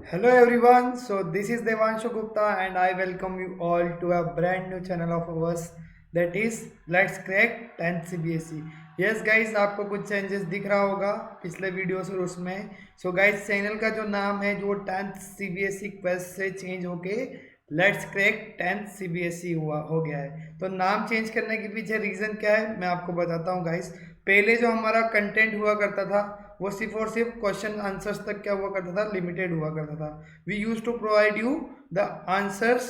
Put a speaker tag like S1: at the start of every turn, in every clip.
S1: Hello everyone, so this is Devanshu Gupta and I welcome you all to a brand new channel of ours that is Let's Crack 10th CBSE. Yes guys, आपको कुछ changes दिख रहा होगा पिछले videos और उसमें. So guys, channel का जो नाम है जो 10th CBSE क्वेस्ट से चेंज होके लेट्स क्रैक 10th CBSE हुआ हो गया है. तो नाम चेंज करने के पीछे रीज़न क्या है मैं आपको बताता हूँ गाइस. पहले जो हमारा कंटेंट हुआ करता था वो सिर्फ और सिर्फ क्वेश्चन आंसर्स तक क्या हुआ करता था, लिमिटेड हुआ करता था. We use to provide you the answers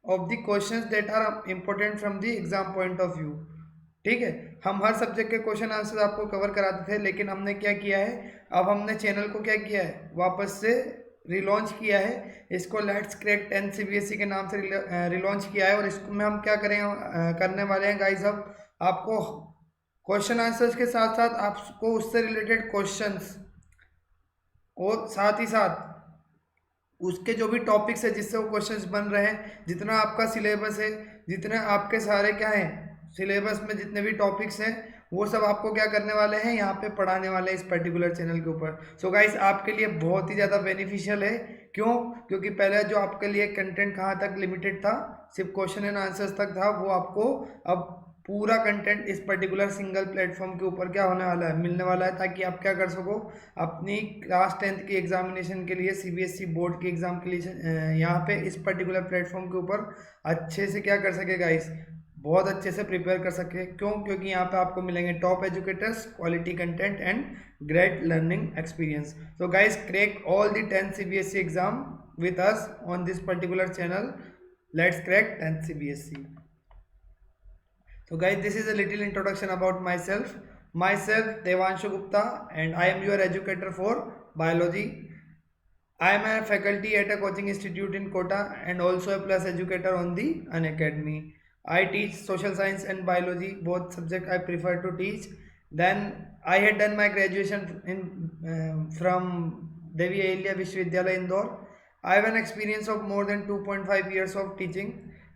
S1: of the questions that are important from the exam point of view. ठीक है, हम हर सब्जेक्ट के क्वेश्चन आंसर आपको कवर कराते थे, लेकिन हमने क्या किया है, अब हमने चैनल को क्या किया है, वापस से रिलॉन्च किया है. इसको लेट्स क्रैक 10 CBSE के नाम से रिलॉन्च किया है. और इसको में हम क्या करें करने वाले हैं गाइस, अब आपको क्वेश्चन आंसर्स के साथ साथ आपको उससे रिलेटेड क्वेश्चंस और साथ ही साथ उसके जो भी टॉपिक्स है जिससे वो क्वेश्चंस बन रहे हैं, जितना आपका सिलेबस है, जितने आपके सारे क्या हैं सिलेबस में जितने भी टॉपिक्स हैं, वो सब आपको क्या करने वाले हैं, यहाँ पे पढ़ाने वाले हैं इस पर्टिकुलर चैनल के ऊपर. सो गाइस, आपके लिए बहुत ही ज़्यादा बेनिफिशियल है. क्यों? क्योंकि पहले जो आपके लिए कंटेंट कहाँ तक लिमिटेड था, सिर्फ क्वेश्चन एंड आंसर्स तक था, वो आपको अब पूरा कंटेंट इस पर्टिकुलर सिंगल प्लेटफॉर्म के ऊपर क्या होने वाला है, मिलने वाला है, ताकि आप क्या कर सको, अपनी क्लास 10th की एग्जामिनेशन के लिए, CBSE बोर्ड के एग्जाम के लिए यहाँ पे इस पर्टिकुलर प्लेटफॉर्म के ऊपर अच्छे से क्या कर सके गाइस, बहुत अच्छे से प्रिपेयर कर सके. क्यों? क्योंकि यहाँ पे आपको मिलेंगे top educators, quality content and great learning experience. So guys, crack all the 10th CBSE exam with us on this particular channel. Let's crack 10th CBSE. So guys, this is a little introduction about myself. Myself Devanshu Gupta and I am your educator for biology. I am a faculty at a coaching institute in Kota and also a plus educator on the Unacademy. I teach social science and biology, both subjects I prefer to teach. Then I had done my graduation from Devi Ahilya Vishwavidyalaya Indore. I have an experience of more than 2.5 years of teaching,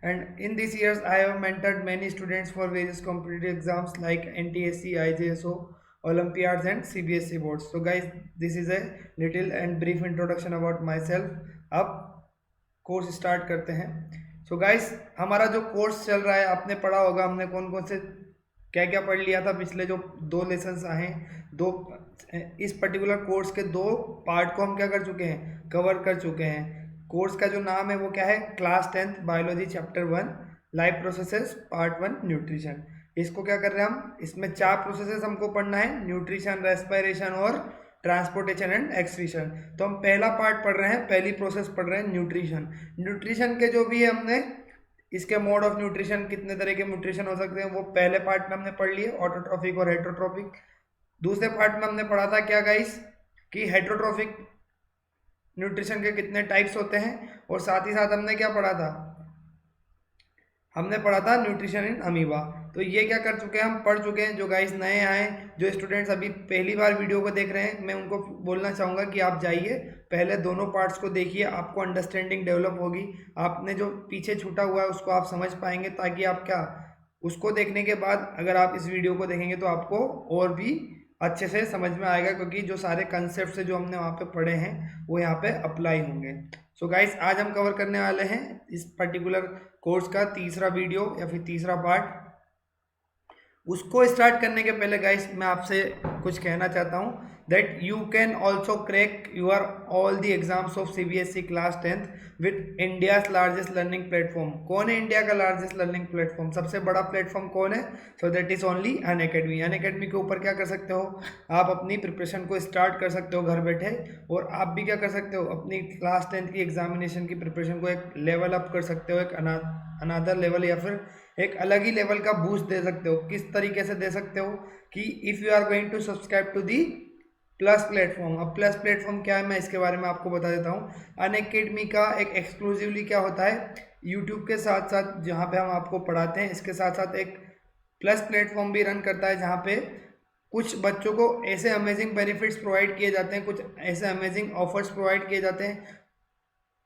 S1: and in these years I have mentored many students for various competitive exams like NTSC, IJSO, Olympiads and CBSE boards. So guys, this is a little and brief introduction about myself. अब course start करते हैं. So guys, हमारा जो course चल रहा है, आपने पढ़ा होगा हमने कौन कौन से क्या क्या पढ़ लिया था पिछले जो 2 लेसन्स आए, दो इस पर्टिकुलर कोर्स के 2 पार्ट को हम क्या कर चुके हैं, कवर कर चुके हैं. कोर्स का जो नाम है वो क्या है, class 10th biology chapter 1 life processes part 1 nutrition. इसको क्या कर रहे हैं हम, इसमें 4 प्रोसेसेस हमको पढ़ना है, न्यूट्रिशन, रेस्पिरेशन और ट्रांसपोर्टेशन एंड एक्सक्रीशन. तो हम पहला पार्ट पढ़ रहे हैं, पहली प्रोसेस पढ़ रहे हैं न्यूट्रिशन. न्यूट्रिशन के जो भी है हमने इसके मोड ऑफ न्यूट्रिशन, कितने तरह के न्यूट्रिशन हो सकते हैं, वो पहले पार्ट में हमने पढ़ लिए, ऑटोट्रॉफिक और हेट्रोट्रॉफिक. दूसरे पार्ट में हमने पढ़ा था क्या गाइस, कि हेट्रोट्रॉफिक न्यूट्रिशन के कितने टाइप्स होते हैं, और साथ ही साथ हमने क्या पढ़ा था, हमने पढ़ा था न्यूट्रिशन इन अमीबा. तो ये क्या कर चुके हैं, हम पढ़ चुके हैं. जो गाइस नए आए, जो स्टूडेंट्स अभी पहली बार वीडियो को देख रहे हैं, मैं उनको बोलना चाहूँगा कि आप जाइए पहले दोनों पार्ट्स को देखिए, आपको अंडरस्टैंडिंग डेवलप होगी. आपने जो पीछे छूटा हुआ है उसको आप समझ पाएंगे, ताकि आप क्या, उसको देखने के बाद अगर आप इस वीडियो को देखेंगे तो आपको और भी अच्छे से समझ में आएगा, क्योंकि जो सारे कंसेप्ट जो हमने वहाँ पे पढ़े हैं वो यहाँ पे अप्लाई होंगे. सो गाइस, आज हम कवर करने वाले हैं इस पर्टिकुलर कोर्स का तीसरा वीडियो या फिर तीसरा पार्ट. उसको स्टार्ट करने के पहले गाइस, मैं आपसे कुछ कहना चाहता हूँ that you can also crack your all the exams of CBSE class 10th with India's largest learning platform. कौन है इंडिया का लार्जेस्ट लर्निंग प्लेटफॉर्म, सबसे बड़ा प्लेटफॉर्म कौन है? So that is only Unacademy. Unacademy के ऊपर क्या कर सकते हो, आप अपनी प्रिपरेशन को स्टार्ट कर सकते हो घर बैठे, और आप भी क्या कर सकते हो, अपनी क्लास 10th की एग्जामिनेशन की प्रिपरेशन को एक लेवल अप कर सकते हो, एक अनदर लेवल या फिर एक अलग ही लेवल का बूस्ट दे सकते हो. किस तरीके से दे सकते हो, कि if you are going to subscribe to the plus platform. अब प्लस प्लेटफॉर्म क्या है, मैं इसके बारे में आपको बता देता हूँ. अनअकैडमी का एक एक्सक्लूसिवली क्या होता है, यूट्यूब के साथ साथ जहाँ पे हम आपको पढ़ाते हैं, इसके साथ साथ एक प्लस प्लेटफॉर्म भी रन करता है, जहाँ पे कुछ बच्चों को ऐसे अमेजिंग बेनिफिट्स प्रोवाइड किए जाते हैं, कुछ ऐसे अमेजिंग ऑफर्स प्रोवाइड किए जाते हैं,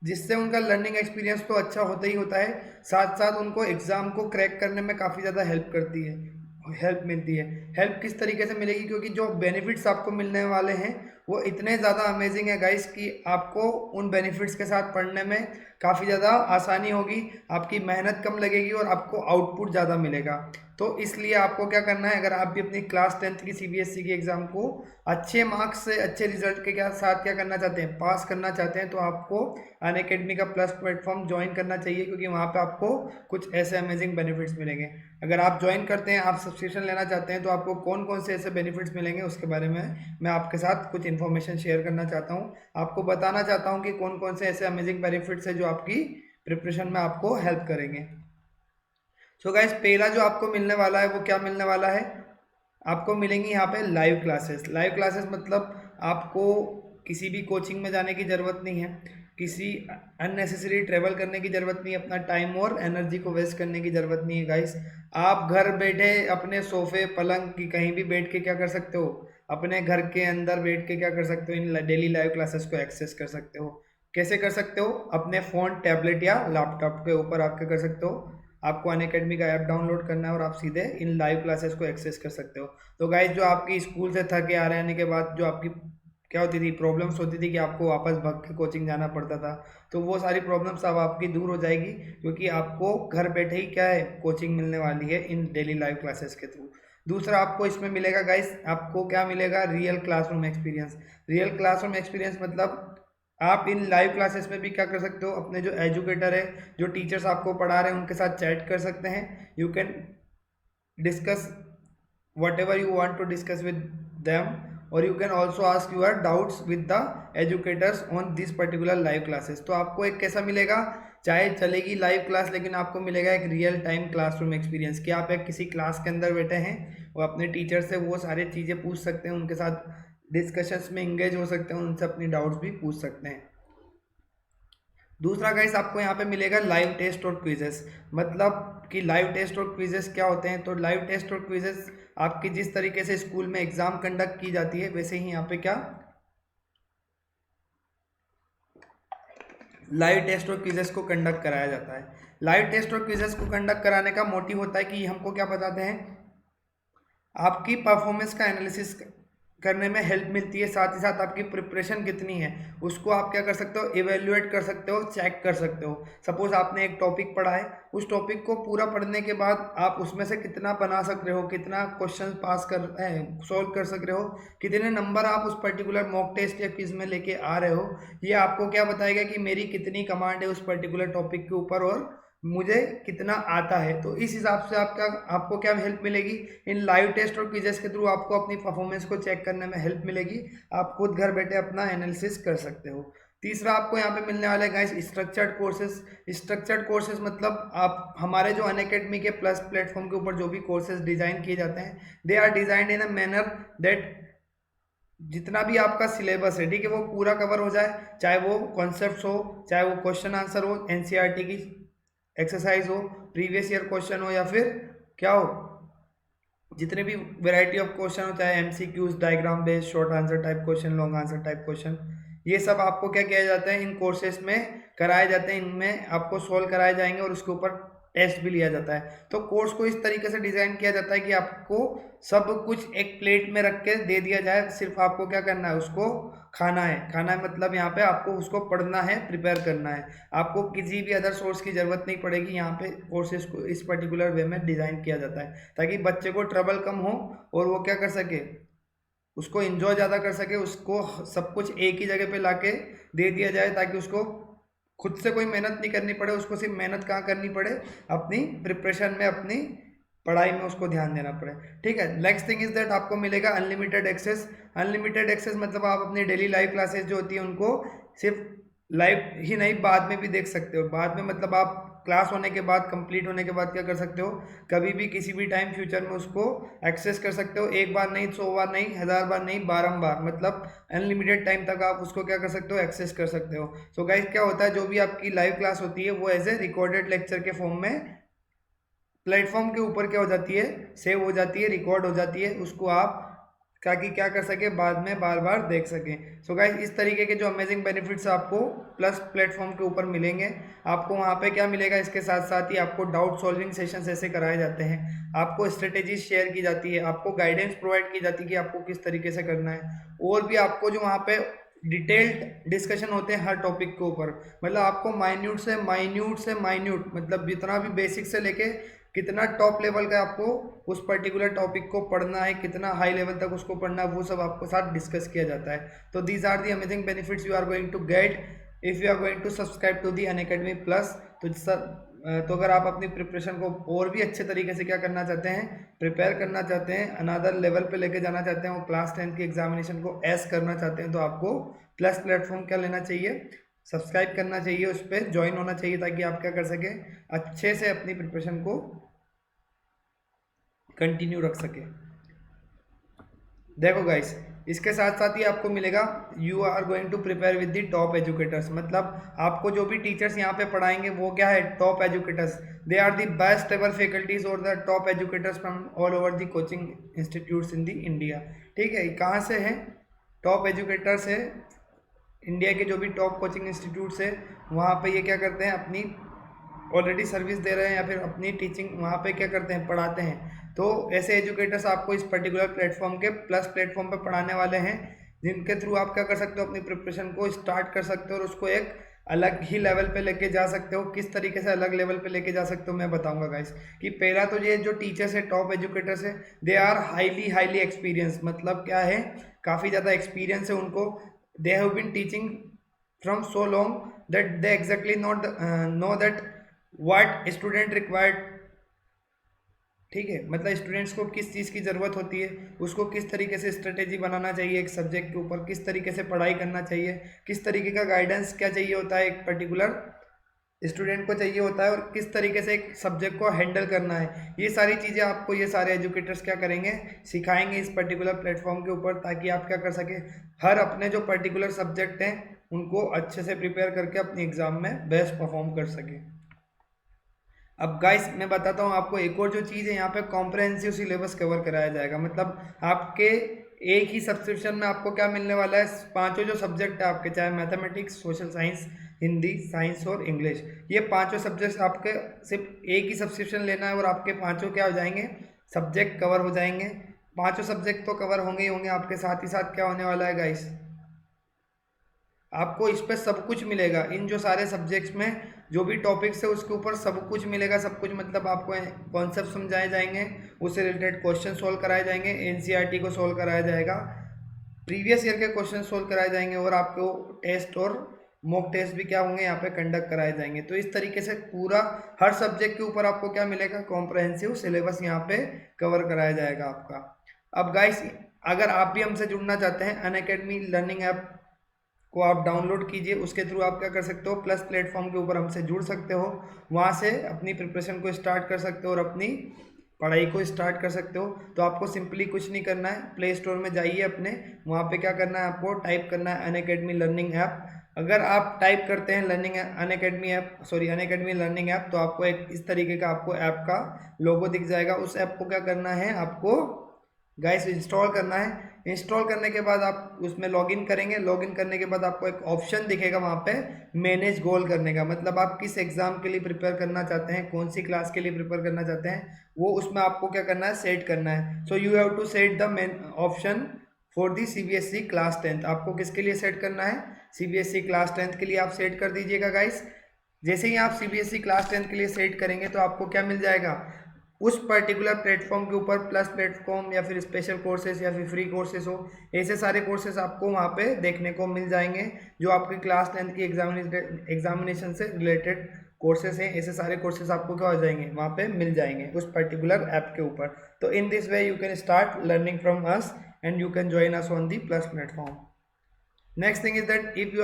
S1: जिससे उनका लर्निंग एक्सपीरियंस तो अच्छा होता ही होता है, साथ साथ उनको एग्ज़ाम को क्रैक करने में काफ़ी ज़्यादा हेल्प मिलती है. हेल्प किस तरीके से मिलेगी, क्योंकि जो बेनिफिट्स आपको मिलने वाले हैं वो इतने ज़्यादा अमेजिंग है गाइस कि आपको उन बेनिफिट्स के साथ पढ़ने में काफ़ी ज़्यादा आसानी होगी, आपकी मेहनत कम लगेगी और आपको आउटपुट ज़्यादा मिलेगा। तो इसलिए आपको क्या करना है, अगर आप भी अपनी क्लास 10th की सीबीएसई की एग्ज़ाम को अच्छे मार्क्स से अच्छे रिजल्ट के साथ क्या करना चाहते हैं, पास करना चाहते हैं, तो आपको अनअकैडमी का प्लस प्लेटफॉर्म ज्वाइन करना चाहिए, क्योंकि वहाँ पे आपको कुछ ऐसे अमेजिंग बेनिफिट्स मिलेंगे। अगर आप ज्वाइन करते हैं, आप सब्सक्रिप्शन लेना चाहते हैं, तो आपको कौन कौन से ऐसे बेनिफिट्स मिलेंगे उसके बारे में मैं आपके साथ कुछ इन्फॉर्मेशन शेयर करना चाहता हूँ। आपको बताना चाहता हूँ कि कौन कौन से ऐसे अमेजिंग बेनिफिट्स है जो आपकी प्रिपरेशन में आपको हेल्प करेंगे। सो गाइस, पहला जो आपको मिलने वाला है वो क्या मिलने वाला है, आपको मिलेंगी यहाँ पे लाइव क्लासेस। लाइव क्लासेस मतलब आपको किसी भी कोचिंग में जाने की ज़रूरत नहीं है, किसी अननेसेसरी ट्रेवल करने की ज़रूरत नहीं है, अपना टाइम और एनर्जी को वेस्ट करने की ज़रूरत नहीं है गाइस। आप घर बैठे अपने सोफे पलंग की कहीं भी बैठ के क्या कर सकते हो, अपने घर के अंदर बैठ के क्या कर सकते हो, इन डेली लाइव क्लासेस को एक्सेस कर सकते हो। कैसे कर सकते हो, अपने फ़ोन टैबलेट या लैपटॉप के ऊपर आप क्या कर सकते हो, आपको अनअकैडमी का ऐप डाउनलोड करना है और आप सीधे इन लाइव क्लासेस को एक्सेस कर सकते हो। तो गाइज, जो आपकी स्कूल से थके आ रहने के बाद जो आपकी क्या होती थी, प्रॉब्लम्स होती थी कि आपको वापस भाग के कोचिंग जाना पड़ता था, तो वो सारी प्रॉब्लम्स अब आपकी दूर हो जाएगी, क्योंकि आपको घर बैठे ही क्या है, कोचिंग मिलने वाली है इन डेली लाइव क्लासेस के थ्रू। दूसरा आपको इसमें मिलेगा गाइस, आपको क्या मिलेगा, real classroom experience. Real classroom experience मतलब आप इन लाइव क्लासेस में भी क्या कर सकते हो, अपने जो एजुकेटर है, जो टीचर्स आपको पढ़ा रहे हैं, उनके साथ चैट कर सकते हैं। You can discuss whatever you want to discuss with them, और you can also ask your doubts with the educators on this particular live classes. तो आपको एक कैसा मिलेगा, चाहे चलेगी लाइव क्लास, लेकिन आपको मिलेगा एक रियल टाइम क्लासरूम एक्सपीरियंस, कि आप एक किसी क्लास के अंदर बैठे हैं और अपने टीचर से वो सारी चीज़ें पूछ सकते हैं, उनके साथ डिस्कशंस में इंगेज हो सकते हैं, उनसे अपनी डाउट्स भी पूछ सकते हैं। दूसरा गाइस, आपको यहाँ पे मिलेगा लाइव टेस्ट और क्विजेस। मतलब कि लाइव टेस्ट और क्विजेस क्या होते हैं, तो लाइव टेस्ट और क्विजेस आपकी जिस तरीके से स्कूल में एग्जाम कंडक्ट की जाती है, वैसे ही यहाँ पे क्या लाइव टेस्ट और क्विजेस को कंडक्ट कराया जाता है। लाइव टेस्ट और क्विजेस को कंडक्ट कराने का मोटिव होता है कि हमको क्या बताते हैं, आपकी परफॉर्मेंस का एनालिसिस करने में हेल्प मिलती है, साथ ही साथ आपकी प्रिपरेशन कितनी है उसको आप क्या कर सकते हो, इवेल्युएट कर सकते हो, चेक कर सकते हो। सपोज आपने एक टॉपिक पढ़ा है, उस टॉपिक को पूरा पढ़ने के बाद आप उसमें से कितना बना सक रहे हो, कितना क्वेश्चन पास कर सॉल्व कर सक रहे हो, कितने नंबर आप उस पर्टिकुलर मॉक टेस्ट या क्विज में लेके आ रहे हो, ये आपको क्या बताएगा कि मेरी कितनी कमांड है उस पर्टिकुलर टॉपिक के ऊपर और मुझे कितना आता है। तो इस हिसाब से आपको क्या हेल्प मिलेगी, इन लाइव टेस्ट और क्विजेस के थ्रू आपको अपनी परफॉर्मेंस को चेक करने में हेल्प मिलेगी, आप खुद घर बैठे अपना एनालिसिस कर सकते हो। तीसरा आपको यहाँ पे मिलने वाला है guys structured courses. Structured courses मतलब आप हमारे जो अनअकैडमी के प्लस प्लेटफॉर्म के ऊपर जो भी कोर्सेज डिजाइन किए जाते हैं, they are designed in a manner that जितना भी आपका सिलेबस है, ठीक है, वो पूरा कवर हो जाए, चाहे वो कॉन्सेप्ट्स हो, चाहे वो क्वेश्चन आंसर हो, एनसीईआरटी की एक्सरसाइज हो, प्रीवियस ईयर क्वेश्चन हो, या फिर क्या हो, जितने भी वैरायटी ऑफ क्वेश्चन हो, चाहे MCQs, diagram based, short answer type question, long answer type question, ये सब आपको क्या किया जाता है, इन कोर्सेज में कराए जाते हैं, इनमें आपको सॉल्व कराए जाएंगे और उसके ऊपर टेस्ट भी लिया जाता है। तो कोर्स को इस तरीके से डिज़ाइन किया जाता है कि आपको सब कुछ एक प्लेट में रख के दे दिया जाए, सिर्फ आपको क्या करना है, उसको खाना है। खाना है मतलब यहाँ पे आपको उसको पढ़ना है, प्रिपेयर करना है, आपको किसी भी अदर सोर्स की ज़रूरत नहीं पड़ेगी। यहाँ पे कोर्सेज को इस पर्टिकुलर वे में डिज़ाइन किया जाता है ताकि बच्चे को ट्रबल कम हो और वो क्या कर सके, उसको इन्जॉय ज़्यादा कर सके, उसको सब कुछ एक ही जगह पे लाके दे दिया जाए, ताकि उसको खुद से कोई मेहनत नहीं करनी पड़े। उसको सिर्फ मेहनत कहाँ करनी पड़े, अपनी प्रिपरेशन में, अपनी पढ़ाई में उसको ध्यान देना पड़े, ठीक है। नेक्स्ट थिंग इज दैट आपको मिलेगा अनलिमिटेड एक्सेस। अनलिमिटेड एक्सेस मतलब आप अपनी डेली लाइव क्लासेस जो होती है उनको सिर्फ लाइव ही नहीं, बाद में भी देख सकते हो। बाद में मतलब आप क्लास होने के बाद, कंप्लीट होने के बाद क्या कर सकते हो, कभी भी किसी भी टाइम फ्यूचर में उसको एक्सेस कर सकते हो। एक बार नहीं, 100 बार नहीं, 1000 बार नहीं, बारंबार, मतलब अनलिमिटेड टाइम तक आप उसको क्या कर सकते हो, एक्सेस कर सकते हो। सो गाइस, क्या होता है, जो भी आपकी लाइव क्लास होती है वो एज ए रिकॉर्डेड लेक्चर के फॉर्म में प्लेटफॉर्म के ऊपर क्या हो जाती है, सेव हो जाती है, रिकॉर्ड हो जाती है। उसको आप ताकि क्या कर सके, बाद में बार बार देख सकें। सो गाइस, इस तरीके के जो अमेजिंग बेनिफिट्स आपको प्लस प्लेटफॉर्म के ऊपर मिलेंगे। आपको वहाँ पे क्या मिलेगा, इसके साथ साथ ही आपको डाउट सॉल्विंग सेशंस ऐसे कराए जाते हैं, आपको स्ट्रेटेजी शेयर की जाती है, आपको गाइडेंस प्रोवाइड की जाती है कि आपको किस तरीके से करना है, और भी आपको जो वहाँ पे डिटेल्ड डिस्कशन होते हैं हर टॉपिक के ऊपर। मतलब आपको माइन्यूट मतलब जितना भी बेसिक से लेके कितना टॉप लेवल का आपको उस पर्टिकुलर टॉपिक को पढ़ना है, कितना हाई लेवल तक उसको पढ़ना है, वो सब आपको साथ डिस्कस किया जाता है। तो these are the amazing benefits you are going to get if you are going to subscribe to the Unacademy plus. तो अगर आप अपनी प्रिपरेशन को और भी अच्छे तरीके से क्या करना चाहते हैं, प्रिपेयर करना चाहते हैं, अनदर लेवल पे लेके जाना चाहते हैं, वो क्लास 10 की एग्जामिनेशन को एस करना चाहते हैं, तो आपको प्लस प्लेटफॉर्म क्या लेना चाहिए, सब्सक्राइब करना चाहिए, उस पर ज्वाइन होना चाहिए, ताकि आप क्या कर सकें, अच्छे से अपनी प्रिपरेशन को कंटिन्यू रख सके। देखो गाइस, इसके साथ साथ ही आपको मिलेगा you are going to prepare with the top educators. मतलब आपको जो भी टीचर्स यहाँ पे पढ़ाएंगे वो क्या है, top educators. They are the best ever faculties और the top educators from all over the coaching institutes in the India. ठीक है, कहाँ से हैं, टॉप एजुकेटर्स है इंडिया के, जो भी टॉप कोचिंग इंस्टीट्यूट्स है वहाँ पे ये क्या करते हैं, अपनी ऑलरेडी सर्विस दे रहे हैं या फिर अपनी टीचिंग वहाँ पे क्या करते हैं, पढ़ाते हैं। तो ऐसे एजुकेटर्स आपको इस पर्टिकुलर प्लेटफॉर्म के प्लस प्लेटफॉर्म पे पढ़ाने वाले हैं, जिनके थ्रू आप क्या कर सकते हो, अपनी प्रिपरेशन को स्टार्ट कर सकते हो और उसको एक अलग ही लेवल पे लेके जा सकते हो। किस तरीके से अलग लेवल पे लेके जा सकते हो मैं बताऊंगा गाइस। कि पहला तो ये जो टीचर्स है, टॉप एजुकेटर्स है, दे आर हाईली एक्सपीरियंस। मतलब क्या है, काफ़ी ज़्यादा एक्सपीरियंस है उनको। They have been teaching from so long that they exactly not know that what student required. ठीक है, मतलब स्टूडेंट्स को किस चीज़ की ज़रूरत होती है, उसको किस तरीके से स्ट्रेटेजी बनाना चाहिए एक सब्जेक्ट के ऊपर, किस तरीके से पढ़ाई करना चाहिए, किस तरीके का गाइडेंस क्या चाहिए होता है एक पर्टिकुलर स्टूडेंट को चाहिए होता है, और किस तरीके से एक सब्जेक्ट को हैंडल करना है। ये सारी चीज़ें आपको ये सारे एजुकेटर्स क्या करेंगे, सिखाएंगे इस पर्टिकुलर प्लेटफॉर्म के ऊपर, ताकि आप क्या कर सके, हर अपने जो पर्टिकुलर सब्जेक्ट हैं उनको अच्छे से प्रिपेयर करके अपनी एग्ज़ाम में बेस्ट परफॉर्म कर सके। अब गाइस मैं बताता हूँ आपको एक और जो चीज़ है, यहाँ पे कॉम्प्रहेंसिव सिलेबस कवर कराया जाएगा। मतलब आपके एक ही सब्सक्रिप्शन में आपको क्या मिलने वाला है, पांचों जो सब्जेक्ट है आपके, चाहे mathematics, social science, Hindi, science और इंग्लिश, ये पांचों सब्जेक्ट आपके सिर्फ एक ही सब्सक्रिप्शन लेना है और आपके पांचों क्या हो जाएंगे, सब्जेक्ट कवर हो जाएंगे। पांचों सब्जेक्ट तो कवर होंगे ही होंगे, आपके साथ ही साथ क्या होने वाला है गाइस, आपको इस पर सब कुछ मिलेगा। इन जो सारे सब्जेक्ट्स में जो भी टॉपिक्स है उसके ऊपर सब कुछ मिलेगा। सब कुछ मतलब आपको कॉन्सेप्ट समझाए जाएंगे, उससे रिलेटेड क्वेश्चन सोल्व कराए जाएंगे, एनसीईआरटी को सोल्व कराया जाएगा, प्रीवियस ईयर के क्वेश्चन सोल्व कराए जाएंगे, और आपको टेस्ट और मॉक टेस्ट भी क्या होंगे यहाँ पे कंडक्ट कराए जाएंगे। तो इस तरीके से पूरा हर सब्जेक्ट के ऊपर आपको क्या मिलेगा, कॉम्प्रहेंसिव सिलेबस यहाँ पे कवर कराया जाएगा आपका। अब गाइस, अगर आप भी हमसे जुड़ना चाहते हैं, अनअकैडमी लर्निंग ऐप को आप डाउनलोड कीजिए, उसके थ्रू आप क्या कर सकते हो, प्लस प्लेटफॉर्म के ऊपर हमसे जुड़ सकते हो, वहाँ से अपनी प्रिपरेशन को स्टार्ट कर सकते हो और अपनी पढ़ाई को स्टार्ट कर सकते हो। तो आपको सिंपली कुछ नहीं करना है, प्ले स्टोर में जाइए अपने, वहाँ पे क्या करना है, आपको टाइप करना है अनअकैडमी लर्निंग ऐप। अगर आप टाइप करते हैं अनअकैडमी लर्निंग ऐप, तो आपको एक इस तरीके का आपको ऐप का लोगो दिख जाएगा। उस ऐप को क्या करना है, आपको गाइस इंस्टॉल करना है। इंस्टॉल करने के बाद आप उसमें लॉगिन करेंगे, लॉगिन करने के बाद आपको एक ऑप्शन दिखेगा वहाँ पे मैनेज गोल करने का। मतलब आप किस एग्जाम के लिए प्रिपेयर करना चाहते हैं, कौन सी क्लास के लिए प्रिपेयर करना चाहते हैं, वो उसमें आपको क्या करना है, सेट करना है। So you have to set the main option for the CBSE class 10। आपको किसके लिए सेट करना है, सीबीएसई क्लास 10 के लिए आप सेट कर दीजिएगा गाइस। जैसे ही आप सीबीएसई क्लास 10 के लिए सेट करेंगे तो आपको क्या मिल जाएगा, उस पर्टिकुलर प्लेटफॉर्म के ऊपर प्लस प्लेटफॉर्म या फिर स्पेशल कोर्सेज या फिर फ्री कोर्सेज हो, ऐसे सारे कोर्सेज आपको वहाँ पे देखने को मिल जाएंगे जो आपकी क्लास 10 की एग्जामिनेशन से रिलेटेड कोर्सेज हैं। ऐसे सारे कोर्सेज आपको क्या हो जाएंगे, वहाँ पे मिल जाएंगे उस पर्टिकुलर ऐप के ऊपर। तो in this way you can start learning from us and you can join us on the plus platform. Next thing is that if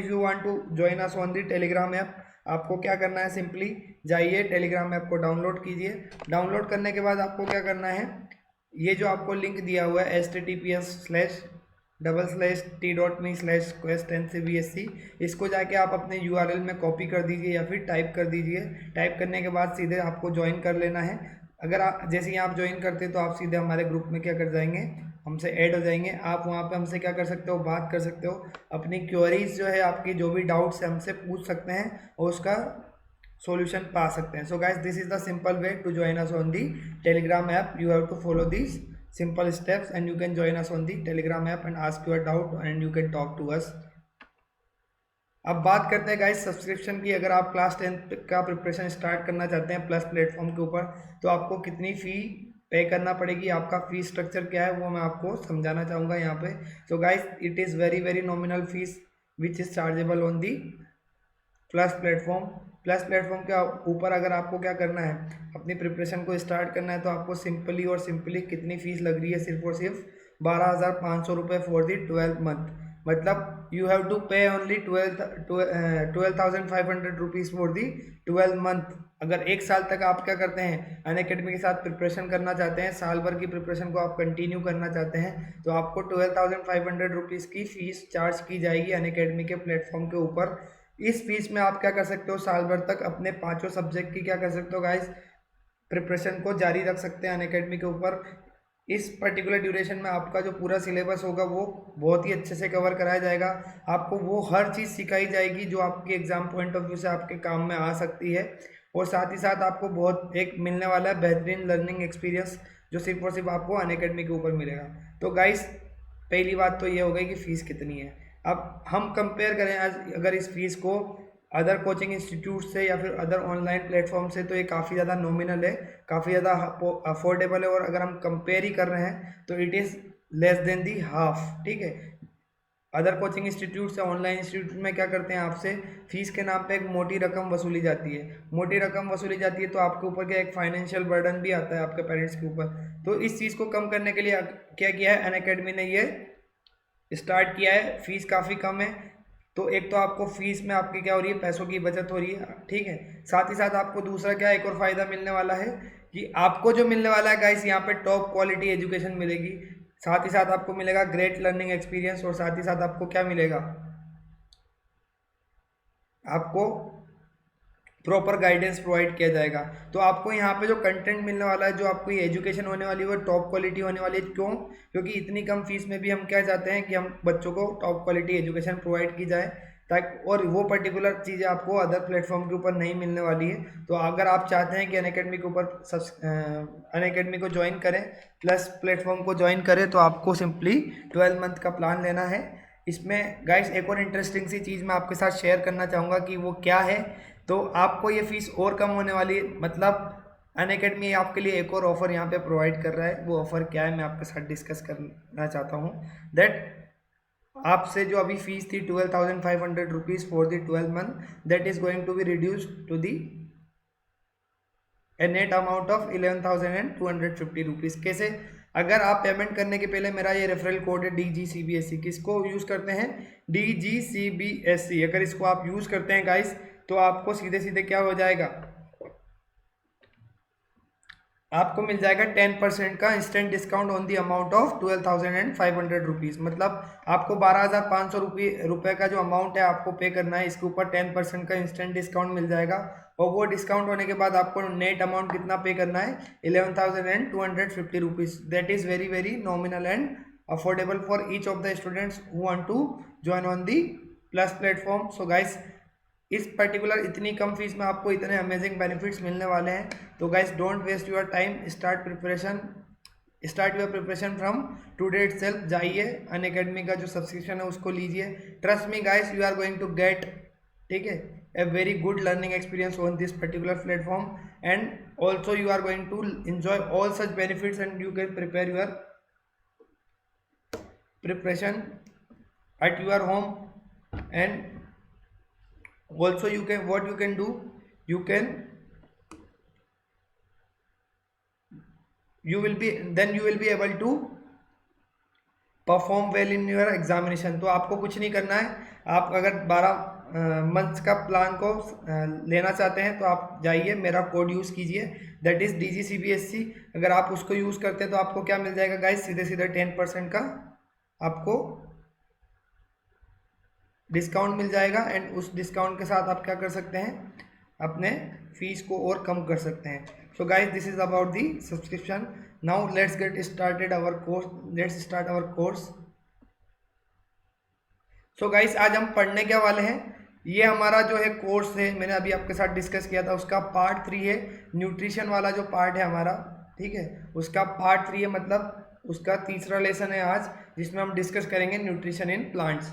S1: you want to join us on the Telegram app, आपको क्या करना है, simply जाइए Telegram app को download कीजिए। Download करने के बाद आपको क्या करना है, ये जो आपको लिंक दिया हुआ है https://t.me/quest10cbsc, इसको जाके आप अपने URL में कॉपी कर दीजिए या फिर टाइप कर दीजिए। टाइप करने के बाद सीधे आपको ज्वाइन कर लेना है। अगर आप जैसे ही आप ज्वाइन करते हैं तो आप सीधे हमारे ग्रुप में क्या कर जाएंगे, हमसे ऐड हो जाएंगे। आप वहाँ पे हमसे क्या कर सकते हो, बात कर सकते हो, अपनी क्वेरीज जो है, आपकी जो भी डाउट्स है हमसे पूछ सकते हैं और उसका सॉल्यूशन पा सकते हैं। So guys, this is the simple way to join us on the Telegram app. You have to follow these simple steps and you can join us on the Telegram app and ask your doubt and you can talk to us. अब बात करते हैं guys subscription की। अगर आप class 10 का preparation start करना चाहते हैं प्लस प्लेटफॉर्म के ऊपर, तो आपको कितनी फ़ी पे करना पड़ेगी, आपका फ़ी स्ट्रक्चर क्या है, वो मैं आपको समझाना चाहूँगा यहाँ पे। So guys, it is very very nominal fees which is chargeable on the plus platform. Plus platform के ऊपर अगर आपको क्या करना है, अपनी प्रिपरेशन को स्टार्ट करना है, तो आपको सिंपली और सिंपली कितनी फीस लग रही है, सिर्फ और सिर्फ 12,500 रुपये फॉर दी 12 मंथ। मतलब यू हैव टू पे only 12,500 rupees for the 12 month. अगर एक साल तक आप क्या करते हैं, अनअकैडमी के साथ प्रिपरेशन करना चाहते हैं, साल भर की प्रिपरेशन को आप कंटिन्यू करना चाहते हैं, तो आपको 12,500 रुपीज़ की फ़ीस चार्ज की जाएगी अनअकैडमी के प्लेटफॉर्म के ऊपर। इस फीस में आप क्या कर सकते हो, साल भर तक अपने 5 सब्जेक्ट की क्या कर सकते हो गाइस, प्रिपरेशन को जारी रख सकते हैं अनअकैडमी के ऊपर। इस पर्टिकुलर ड्यूरेशन में आपका जो पूरा सिलेबस होगा वो बहुत ही अच्छे से कवर कराया जाएगा। आपको वो हर चीज़ सिखाई जाएगी जो आपके एग्जाम पॉइंट ऑफ व्यू से आपके काम में आ सकती है, और साथ ही साथ आपको बहुत एक मिलने वाला है बेहतरीन लर्निंग एक्सपीरियंस, जो सिर्फ और सिर्फ आपको अनअकैडमी के ऊपर मिलेगा। तो गाइस, पहली बात तो ये हो गई कि फ़ीस कितनी है। अब हम कंपेयर करें आज अगर इस फीस को अदर कोचिंग इंस्टीट्यूट से या फिर अदर ऑनलाइन प्लेटफॉर्म से, तो ये काफ़ी ज़्यादा नॉमिनल है, काफ़ी ज़्यादा अफोर्डेबल है, और अगर हम कंपेयर ही कर रहे हैं तो it is less than the half. ठीक है, अदर कोचिंग इंस्टीट्यूट से ऑनलाइन इंस्टीट्यूट में क्या करते हैं, आपसे फीस के नाम पे एक मोटी रकम वसूली जाती है। मोटी रकम वसूली जाती है तो आपके ऊपर क्या एक फाइनेंशियल बर्डन भी आता है आपके पेरेंट्स के ऊपर। तो इस चीज़ को कम करने के लिए क्या किया है अनअकैडमी ने, ये स्टार्ट किया है। फीस काफ़ी कम है, तो एक तो आपको फीस में आपकी क्या हो रही है, पैसों की बचत हो रही है। ठीक है, साथ ही साथ आपको दूसरा क्या एक और फ़ायदा मिलने वाला है कि आपको जो मिलने वाला है गाइस, यहाँ पे टॉप क्वालिटी एजुकेशन मिलेगी, साथ ही साथ आपको मिलेगा ग्रेट लर्निंग एक्सपीरियंस, और साथ ही साथ आपको क्या मिलेगा, आपको प्रॉपर गाइडेंस प्रोवाइड किया जाएगा। तो आपको यहाँ पे जो कंटेंट मिलने वाला है, जो आपको ये एजुकेशन होने वाली है, वो टॉप क्वालिटी होने वाली है। क्यों? क्योंकि इतनी कम फीस में भी हम क्या चाहते हैं कि हम बच्चों को टॉप क्वालिटी एजुकेशन प्रोवाइड की जाए, ताकि और वो पर्टिकुलर चीज़ें आपको अदर प्लेटफॉर्म के ऊपर नहीं मिलने वाली है। तो अगर आप चाहते हैं कि अनअकैडमी के ऊपर अनअकैडमी को ज्वाइन करें, प्लस प्लेटफॉर्म को ज्वाइन करें, तो आपको सिंपली 12 मंथ का प्लान लेना है। इसमें गाइस एक और इंटरेस्टिंग सी चीज़ मैं आपके साथ शेयर करना चाहूँगा कि वो क्या है। तो आपको ये फीस और कम होने वाली है, मतलब अनअकैडमी आपके लिए एक और ऑफर यहाँ पे प्रोवाइड कर रहा है। वो ऑफर क्या है मैं आपके साथ डिस्कस करना चाहता हूँ। दैट आपसे जो अभी फीस थी 12,500 rupees for the 12 month, that is going to be reduced to the a net amount of 11,250 rupees. कैसे? अगर आप पेमेंट करने के पहले मेरा ये रेफरल कोड है DGCBSE, किसको यूज़ करते हैं, DGCBSE, अगर इसको आप यूज़ करते हैं गाइस, तो आपको सीधे सीधे क्या हो जाएगा, आपको मिल जाएगा 10% का instant discount on the amount of 12,500 rupees. मतलब आपको 12,500 रुपये का जो अमाउंट है आपको पे करना है, इसके ऊपर 10% का इंस्टेंट डिस्काउंट मिल जाएगा, और वो डिस्काउंट होने के बाद आपको नेट अमाउंट कितना पे करना है, 11,250 rupees. That is very very nominal and affordable for each of the students who want to join on the plus platform. So guys, इस पर्टिकुलर इतनी कम फीस में आपको इतने अमेजिंग बेनिफिट्स मिलने वाले हैं। तो guys, don't waste your time, start your preparation from today itself. जाइए अनअकैडमी का जो सब्सक्रिप्शन है उसको लीजिए। Trust me guys, you are going to get, ठीक है, a very good learning experience on this particular platform, and also you are going to enjoy all such benefits and you can prepare your preparation at your home. And also you can, what you can do, you will be able to perform well in your examination. तो आपको कुछ नहीं करना है, आप अगर 12 months का plan को लेना चाहते हैं तो आप जाइए, मेरा कोड यूज़ कीजिए, दैट इज़ DGCBSE। अगर आप उसको यूज़ करते हैं तो आपको क्या मिल जाएगा गाइस, सीधे सीधे 10% का आपको डिस्काउंट मिल जाएगा, एंड उस डिस्काउंट के साथ आप क्या कर सकते हैं, अपने फीस को और कम कर सकते हैं। So guys, this is about the subscription. Now let's get started our course, let's start our course. So guys आज हम पढ़ने क्या वाले हैं, ये हमारा जो है कोर्स है, मैंने अभी आपके साथ डिस्कस किया था, उसका पार्ट 3 है। न्यूट्रिशन वाला जो पार्ट है हमारा, ठीक है, उसका पार्ट 3 है, मतलब उसका तीसरा लेसन है आज, जिसमें हम डिस्कस करेंगे न्यूट्रिशन इन प्लांट्स।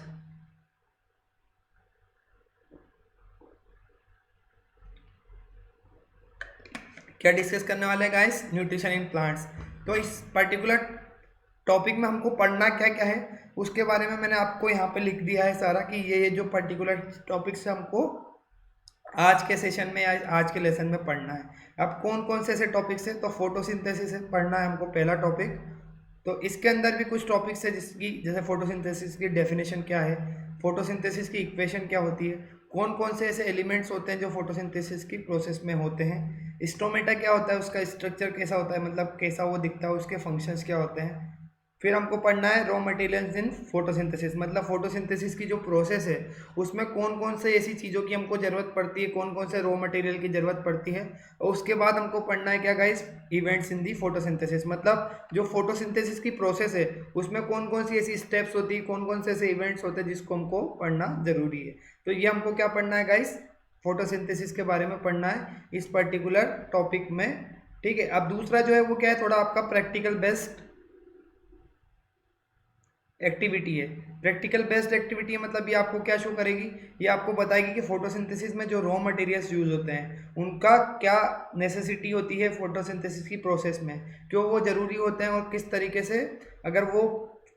S1: क्या डिस्कस करने वाले हैं गाइस, न्यूट्रिशन इन प्लांट्स। तो इस पर्टिकुलर टॉपिक में हमको पढ़ना क्या क्या है उसके बारे में मैंने आपको यहाँ पे लिख दिया है सारा, कि ये जो पर्टिकुलर टॉपिक्स हमको आज के सेशन में, आज के लेसन में पढ़ना है। अब कौन कौन से ऐसे टॉपिक्स है, तो फोटोसिंथेसिस से पढ़ना है हमको पहला टॉपिक। तो इसके अंदर भी कुछ टॉपिक्स है जिसकी, जैसे फोटोसिंथेसिस की डेफिनेशन क्या है, फोटोसिंथेसिस की इक्वेशन क्या होती है, कौन कौन से ऐसे एलिमेंट्स होते हैं जो फोटोसिंथेसिस की प्रोसेस में होते हैं, स्टोमेटा क्या होता है, उसका स्ट्रक्चर कैसा होता है, मतलब कैसा वो दिखता है, उसके फंक्शंस क्या होते हैं। फिर हमको पढ़ना है रॉ मटेरियल्स इन फोटोसिंथेसिस, मतलब फोटोसिंथेसिस की जो प्रोसेस है उसमें कौन कौन से ऐसी चीज़ों की हमको ज़रूरत पड़ती है, कौन कौन से रॉ मटेरियल की ज़रूरत पड़ती है। और उसके बाद हमको पढ़ना है क्या guys, events in the photosynthesis, मतलब जो फोटोसिंथेसिस की प्रोसेस है उसमें कौन कौन सी ऐसी स्टेप्स होती है, कौन कौन से ऐसे इवेंट्स होते हैं जिसको हमको पढ़ना ज़रूरी है। तो ये हमको क्या पढ़ना है गाइस, फोटोसिंथेसिस के बारे में पढ़ना है इस पर्टिकुलर टॉपिक में, ठीक है। अब दूसरा जो है वो क्या है, थोड़ा आपका प्रैक्टिकल बेस्ड एक्टिविटी है। प्रैक्टिकल बेस्ड एक्टिविटी है, मतलब ये आपको क्या शो करेगी, ये आपको बताएगी कि फोटोसिंथेसिस में जो रॉ मटेरियल्स यूज होते हैं उनका क्या नेसेसिटी होती है फोटोसिंथेसिस की प्रोसेस में, क्यों वो ज़रूरी होते हैं, और किस तरीके से अगर वो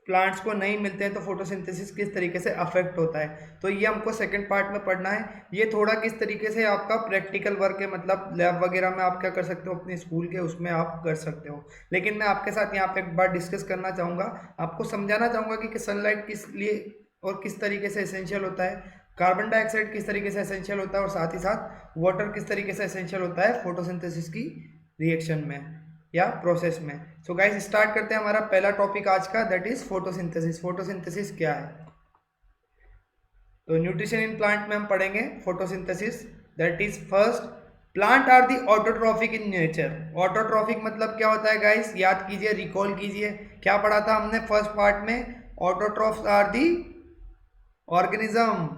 S1: प्लांट्स को नहीं मिलते हैं तो फोटोसिंथेसिस किस तरीके से अफेक्ट होता है। तो ये हमको सेकंड पार्ट में पढ़ना है। ये थोड़ा किस तरीके से आपका प्रैक्टिकल वर्क है, मतलब लैब वगैरह में आप क्या कर सकते हो अपने स्कूल के, उसमें आप कर सकते हो। लेकिन मैं आपके साथ यहाँ पे एक बार डिस्कस करना चाहूँगा, आपको समझाना चाहूँगा कि सनलाइट किस लिए और किस तरीके से एसेंशियल होता है, कार्बन डाइऑक्साइड किस तरीके से एसेंशियल होता है, और साथ ही साथ वाटर किस तरीके से एसेंशियल होता है फोटोसिंथेसिस की रिएक्शन में या प्रोसेस में। सो गाइस स्टार्ट करते हैं हमारा पहला टॉपिक आज का, दैट इज फोटोसिंथेसिस। फोटोसिंथेसिस क्या है, तो न्यूट्रिशन इन प्लांट में हम पढ़ेंगे photosynthesis. That is first, plant are the autotrophic in nature. Autotrophic मतलब क्या होता है गाइस, याद कीजिए, रिकॉल कीजिए, क्या पढ़ा था हमने फर्स्ट पार्ट में, autotrophs are the organism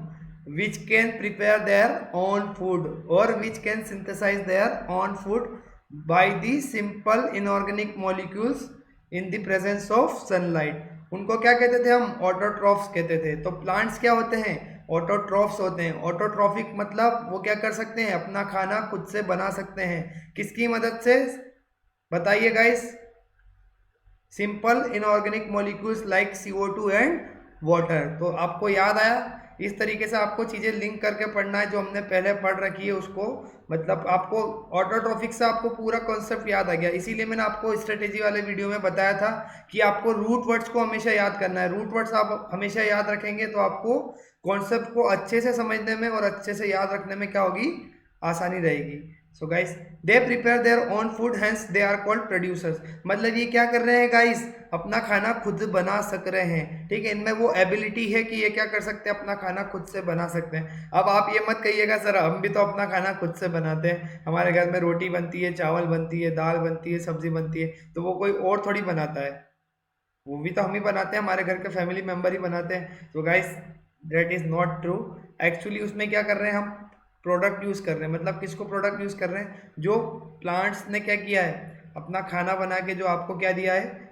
S1: which can prepare their own food or which can synthesize their own food by the simple inorganic molecules in the presence of sunlight। उनको क्या कहते थे हम, ऑटोट्रॉफ्स कहते थे। तो प्लांट्स क्या होते हैं, ऑटोट्रॉफ्स होते हैं। ऑटोट्रॉफिक मतलब वो क्या कर सकते हैं, अपना खाना खुद से बना सकते हैं, किसकी मदद से, बताइए guys, simple inorganic molecules like CO2 and water. तो आपको याद आया, इस तरीके से आपको चीज़ें लिंक करके पढ़ना है जो हमने पहले पढ़ रखी है उसको, मतलब आपको ऑटोट्रॉफिक से आपको पूरा कॉन्सेप्ट याद आ गया। इसीलिए मैंने आपको स्ट्रेटेजी वाले वीडियो में बताया था कि आपको रूट वर्ड्स को हमेशा याद करना है। रूट वर्ड्स आप हमेशा याद रखेंगे तो आपको कॉन्सेप्ट को अच्छे से समझने में और अच्छे से याद रखने में क्या होगी, आसानी रहेगी। So guys they prepare their own food, hence they are called producers. मतलब ये क्या कर रहे हैं गाइस, अपना खाना खुद बना सक रहे हैं, ठीक है, इनमें वो एबिलिटी है कि ये क्या कर सकते हैं, अपना खाना खुद से बना सकते हैं। अब आप ये मत कहिएगा सर हम भी तो अपना खाना खुद से बनाते हैं, हमारे घर में रोटी बनती है, चावल बनती है, दाल बनती है, सब्जी बनती है, तो वो कोई और थोड़ी बनाता है, वो भी तो हम ही बनाते हैं, हमारे घर के फैमिली मेम्बर ही बनाते हैं। तो guys that is not true. Actually उसमें क्या कर रहे हैं, हम प्रोडक्ट यूज़ कर रहे हैं। मतलब किसको प्रोडक्ट यूज़ कर रहे हैं, जो प्लांट्स ने क्या किया है, अपना खाना बना के जो आपको क्या दिया है,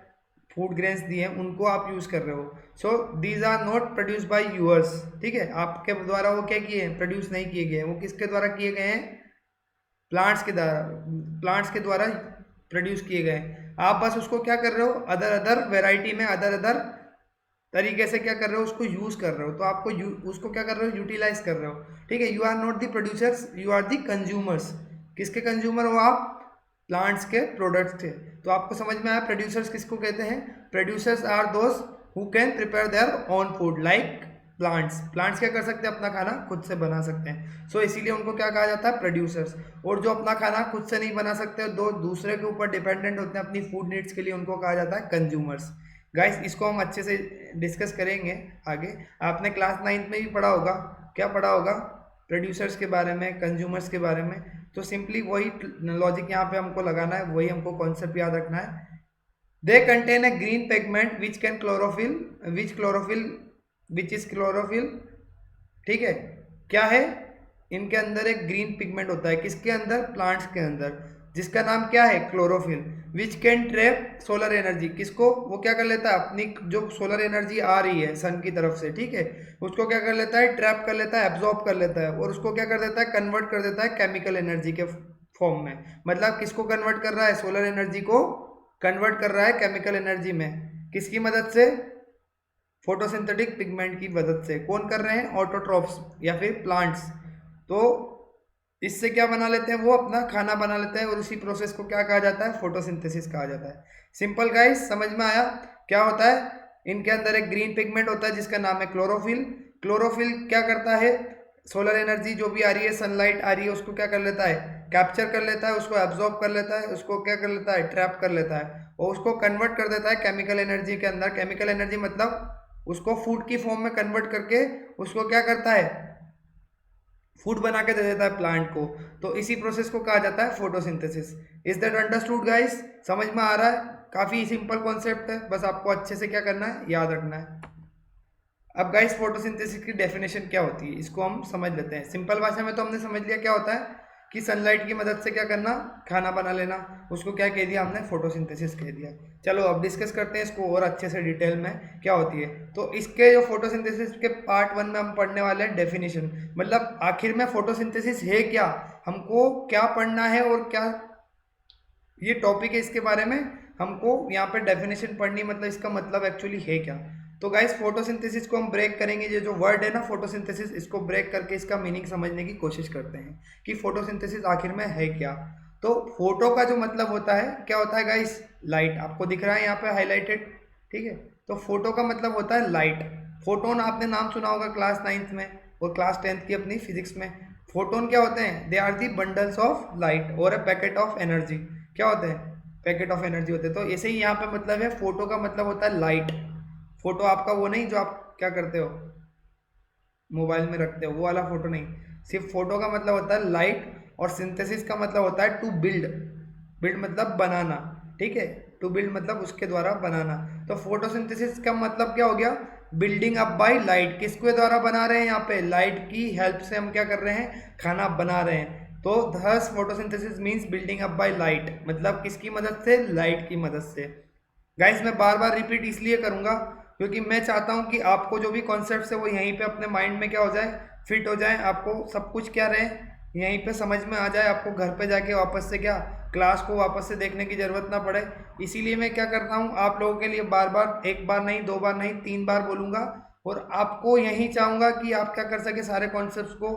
S1: फूड ग्रेन्स दिए हैं, उनको आप यूज़ कर रहे हो। So these are not produce by yours, ठीक है, आपके द्वारा वो क्या किए हैं, प्रोड्यूस नहीं किए गए हैं, वो किसके द्वारा किए गए हैं, प्लांट्स के द्वारा प्रोड्यूस किए गए। आप बस उसको क्या कर रहे हो, अदर वेराइटी में अदर तरीके से क्या कर रहे हो, उसको यूज़ कर रहे हो। तो आपको उसको क्या कर रहे हो, यूटिलाइज कर रहे हो, ठीक है। You are not the producers, you are the consumers. किसके कंज्यूमर हो आप, प्लांट्स के प्रोडक्ट्स के। तो आपको समझ में आया प्रोड्यूसर्स किसको कहते हैं, producers are those who can prepare their own food like plants. Plants क्या कर सकते हैं, अपना खाना खुद से बना सकते हैं। सो इसीलिए उनको क्या कहा जाता है, प्रोड्यूसर्स। और जो अपना खाना खुद से नहीं बना सकते, दो दूसरे के ऊपर डिपेंडेंट होते हैं अपनी फूड नीड्स के लिए, उनको कहा जाता है कंज्यूमर्स। गाइस इसको हम अच्छे से डिस्कस करेंगे आगे। आपने क्लास 9th में भी पढ़ा होगा, क्या पढ़ा होगा, प्रोड्यूसर्स के बारे में, कंज्यूमर्स के बारे में। तो सिंपली वही लॉजिक यहाँ पे हमको लगाना है, वही हमको कॉन्सेप्ट याद रखना है। They contain a green pigment which can chlorophyll which is chlorophyll. ठीक है, क्या है, इनके अंदर एक ग्रीन पिगमेंट होता है, किसके अंदर, प्लांट्स के अंदर, जिसका नाम क्या है, chlorophyll. Which can trap solar energy, किसको, वो क्या कर लेता है, अपनी जो सोलर एनर्जी आ रही है सन की तरफ से, ठीक है, उसको क्या कर लेता है, ट्रैप कर लेता है, एब्जॉर्ब कर लेता है, और उसको क्या कर देता है, कन्वर्ट कर देता है केमिकल एनर्जी के फॉर्म में। मतलब किसको कन्वर्ट कर रहा है, सोलर एनर्जी को कन्वर्ट कर रहा है केमिकल एनर्जी में, किसकी मदद से, फोटोसिंथेटिक पिगमेंट की मदद से। कौन कर रहे हैं, ऑटोट्रॉप्स या फिर प्लांट्स। तो इससे क्या बना लेते हैं, वो अपना खाना बना लेते हैं, और उसी प्रोसेस को क्या कहा जाता है, फोटोसिंथेसिस कहा जाता है। सिंपल गाइस, समझ में आया। क्या होता है, इनके अंदर एक ग्रीन पिगमेंट होता है जिसका नाम है क्लोरोफिल। क्लोरोफिल क्या करता है, सोलर एनर्जी जो भी आ रही है, सनलाइट आ रही है, उसको क्या कर लेता है, कैप्चर कर लेता है, उसको एब्जॉर्ब कर लेता है, उसको क्या कर लेता है, ट्रैप कर लेता है, और उसको कन्वर्ट कर देता है केमिकल एनर्जी के अंदर। केमिकल एनर्जी मतलब उसको फूड की फॉर्म में कन्वर्ट करके उसको क्या करता है, फूड बना के दे देता है प्लांट को। तो इसी प्रोसेस को कहा जाता है photosynthesis. Is that understood guys, समझ में आ रहा है। काफी सिंपल कॉन्सेप्ट है, बस आपको अच्छे से क्या करना है, याद रखना है। अब गाइस फोटोसिंथेसिस की डेफिनेशन क्या होती है, इसको हम समझ लेते हैं। सिंपल भाषा में तो हमने समझ लिया क्या होता है, कि सनलाइट की मदद से क्या करना, खाना बना लेना, उसको क्या कह दिया हमने, फोटोसिंथेसिस कह दिया। चलो अब डिस्कस करते हैं इसको और अच्छे से डिटेल में क्या होती है। तो इसके जो फोटोसिंथेसिस के पार्ट 1 में हम पढ़ने वाले हैं डेफिनेशन, मतलब आखिर में फोटोसिंथेसिस है क्या, हमको क्या पढ़ना है और क्या ये टॉपिक है, इसके बारे में हमको यहाँ पे डेफिनेशन पढ़नी, मतलब इसका मतलब एक्चुअली है क्या। तो गाइस फोटोसिंथेसिस को हम ब्रेक करेंगे, ये जो वर्ड है ना फोटोसिंथेसिस, इसको ब्रेक करके इसका मीनिंग समझने की कोशिश करते हैं कि फोटोसिंथेसिस आखिर में है क्या। तो फोटो का जो मतलब होता है, क्या होता है गाइस, लाइट। आपको दिख रहा है यहाँ पे हाईलाइटेड, ठीक है। तो फोटो का मतलब होता है लाइट। फोटोन आपने नाम सुना होगा क्लास 9th में और क्लास 10th की अपनी फिजिक्स में। फोटोन क्या होते हैं, they are the bundles of light और अ पैकेट ऑफ एनर्जी। क्या होते हैं, पैकेट ऑफ एनर्जी होते हैं। तो ऐसे ही यहाँ पे मतलब है, फोटो का मतलब होता है लाइट। फोटो आपका वो नहीं जो आप क्या करते हो, मोबाइल में रखते हो, वो वाला फोटो नहीं। सिर्फ फोटो का मतलब होता है लाइट, और सिंथेसिस का मतलब होता है टू बिल्ड। बिल्ड मतलब बनाना, ठीक है, टू बिल्ड मतलब उसके द्वारा बनाना। तो फोटोसिंथेसिस का मतलब क्या हो गया, बिल्डिंग अप बाय लाइट। किसके द्वारा बना रहे हैं, यहाँ पे लाइट की हेल्प से हम क्या कर रहे हैं, खाना बना रहे हैं। तो thus photosynthesis means building up by light, मतलब किसकी मदद से, लाइट की मदद से। गाइस मैं बार बार रिपीट इसलिए करूंगा क्योंकि मैं चाहता हूं कि आपको जो भी कॉन्सेप्ट है वो यहीं पे अपने माइंड में क्या हो जाए, फिट हो जाए, आपको सब कुछ क्या रहे, यहीं पे समझ में आ जाए, आपको घर पे जाके वापस से क्या, क्लास को वापस से देखने की ज़रूरत ना पड़े। इसीलिए मैं क्या करता हूँ, आप लोगों के लिए बार बार, एक बार नहीं, दो बार नहीं, 3 बार बोलूँगा, और आपको यही चाहूँगा कि आप क्या कर सके, सारे कॉन्सेप्ट को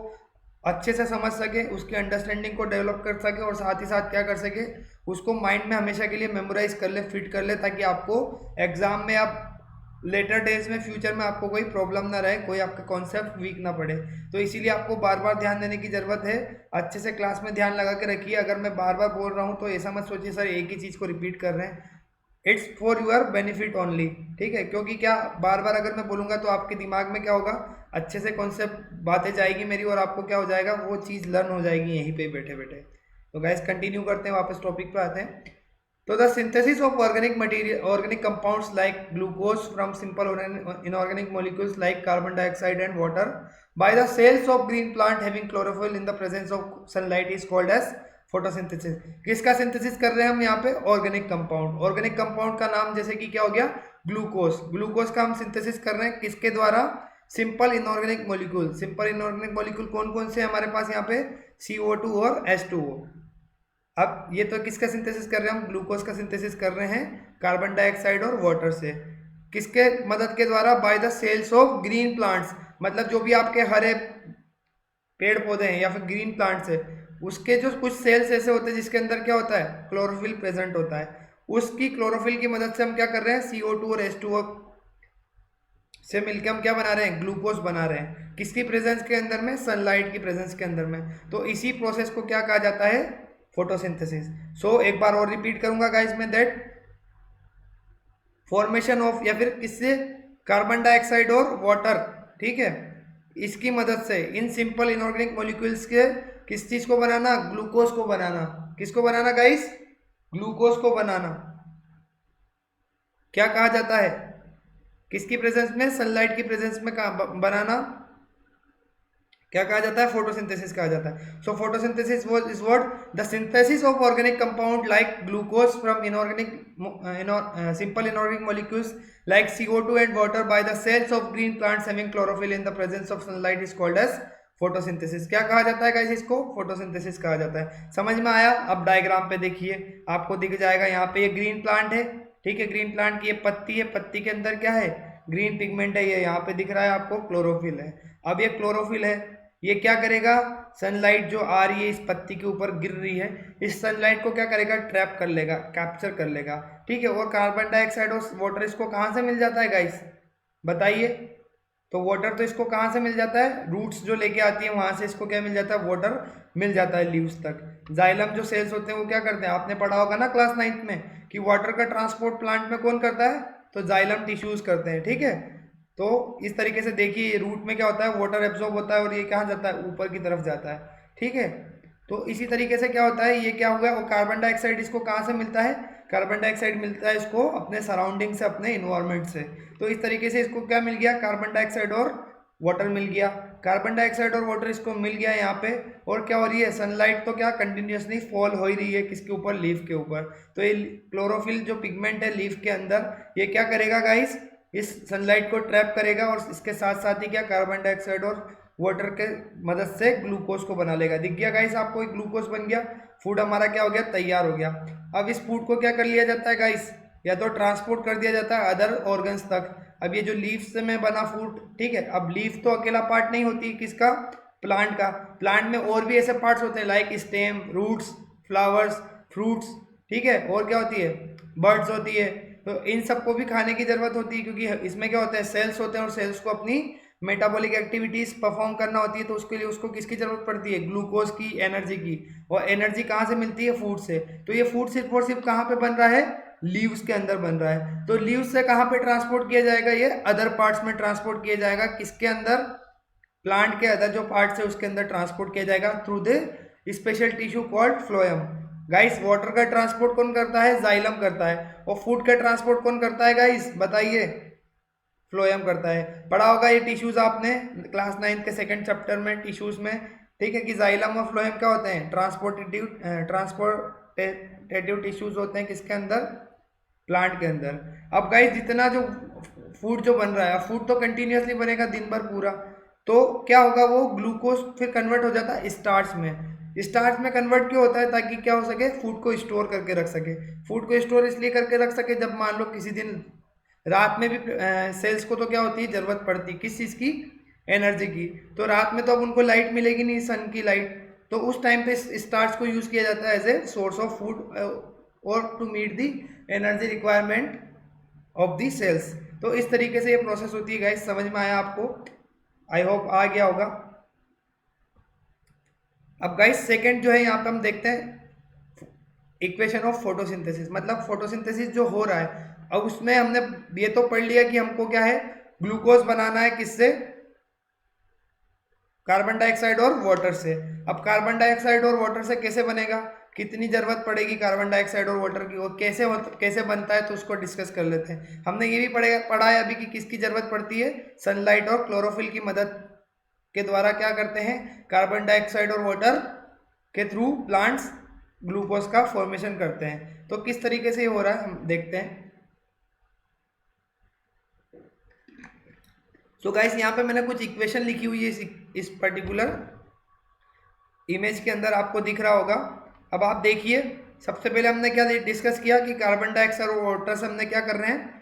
S1: अच्छे से समझ सके, उसकी अंडरस्टैंडिंग को डेवलप कर सके, और साथ ही साथ क्या कर सके, उसको माइंड में हमेशा के लिए मेमोराइज कर ले, फिट कर ले, ताकि आपको एग्जाम में, आप लेटर डेज में, फ्यूचर में आपको कोई प्रॉब्लम ना रहे, कोई आपका कॉन्सेप्ट वीक ना पड़े। तो इसीलिए आपको बार बार ध्यान देने की ज़रूरत है। अच्छे से क्लास में ध्यान लगा के रखिए। अगर मैं बार बार बोल रहा हूँ तो ऐसा मत सोचिए सर एक ही चीज़ को रिपीट कर रहे हैं, it's for your benefit only, ठीक है। क्योंकि क्या, बार बार अगर मैं बोलूँगा तो आपके दिमाग में क्या होगा, अच्छे से कॉन्सेप्ट बातें जाएगी मेरी, और आपको क्या हो जाएगा, वो चीज़ लर्न हो जाएगी यहीं पे बैठे बैठे। तो गाइस कंटिन्यू करते हैं, वापस टॉपिक पे आते हैं। तो the synthesis of organic material, organic compounds like glucose from simple inorganic molecules like carbon dioxide and water by the cells of green plant having chlorophyll in the presence of sunlight is called as photosynthesis। किसका synthesis कर रहे हैं हम यहाँ पे, organic compound. Organic compound का नाम जैसे कि क्या हो गया, ग्लूकोज। ग्लूकोज का हम सिंथेसिस कर रहे हैं किसके द्वारा, simple inorganic molecule. Simple inorganic molecule कौन कौन से हमारे पास यहाँ पे, CO2 और H2O। अब ये तो किसका सिंथेसिस कर रहे हैं हम, ग्लूकोज का सिंथेसिस कर रहे हैं कार्बन डाइऑक्साइड और वाटर से। किसके मदद के द्वारा, by the cells of green plants, मतलब जो भी आपके हरे पेड़ पौधे हैं या फिर ग्रीन प्लांट्स है, उसके जो कुछ सेल्स ऐसे होते हैं जिसके अंदर क्या होता है, क्लोरोफिल प्रेजेंट होता है। उसकी क्लोरोफिल की मदद से हम क्या कर रहे हैं, CO2 और H2O से मिलकर हम क्या बना रहे हैं, ग्लूकोज बना रहे हैं। किसकी प्रेजेंस के अंदर में, सनलाइट की प्रेजेंस के अंदर में। तो इसी प्रोसेस को क्या कहा जाता है, फोटोसिंथेसिस। सो एक बार और रिपीट करूंगा गाइस मैं, दैट फॉर्मेशन ऑफ, या फिर किससे, कार्बन डाइऑक्साइड और वाटर, ठीक है, इसकी मदद से इन सिंपल इनऑर्गेनिक मॉलिक्यूल्स के किस चीज को बनाना, ग्लूकोज को बनाना। किसको बनाना गाइस, ग्लूकोज को बनाना। क्या कहा जाता है? किसकी प्रेजेंस में? सनलाइट की प्रेजेंस में बनाना क्या कहा जाता है? फोटोसिंथेसिस कहा जाता है। सो photosynthesis is what? The synthesis of organic compound like glucose from inorganic simple inorganic molecules like CO2 and water by the cells of green plants having chlorophyll in the presence of sunlight is called as photosynthesis. क्या कहा जाता है guys? इसको photosynthesis कहा जाता है। समझ में आया? अब डायग्राम पे देखिए, आपको दिख जाएगा यहाँ पे ये ग्रीन प्लांट है, ठीक है। ग्रीन प्लांट की ये पत्ती है, पत्ती के अंदर क्या है? ग्रीन पिगमेंट है, ये यहाँ पे दिख रहा है आपको, क्लोरोफिल है। अब ये क्लोरोफिल है, ये क्या करेगा? सनलाइट जो आ रही है इस पत्ती के ऊपर गिर रही है, इस सनलाइट को क्या करेगा? ट्रैप कर लेगा, कैप्चर कर लेगा, ठीक है। और कार्बन डाइऑक्साइड और वाटर इसको कहाँ से मिल जाता है गाइस? बताइए। तो वाटर तो इसको कहाँ से मिल जाता है? रूट्स जो लेके आती है वहां से इसको क्या मिल जाता है? वाटर मिल जाता है लीव्स तक। जाइलम जो सेल्स होते हैं वो क्या करते हैं? आपने पढ़ा होगा ना क्लास 9th में कि वाटर का ट्रांसपोर्ट प्लांट में कौन करता है? तो जाइलम टिश्यूज करते हैं, ठीक है। तो इस तरीके से देखिए, रूट में क्या होता है? वाटर एब्जॉर्ब होता है और ये कहाँ जाता है? ऊपर की तरफ जाता है, ठीक है। तो इसी तरीके से क्या होता है? ये क्या हुआ? और कार्बन डाइऑक्साइड इसको कहाँ से मिलता है? कार्बन डाइऑक्साइड मिलता है इसको अपने सराउंडिंग से, अपने इन्वायरमेंट से। तो इस तरीके से इसको क्या मिल गया? कार्बन डाइऑक्साइड और वाटर मिल गया। कार्बन डाइऑक्साइड और वाटर इसको मिल गया यहाँ पे। और क्या हो रही है? सनलाइट तो क्या कंटिन्यूसली फॉल हो ही रही है, किसके ऊपर? लीफ के ऊपर। तो ये क्लोरोफिल जो पिगमेंट है लीफ के अंदर, ये क्या करेगा गाइस? इस सनलाइट को ट्रैप करेगा और इसके साथ साथ ही क्या? कार्बन डाइऑक्साइड और वाटर के मदद से ग्लूकोज को बना लेगा। दिख गया गाइस आपको? एक ग्लूकोज बन गया, फूड हमारा क्या हो गया? तैयार हो गया। अब इस फूड को क्या कर लिया जाता है गाइस? या तो ट्रांसपोर्ट कर दिया जाता है अदर ऑर्गन्स तक। अब ये जो लीफ से में बना फूड, ठीक है। अब लीफ तो अकेला पार्ट नहीं होती, किसका? प्लांट का। प्लांट में और भी ऐसे पार्ट्स होते हैं like stem, roots, flowers, fruits, ठीक है। और क्या होती है? बर्ड्स होती है। तो इन सबको भी खाने की जरूरत होती है, क्योंकि इसमें क्या होता है? सेल्स होते हैं और सेल्स को अपनी मेटाबॉलिक एक्टिविटीज परफॉर्म करना होती है। तो उसके लिए उसको किसकी जरूरत पड़ती है? ग्लूकोज की, एनर्जी की। और एनर्जी कहाँ से मिलती है? फूड से। तो ये फूड सिर्फ और सिर्फ कहाँ पे बन रहा है? लीव्स के अंदर बन रहा है। तो लीव्स से कहाँ पे ट्रांसपोर्ट किया जाएगा? ये अदर पार्ट्स में ट्रांसपोर्ट किया जाएगा। किसके अंदर? प्लांट के अदर जो पार्ट्स है उसके अंदर ट्रांसपोर्ट किया जाएगा through the special tissue called phloem. Guys, water का ट्रांसपोर्ट कौन करता है? जाइलम करता है। और फूड का ट्रांसपोर्ट कौन करता है गाइस? बताइए। फ्लोएम करता है। पढ़ा होगा ये टिश्यूज आपने क्लास 9 के सेकंड चैप्टर में, टिश्यूज में, ठीक है, कि जाइलम और फ्लोएम क्या होते हैं? ट्रांसपोर्टेटिव टिश्यूज होते हैं। किसके अंदर? प्लांट के अंदर। अब गाइस, जितना जो फूड जो बन रहा है, फूड तो कंटिन्यूसली बनेगा दिन भर पूरा, तो क्या होगा? वो ग्लूकोज फिर कन्वर्ट हो जाता है स्टार्च में। स्टार्च में कन्वर्ट क्यों होता है? ताकि क्या हो सके? फूड को स्टोर करके रख सके। फूड को स्टोर इसलिए करके रख सके, जब मान लो किसी दिन रात में भी सेल्स को तो क्या होती है? जरूरत पड़ती है किस चीज़ की? एनर्जी की। तो रात में तो अब उनको लाइट मिलेगी नहीं, सन की लाइट। तो उस टाइम पे स्टार्च को यूज किया जाता है as a source of food और to meet the energy requirement of the cells. तो इस तरीके से ये प्रोसेस होती है गाइस। समझ में आया आपको? आई होप आ गया होगा। अब गाइस, सेकंड जो है यहाँ पे हम देखते हैं इक्वेशन ऑफ फोटोसिंथेसिस। मतलब फोटोसिंथेसिस जो हो रहा है, अब उसमें हमने ये तो पढ़ लिया कि हमको क्या है? ग्लूकोज बनाना है। किससे? कार्बन डाइऑक्साइड और वाटर से। अब कार्बन डाइऑक्साइड और वाटर से कैसे बनेगा? कितनी जरूरत पड़ेगी कार्बन डाइऑक्साइड और वाटर की, और कैसे बनता है, तो उसको डिस्कस कर लेते हैं। हमने ये भी पढ़ा है अभी कि किसकी जरूरत पड़ती है? सनलाइट और क्लोरोफिल की मदद के द्वारा क्या करते हैं? कार्बन डाइऑक्साइड और वाटर के थ्रू प्लांट्स ग्लूकोज का फॉर्मेशन करते हैं। तो किस तरीके से ये हो रहा है हम देखते हैं। तो गाइस, यहाँ पे मैंने कुछ इक्वेशन लिखी हुई है इस पर्टिकुलर इमेज के अंदर, आपको दिख रहा होगा। अब आप देखिए, सबसे पहले हमने क्या डिस्कस किया कि कार्बन डाइऑक्साइड और वाटर से हमने क्या कर रहे हैं?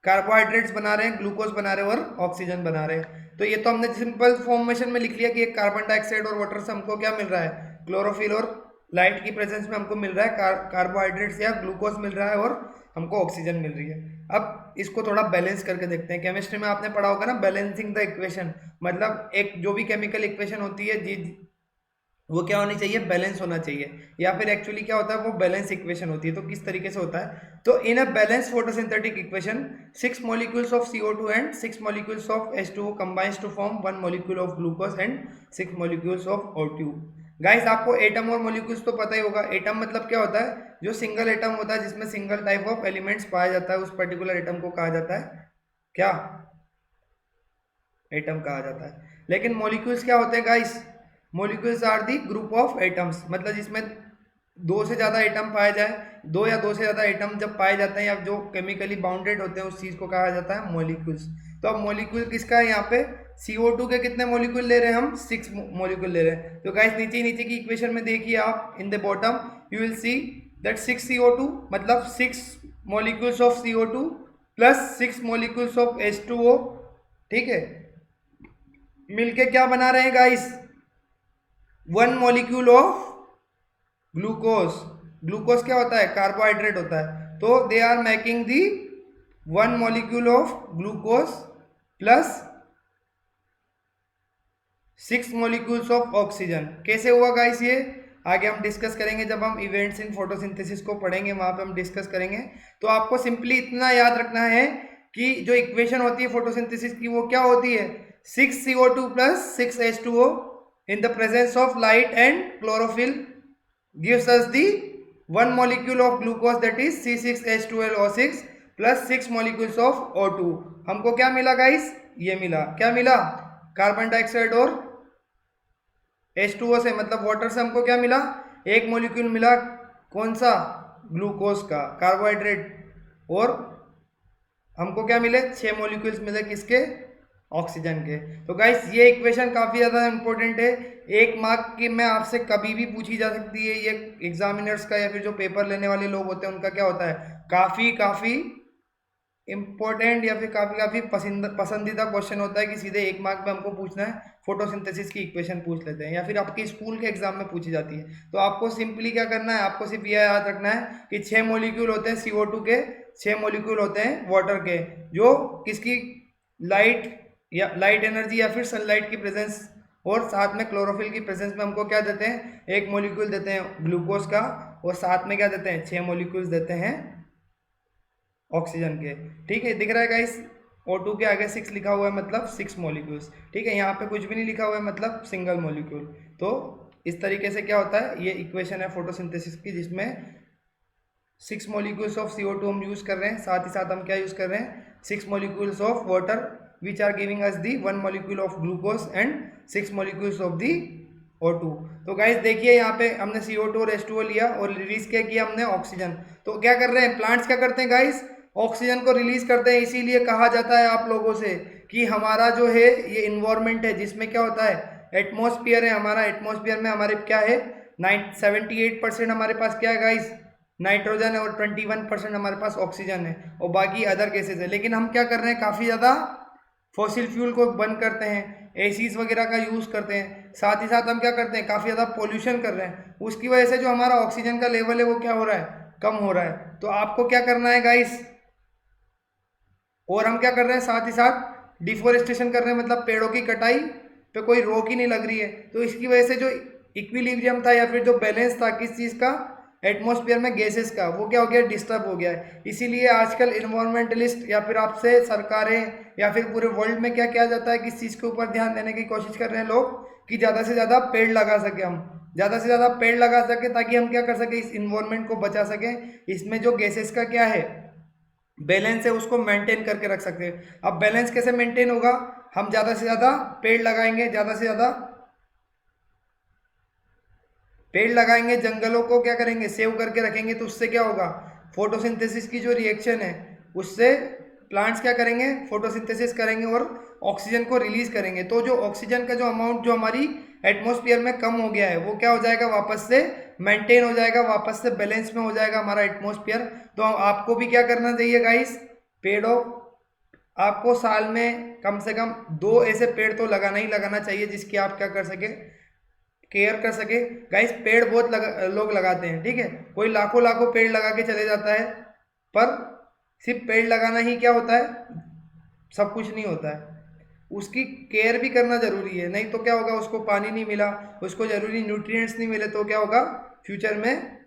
S1: कार्बोहाइड्रेट्स बना रहे हैं, ग्लूकोज बना रहे हैं और ऑक्सीजन बना रहे हैं। तो ये तो हमने सिंपल फॉर्मेशन में लिख लिया कि कार्बन डाइऑक्साइड और वाटर से हमको क्या मिल रहा है? क्लोरोफिल और लाइट की प्रेजेंस में हमको मिल रहा है कार्बोहाइड्रेट्स या ग्लूकोज मिल रहा है और हमको ऑक्सीजन मिल रही है। अब इसको थोड़ा बैलेंस करके देखते हैं। केमिस्ट्री में आपने पढ़ा होगा ना, बैलेंसिंग द इक्वेशन। मतलब एक जो भी केमिकल इक्वेशन होती है वो क्या होनी चाहिए? बैलेंस होना चाहिए। या फिर एक्चुअली क्या होता है? वो बैलेंस इक्वेशन होती है। तो किस तरीके से होता है? तो in a balance photosynthetic equation 6 molecules of CO2 and 6 molecules of H2O combines to form 1 molecule of glucose and 6 molecules of O2। Guys, आपको एटम और मोलिक्यूल्स तो पता ही होगा। एटम मतलब क्या होता है? जो सिंगल एटम होता है जिसमें सिंगल टाइप ऑफ एलिमेंट्स पाया जाता है, उस पर्टिकुलर एटम को कहा जाता है क्या? एटम कहा जाता है। लेकिन मॉलिक्यूल्स क्या होते हैं guys? Molecules are the group of atoms, मतलब जिसमें दो से ज़्यादा एटम पाए जाए, दो या दो से ज़्यादा एटम जब पाए जाते हैं या जो केमिकली बाउंडेड होते हैं उस चीज़ को कहा जाता है मॉलिक्यूल्स। तो अब मॉलिक्यूल किसका है यहाँ पे? CO2 के कितने मॉलिक्यूल ले रहे हैं हम? 6 मॉलिक्यूल ले रहे हैं। तो गाइस नीचे की इक्वेशन में देखिए आप, in the bottom you will see that 6 CO2 मतलब 6 molecules of CO2 plus 6 molecules of H2O, ठीक है, मिलके क्या बना रहे हैं guys? 1 molecule of glucose. Glucose क्या होता है? कार्बोहाइड्रेट होता है। तो they are making the 1 molecule of glucose plus 6 molecules of oxygen. कैसे हुआ गाइस ये? आगे हम डिस्कस करेंगे, जब हम इवेंट्स इन फोटोसिंथेसिस को पढ़ेंगे वहां पे हम डिस्कस करेंगे। तो आपको सिंपली इतना याद रखना है कि जो इक्वेशन होती है फोटोसिंथेसिस की वो क्या होती है? 6 CO2 plus 6 H2O in the presence of light and chlorophyll gives us the 1 molecule of glucose, that is C6H12O6 plus 6 molecules of O2। हमको क्या मिला गाइस? ये मिला। क्या मिला? कार्बन डाइऑक्साइड और H2O से, मतलब वाटर से हमको क्या मिला? एक मॉलिक्यूल मिला। कौन सा? ग्लूकोज का, कार्बोहाइड्रेट। और हमको क्या मिले? 6 मॉलिक्यूल्स मिले, किसके? ऑक्सीजन के। तो गाइस ये इक्वेशन काफ़ी ज़्यादा इंपॉर्टेंट है, 1 मार्क की में आपसे कभी भी पूछी जा सकती है। ये एग्जामिनर्स का या फिर जो पेपर लेने वाले लोग होते हैं उनका क्या होता है, काफ़ी इम्पोर्टेंट या फिर काफ़ी पसंदीदा क्वेश्चन होता है कि सीधे 1 मार्क में हमको पूछना है, फोटोसिंथेसिस की इक्वेशन पूछ लेते हैं या फिर आपके स्कूल के एग्जाम में पूछी जाती है। तो आपको सिंपली क्या करना है, आपको सिर्फ यह याद रखना है कि 6 मॉलिक्यूल होते हैं CO2 के, 6 मॉलिक्यूल होते हैं वाटर के, जो किसकी? लाइट एनर्जी या फिर सनलाइट की प्रेजेंस और साथ में क्लोरोफिल की प्रेजेंस में हमको क्या देते हैं? एक मॉलिक्यूल देते हैं ग्लूकोज का और साथ में क्या देते हैं? 6 मॉलिक्यूल्स देते हैं ऑक्सीजन के। ठीक है, दिख रहा है गाइस? O2 के आगे 6 लिखा हुआ है मतलब 6 मॉलिक्यूल्स। ठीक है, यहाँ पे कुछ भी नहीं लिखा हुआ है मतलब सिंगल मॉलिक्यूल। तो इस तरीके से क्या होता है, ये इक्वेशन है फोटोसिंथेसिस की जिसमें 6 मॉलिक्यूल्स ऑफ CO2 हम यूज कर रहे हैं, साथ ही साथ हम क्या यूज कर रहे हैं? 6 molecules of water which are giving us the 1 molecule of glucose and 6 molecules of the O2। तो गाइस देखिए यहाँ पे हमने CO2 और H2O लिया और रिलीज क्या किया हमने? ऑक्सीजन। तो क्या कर रहे हैं प्लांट्स? क्या करते हैं गाइस? ऑक्सीजन को रिलीज करते हैं। इसीलिए कहा जाता है आप लोगों से कि हमारा जो है ये इन्वायरमेंट है जिसमें क्या होता है? एटमॉस्फेयर है हमारा। एटमॉस्फेयर में हमारे क्या है? 78% हमारे पास क्या है गाइस? नाइट्रोजन है और 21% हमारे पास ऑक्सीजन है और बाकी अदर गैसेज है। लेकिन हम क्या कर रहे हैं? काफ़ी ज़्यादा फॉसिल फ्यूल को बंद करते हैं, एसीज वगैरह का यूज़ करते हैं, साथ ही साथ हम क्या करते हैं? काफ़ी ज़्यादा पोल्यूशन कर रहे हैं। उसकी वजह से जो हमारा ऑक्सीजन का लेवल है वो क्या हो रहा है? कम हो रहा है। तो आपको क्या करना है गाइस? और हम क्या कर रहे हैं? साथ ही साथ डिफोरेस्टेशन कर रहे हैं, मतलब पेड़ों की कटाई पे कोई रोक ही नहीं लग रही है। तो इसकी वजह से जो इक्विलिब्रियम था या फिर जो बैलेंस था किस चीज़ का? एटमॉस्फेयर में गैसेस का, वो क्या हो गया? डिस्टर्ब हो गया है। इसीलिए आजकल इन्वायरमेंटलिस्ट या फिर आपसे सरकारें या फिर पूरे वर्ल्ड में क्या किया जाता है, किस चीज़ के ऊपर ध्यान देने की कोशिश कर रहे हैं लोग कि ज़्यादा से ज़्यादा पेड़ लगा सके, हम ज़्यादा से ज़्यादा पेड़ लगा सके ताकि हम क्या कर सके? इस इन्वायरमेंट को बचा सकें। इसमें जो गैसेस का क्या है? बैलेंस है, उसको मेंटेन करके रख सकते हैं। अब बैलेंस कैसे मेंटेन होगा? हम ज़्यादा से ज़्यादा पेड़ लगाएंगे, ज़्यादा से ज़्यादा पेड़ लगाएंगे, जंगलों को क्या करेंगे? सेव करके रखेंगे। तो उससे क्या होगा? फोटोसिंथेसिस की जो रिएक्शन है उससे प्लांट्स क्या करेंगे? फोटोसिंथेसिस करेंगे और ऑक्सीजन को रिलीज करेंगे। तो जो ऑक्सीजन का जो अमाउंट जो हमारी एटमॉस्फेयर में कम हो गया है वो क्या हो जाएगा? वापस से मेंटेन हो जाएगा, वापस से बैलेंस में हो जाएगा हमारा एटमॉस्फेयर। तो आपको भी क्या करना चाहिए गाइस? पेड़ों आपको साल में कम से कम 2 ऐसे पेड़ तो लगाना ही लगाना चाहिए जिसकी आप क्या कर सके? केयर कर सके। गाइस पेड़ बहुत लोग लगाते हैं, ठीक है, कोई लाखों लाखों पेड़ लगा के चले जाता है, पर सिर्फ पेड़ लगाना ही क्या होता है? सब कुछ नहीं होता है, उसकी केयर भी करना जरूरी है। नहीं तो क्या होगा? उसको पानी नहीं मिला, उसको जरूरी न्यूट्रिएंट्स नहीं मिले तो क्या होगा? फ्यूचर में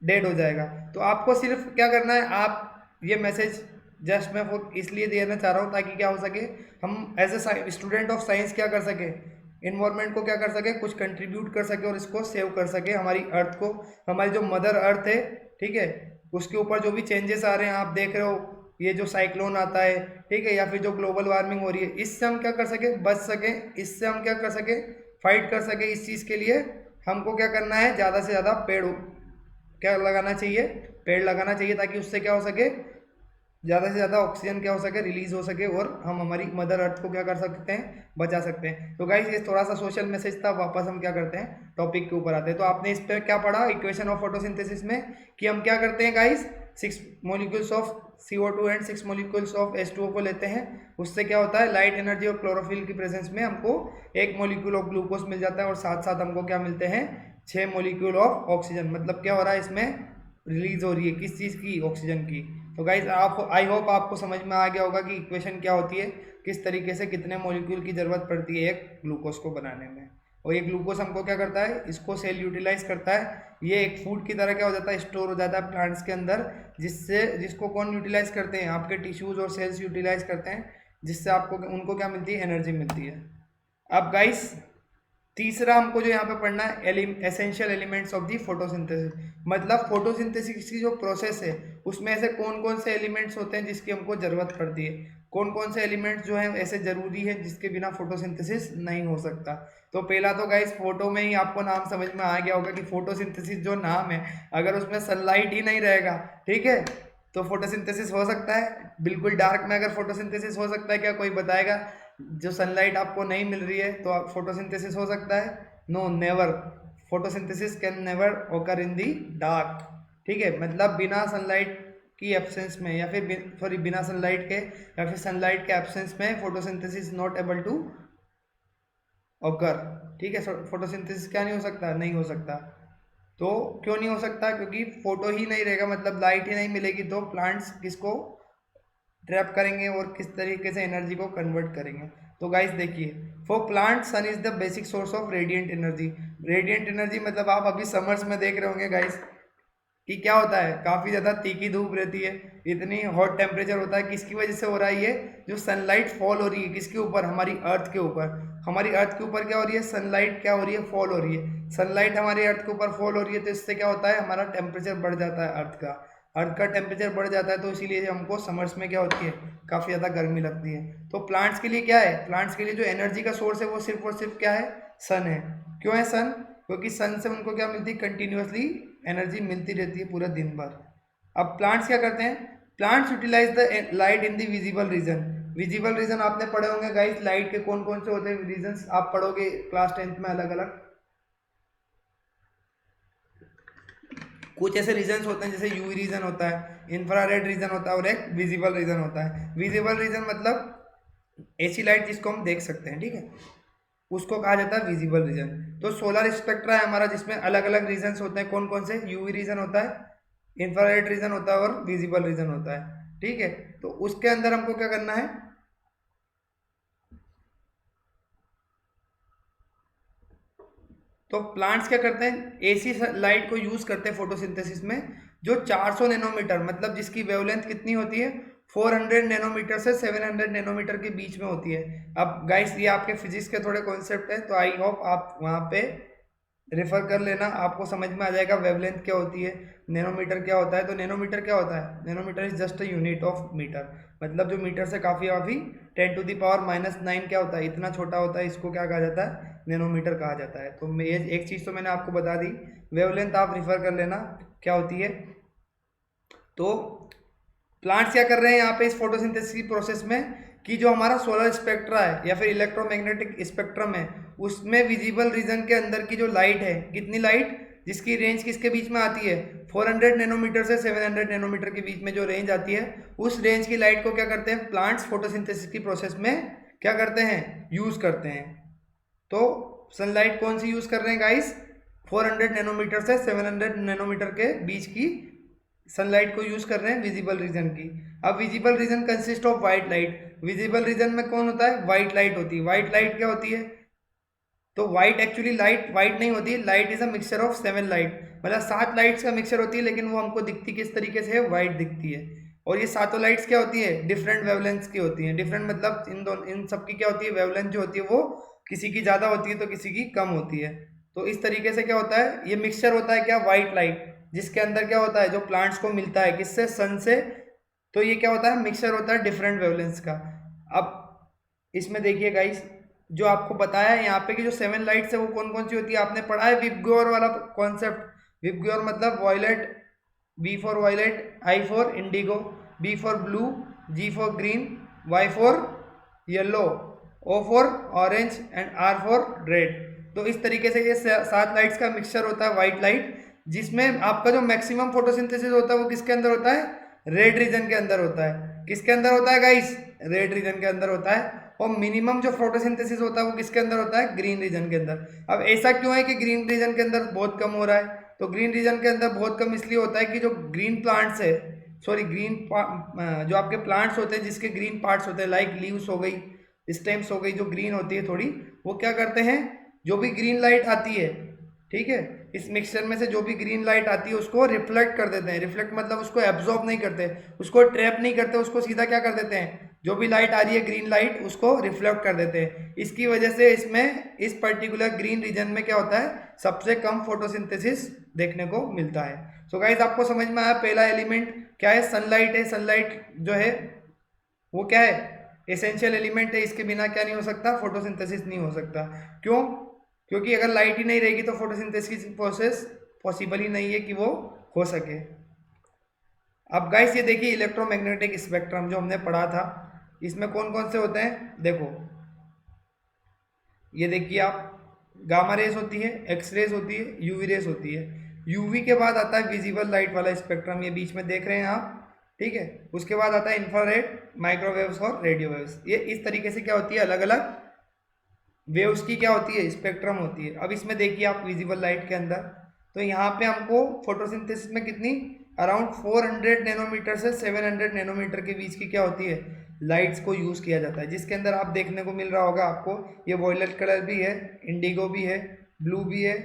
S1: डेड हो जाएगा। तो आपको सिर्फ क्या करना है? आप ये मैसेज जस्ट मैं वो इसलिए देना चाह रहा हूँ ताकि क्या हो सके, हम as a student of science क्या कर सके? इन्वायरमेंट को क्या कर सके, कुछ कंट्रीब्यूट कर सके और इसको सेव कर सके, हमारी अर्थ को, हमारी जो मदर अर्थ है, ठीक है, उसके ऊपर जो भी चेंजेस आ रहे हैं, आप देख रहे हो ये जो साइक्लोन आता है, ठीक है, या फिर जो ग्लोबल वार्मिंग हो रही है, इससे हम क्या कर सके, बच सके, इससे हम क्या कर सके, फाइट कर सके। इस चीज़ के लिए हमको क्या करना है, ज़्यादा से ज़्यादा पेड़ क्या लगाना चाहिए, पेड़ लगाना चाहिए, ताकि उससे क्या हो सके, ज़्यादा से ज़्यादा ऑक्सीजन क्या हो सके, रिलीज हो सके, और हम हमारी मदर अर्थ को क्या कर सकते हैं, बचा सकते हैं। तो गाइस ये थोड़ा सा सोशल मैसेज था। वापस हम क्या करते हैं, टॉपिक के ऊपर आते हैं। तो आपने इस पर क्या पढ़ा इक्वेशन ऑफ फोटोसिंथेसिस में, कि हम क्या करते हैं guys, 6 molecules of CO2 and 6 molecules of H2O को लेते हैं। उससे क्या होता है, लाइट एनर्जी और क्लोरोफिल की प्रेजेंस में हमको 1 मॉलिक्यूल ऑफ ग्लूकोज मिल जाता है, और साथ साथ हमको क्या मिलते हैं, 6 मॉलिक्यूल ऑफ ऑक्सीजन। मतलब क्या हो रहा है, इसमें रिलीज हो रही है किस चीज़ की, ऑक्सीजन की। तो गाइज आप, आई होप आपको समझ में आ गया होगा कि इक्वेशन क्या होती है, किस तरीके से कितने मॉलिक्यूल की ज़रूरत पड़ती है एक ग्लूकोज को बनाने में। और ये ग्लूकोज हमको क्या करता है, इसको सेल यूटिलाइज करता है। ये एक फूड की तरह क्या हो जाता है, स्टोर हो जाता है प्लांट्स के अंदर, जिसको कौन यूटिलाइज करते हैं, आपके टिश्यूज और सेल्स यूटिलाइज करते हैं, जिससे आपको उनको क्या मिलती है, एनर्जी मिलती है। अब गाइस तीसरा हमको जो यहाँ पे पढ़ना है, essential elements of the photosynthesis. मतलब फोटोसिंथेसिस की जो प्रोसेस है, उसमें ऐसे कौन कौन से एलिमेंट्स होते हैं जिसकी हमको ज़रूरत पड़ती है, कौन कौन से एलिमेंट्स जो हैं ऐसे ज़रूरी है जिसके बिना फोटोसिंथेसिस नहीं हो सकता। तो पहला तो गाइस फोटो में ही आपको नाम समझ में आ गया होगा कि फोटोसिंथेसिस जो नाम है, अगर उसमें सनलाइट ही नहीं रहेगा, ठीक है, तो फोटोसिंथेसिस हो सकता है? बिल्कुल डार्क में अगर फोटोसिंथेसिस हो सकता है क्या, कोई बताएगा? जो सनलाइट आपको नहीं मिल रही है तो फोटोसिंथेसिस हो सकता है? No, never. Photosynthesis can never occur in the Dark, ठीक है। मतलब बिना सनलाइट की एब्सेंस में, या फिर सॉरी बिना सनलाइट के, या फिर सनलाइट के एब्सेंस में फोटोसिंथेसिस नॉट एबल टू ओकर, ठीक है। फोटोसिंथेसिस क्या नहीं हो सकता, नहीं हो सकता। तो क्यों नहीं हो सकता, क्योंकि फोटो ही नहीं रहेगा, मतलब लाइट ही नहीं मिलेगी, तो प्लांट्स किसको ट्रैप करेंगे और किस तरीके से एनर्जी को कन्वर्ट करेंगे। तो गाइस देखिए, for plant sun is the basic source of radiant energy. Radiant energy मतलब आप अभी समर्स में देख रहे होंगे गाइस कि क्या होता है, काफ़ी ज़्यादा तीखी धूप रहती है, इतनी हॉट टेम्परेचर होता है। किसकी वजह से हो रहा है ये, जो सनलाइट फॉल हो रही है किसके ऊपर, हमारी अर्थ के ऊपर। हमारी अर्थ के ऊपर क्या हो रही है, सनलाइट क्या हो रही है, फॉल हो रही है। सनलाइट हमारी अर्थ के ऊपर फॉल हो रही है, तो इससे क्या होता है, हमारा टेम्परेचर बढ़ जाता है, अर्थ का टेम्परेचर बढ़ जाता है। तो इसीलिए हमको समर्स में क्या होती है, काफ़ी ज़्यादा गर्मी लगती है। तो प्लांट्स के लिए क्या है, प्लांट्स के लिए जो एनर्जी का सोर्स है वो सिर्फ और सिर्फ क्या है, सन है। क्यों है सन, क्योंकि सन से उनको क्या मिलती है, कंटिन्यूसली एनर्जी मिलती रहती है पूरा दिन भर। अब प्लांट्स क्या करते हैं, plants utilise the light in the visible region. Visible region आपने पढ़े होंगे गाइस, लाइट के कौन कौन से होते हैं रीजन्स, आप पढ़ोगे क्लास 10th में अलग अलग। कुछ ऐसे रीजन्स होते हैं जैसे यूवी रीजन होता है, इंफ्रारेड रीजन होता है, और एक विजिबल रीजन होता है। विजिबल रीजन मतलब ऐसी लाइट जिसको हम देख सकते हैं, ठीक है, उसको कहा जाता है विजिबल रीजन। तो सोलर स्पेक्ट्रा है हमारा, जिसमें अलग अलग रीजन्स होते हैं। कौन कौन से, यूवी रीजन होता है, इंफ्रारेड रीजन होता है, और विजिबल रीजन होता है, ठीक है। तो उसके अंदर हमको क्या करना है, तो प्लांट्स क्या करते हैं, ऐसी लाइट को यूज करते हैं फोटोसिंथेसिस में जो 400 नैनोमीटर, मतलब जिसकी वेवलेंथ कितनी होती है, 400 नैनोमीटर से 700 नैनोमीटर के बीच में होती है। अब गाइस ये आपके फिजिक्स के थोड़े कॉन्सेप्ट हैं, तो आई होप आप वहाँ पे रेफर कर लेना, आपको समझ में आ जाएगा वेवलेंथ क्या होती है, नैनोमीटर क्या होता है। तो नैनोमीटर क्या होता है, nanometre is just a unit of metre. मतलब जो मीटर से काफ़ी 10⁻⁹ क्या होता है, इतना छोटा होता है, इसको क्या कहा जाता है, नैनोमीटर कहा जाता है। तो मैं ये एक चीज़ तो मैंने आपको बता दी, वेवलेंथ आप रिफर कर लेना क्या होती है। तो प्लांट्स क्या कर रहे हैं यहाँ पे इस फोटोसिंथेसिस की प्रोसेस में, कि जो हमारा सोलर स्पेक्ट्रा है या फिर इलेक्ट्रोमैग्नेटिक स्पेक्ट्रम है, उसमें विजिबल रीजन के अंदर की जो लाइट है, कितनी लाइट, जिसकी रेंज किसके बीच में आती है, 400 नैनोमीटर से 700 नैनोमीटर के बीच में जो रेंज आती है, उस रेंज की लाइट को क्या करते हैं प्लांट्स फोटोसिंथेसिस की प्रोसेस में क्या करते हैं, यूज करते हैं। तो सनलाइट कौन सी यूज कर रहे हैं गाइस, 400 नैनोमीटर से 700 नैनोमीटर के बीच की सनलाइट को यूज कर रहे हैं विजिबल रीजन की। अब visible region consist of white light. Visible region में कौन होता है, व्हाइट लाइट होती है। व्हाइट लाइट क्या होती है, तो व्हाइट एक्चुअली लाइट व्हाइट नहीं होती, light is a mixture of 7 light, मतलब 7 लाइट्स का मिक्सचर होती है, लेकिन वो हमको दिखती किस तरीके से है, व्हाइट दिखती है। और ये सातों लाइट्स क्या होती है, डिफरेंट वेवलेंथ्स की होती हैं। डिफरेंट मतलब इन सब की क्या होती है, वेवलेंथ जो होती है वो किसी की ज़्यादा होती है तो किसी की कम होती है। तो इस तरीके से क्या होता है, ये मिक्सचर होता है क्या, वाइट लाइट, जिसके अंदर क्या होता है, जो प्लांट्स को मिलता है किससे, सन से। तो ये क्या होता है, मिक्सचर होता है डिफरेंट वेवलेंस का। अब इसमें देखिए गाइस, जो आपको बताया है यहाँ पे कि जो 7 लाइट्स है वो कौन कौन सी होती है, आपने पढ़ा है विबग्योर वाला कॉन्सेप्ट। विबग्योर मतलब violet, B for violet, I for indigo, B for blue, G for green, Y for yellow, O for orange and R for red. तो इस तरीके से ये 7 लाइट्स का मिक्सचर होता है वाइट लाइट, जिसमें आपका जो मैक्सिमम फोटोसिंथेसिस होता है वो किसके अंदर होता है, रेड रीजन के अंदर होता है। किसके अंदर होता है गाइस, रेड रीजन के अंदर होता है। और मिनिमम जो फोटोसिंथेसिस होता है वो किसके अंदर होता है, ग्रीन रीजन के अंदर। अब ऐसा क्यों है कि ग्रीन रीजन के अंदर बहुत कम हो रहा है, तो ग्रीन रीजन के अंदर बहुत कम इसलिए होता है कि जो ग्रीन प्लांट्स है, सॉरी ग्रीन जो आपके प्लांट्स होते हैं जिसके ग्रीन पार्ट्स होते हैं, लाइक लीव्स हो गई, स्टेम्स हो गई, जो ग्रीन होती है थोड़ी, वो क्या करते हैं, जो भी ग्रीन लाइट आती है, ठीक है, इस मिक्सचर में से जो भी ग्रीन लाइट आती है उसको रिफ्लेक्ट कर देते हैं। रिफ्लेक्ट मतलब उसको एब्जॉर्ब नहीं करते, उसको ट्रैप नहीं करते, उसको सीधा क्या कर देते हैं, जो भी लाइट आ रही है ग्रीन लाइट उसको रिफ्लेक्ट कर देते हैं। इसकी वजह से इसमें इस पर्टिकुलर ग्रीन रीजन में क्या होता है, सबसे कम फोटोसिंथेसिस देखने को मिलता है। सो गाइस आपको समझ में आया, पहला एलिमेंट क्या है, सनलाइट है। सनलाइट जो है वो क्या है, एसेंशियल एलिमेंट है, इसके बिना क्या नहीं हो सकता, फोटोसिंथेसिस नहीं हो सकता। क्यों, क्योंकि अगर लाइट ही नहीं रहेगी तो फोटोसिंथेसिस प्रोसेस पॉसिबल ही नहीं है कि वो हो सके। अब गाइस ये देखिए इलेक्ट्रोमैग्नेटिक स्पेक्ट्रम जो हमने पढ़ा था, इसमें कौन कौन से होते हैं, देखो ये देखिए आप, गामा रेज होती है, एक्स रेज होती है, यूवी रेज होती है। यूवी के बाद आता है विजिबल लाइट वाला स्पेक्ट्रम, ये बीच में देख रहे हैं आप, ठीक है। उसके बाद आता है इंफ्रारेड, माइक्रोवेव्स और रेडियो वेव्स। ये इस तरीके से क्या होती है, अलग अलग वेव्स की क्या होती है, स्पेक्ट्रम होती है। अब इसमें देखिए आप विजिबल लाइट के अंदर, तो यहाँ पे हमको फोटोसिंथेसिस में कितनी, अराउंड 400 नैनोमीटर से 700 नैनोमीटर के बीच की क्या होती है, लाइट्स को यूज़ किया जाता है। जिसके अंदर आप देखने को मिल रहा होगा आपको, ये वॉयलेट कलर भी है, इंडिगो भी है, ब्लू भी है,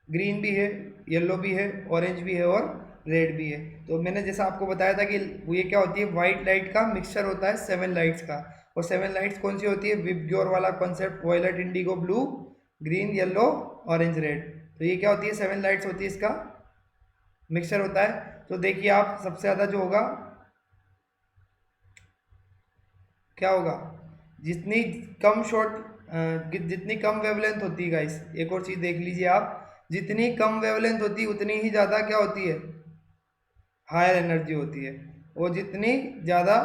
S1: ग्रीन भी है, येलो भी है, ऑरेंज भी है और रेड भी है। तो मैंने जैसा आपको बताया था कि ये क्या होती है, वाइट लाइट का मिक्सचर होता है 7 लाइट्स का। और 7 लाइट्स कौन सी होती है, विबग्योर वाला concept, violet, indigo, blue, green, yellow, orange, red. तो ये क्या होती है, 7 लाइट्स होती है, इसका मिक्सचर होता है। तो देखिए आप सबसे ज़्यादा जो होगा क्या होगा, जितनी कम शॉर्ट जितनी कम वेवलेंथ होती है गाइस, एक और चीज़ देख लीजिए आप, जितनी कम वेवलेंथ होती है उतनी ही ज़्यादा क्या होती है, हायर एनर्जी होती है। और जितनी ज़्यादा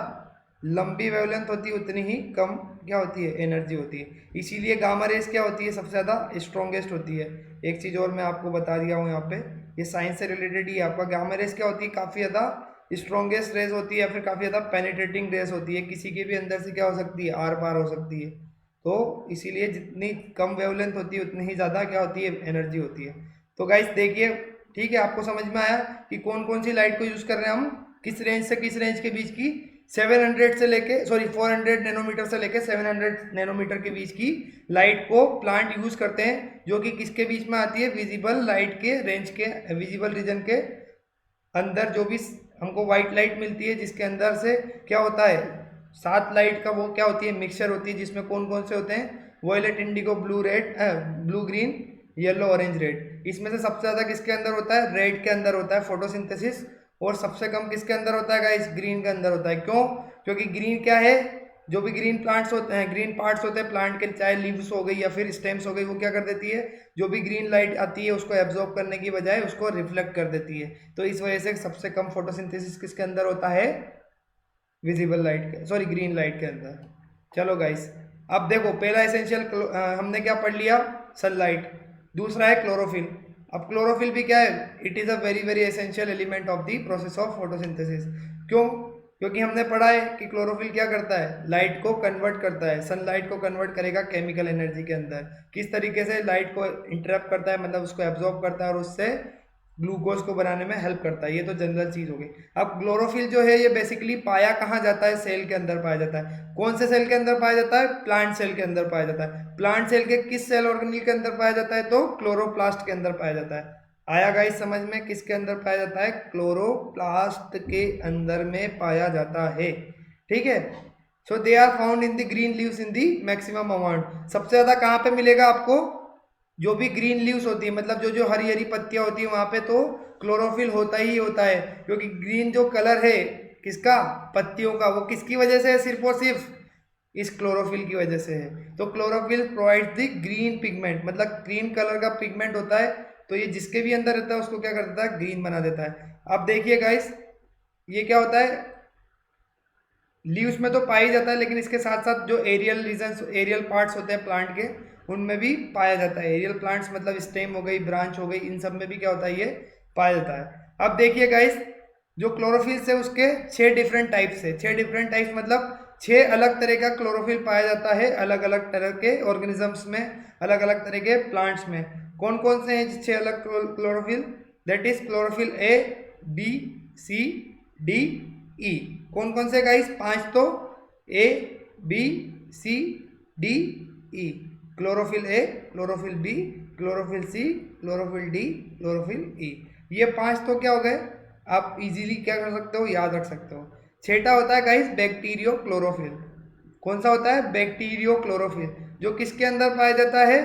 S1: लंबी वेवलेंथ होती है उतनी ही कम क्या होती है, एनर्जी होती है। इसीलिए गामा रेस क्या होती है, सबसे ज़्यादा स्ट्रॉन्गेस्ट होती है। एक चीज़ और मैं आपको बता दिया हूँ यहाँ पे, ये साइंस से रिलेटेड ही है आपका। गामा रेस क्या होती है, काफ़ी ज़्यादा स्ट्रॉन्गेस्ट रेस होती है, या फिर काफ़ी ज़्यादा पेनिट्रेटिंग रेस होती है, किसी के भी अंदर से क्या हो सकती है, आर पार हो सकती है। तो इसीलिए जितनी कम वेवलेंथ होती है उतनी ही ज़्यादा क्या होती है, एनर्जी होती है। तो गाइस देखिए, ठीक है, आपको समझ में आया कि कौन कौन सी लाइट को यूज़ कर रहे हैं हम, किस रेंज से किस रेंज के बीच की, 700 से लेके, सॉरी 400 नैनोमीटर से लेके 700 नैनोमीटर के बीच की लाइट को प्लांट यूज़ करते हैं, जो कि किसके बीच में आती है, विजिबल लाइट के रेंज के, विजिबल रीजन के अंदर जो भी हमको व्हाइट लाइट मिलती है, जिसके अंदर से क्या होता है, 7 लाइट का वो क्या होती है, मिक्सचर होती है, जिसमें कौन कौन से होते हैं, violet, indigo, blue, red, blue, green, yellow, orange, red. इसमें से सबसे ज़्यादा किसके अंदर होता है, रेड के अंदर होता है फोटोसिंथेसिस, और सबसे कम किसके अंदर होता है गाइस, ग्रीन के अंदर होता है। क्यों, क्योंकि ग्रीन क्या है, जो भी ग्रीन प्लांट्स होते हैं, ग्रीन पार्ट्स होते हैं प्लांट के, चाहे लीव्स हो गई या फिर स्टेम्स हो गई, वो क्या कर देती है, जो भी ग्रीन लाइट आती है उसको एब्जॉर्ब करने की बजाय उसको रिफ्लेक्ट कर देती है। तो इस वजह से सबसे कम फोटोसिंथेसिस किसके अंदर होता है, विजिबल लाइट के, सॉरी ग्रीन लाइट के अंदर। चलो गाइस, अब देखो पहला एसेंशियल हमने क्या पढ़ लिया, सनलाइट। दूसरा है क्लोरोफिल। अब क्लोरोफिल भी क्या है, it is a very very essential element of the process of photosynthesis. क्यों, क्योंकि हमने पढ़ा है कि क्लोरोफिल क्या करता है, लाइट को कन्वर्ट करता है, सनलाइट को कन्वर्ट करेगा केमिकल एनर्जी के अंदर। किस तरीके से, लाइट को इंटरप्ट करता है, मतलब उसको एब्जॉर्ब करता है और उससे ग्लूकोज को बनाने में हेल्प करता है। ये तो जनरल चीज हो गई। अब क्लोरोफिल जो है ये बेसिकली पाया कहाँ जाता है, सेल के अंदर पाया जाता है। कौन से सेल के अंदर पाया जाता है, प्लांट सेल के अंदर पाया जाता है। प्लांट सेल के किस सेल ऑर्गेनेल के अंदर पाया जाता है, तो क्लोरोप्लास्ट के अंदर पाया जाता है। आया गाइस समझ में, किसके अंदर पाया जाता है, क्लोरोप्लास्ट के अंदर में पाया जाता है, ठीक है। So they are found in the green leaves in the maximum amount. सबसे ज़्यादा कहाँ पे मिलेगा आपको? जो भी ग्रीन लीव्स होती है, मतलब जो जो हरी हरी पत्तियां होती है वहां पे तो क्लोरोफिल होता ही होता है, क्योंकि ग्रीन जो कलर है किसका, पत्तियों का, वो किसकी वजह से है? सिर्फ और सिर्फ इस क्लोरोफिल की वजह से है। तो chlorophyll provides the green pigment, मतलब ग्रीन कलर का पिगमेंट होता है, तो ये जिसके भी अंदर रहता है उसको क्या कर देता है? ग्रीन बना देता है। अब देखिए गाइस, ये क्या होता है, लीव्स में तो पाया जाता है, लेकिन इसके साथ साथ जो एरियल रीजन्स, एरियल पार्ट्स होते हैं प्लांट के, उनमें भी पाया जाता है। एरियल प्लांट्स मतलब स्टेम हो गई, ब्रांच हो गई, इन सब में भी क्या होता है? ये पाया जाता है। अब देखिए गाइस, जो क्लोरोफिल्स है उसके 6 डिफरेंट टाइप्स है। 6 डिफरेंट टाइप्स मतलब 6 अलग तरह का क्लोरोफिल पाया जाता है अलग अलग तरह के ऑर्गेनिजम्स में, अलग अलग तरह के प्लांट्स में। कौन कौन से हैं 6 अलग chlorophyll? That is chlorophyll A, B, C, D, E. कौन कौन से गाइस? 5 तो, A, B, C, D, E. Chlorophyll A, chlorophyll B, chlorophyll C, chlorophyll D, chlorophyll E. ये 5 तो क्या हो गए? आप इजीली क्या कर सकते हो? याद रख सकते हो। छठा होता है गाइस बैक्टीरियो क्लोरोफिल। कौन सा होता है? बैक्टीरियो क्लोरोफिल, जो किसके अंदर पाया जाता है?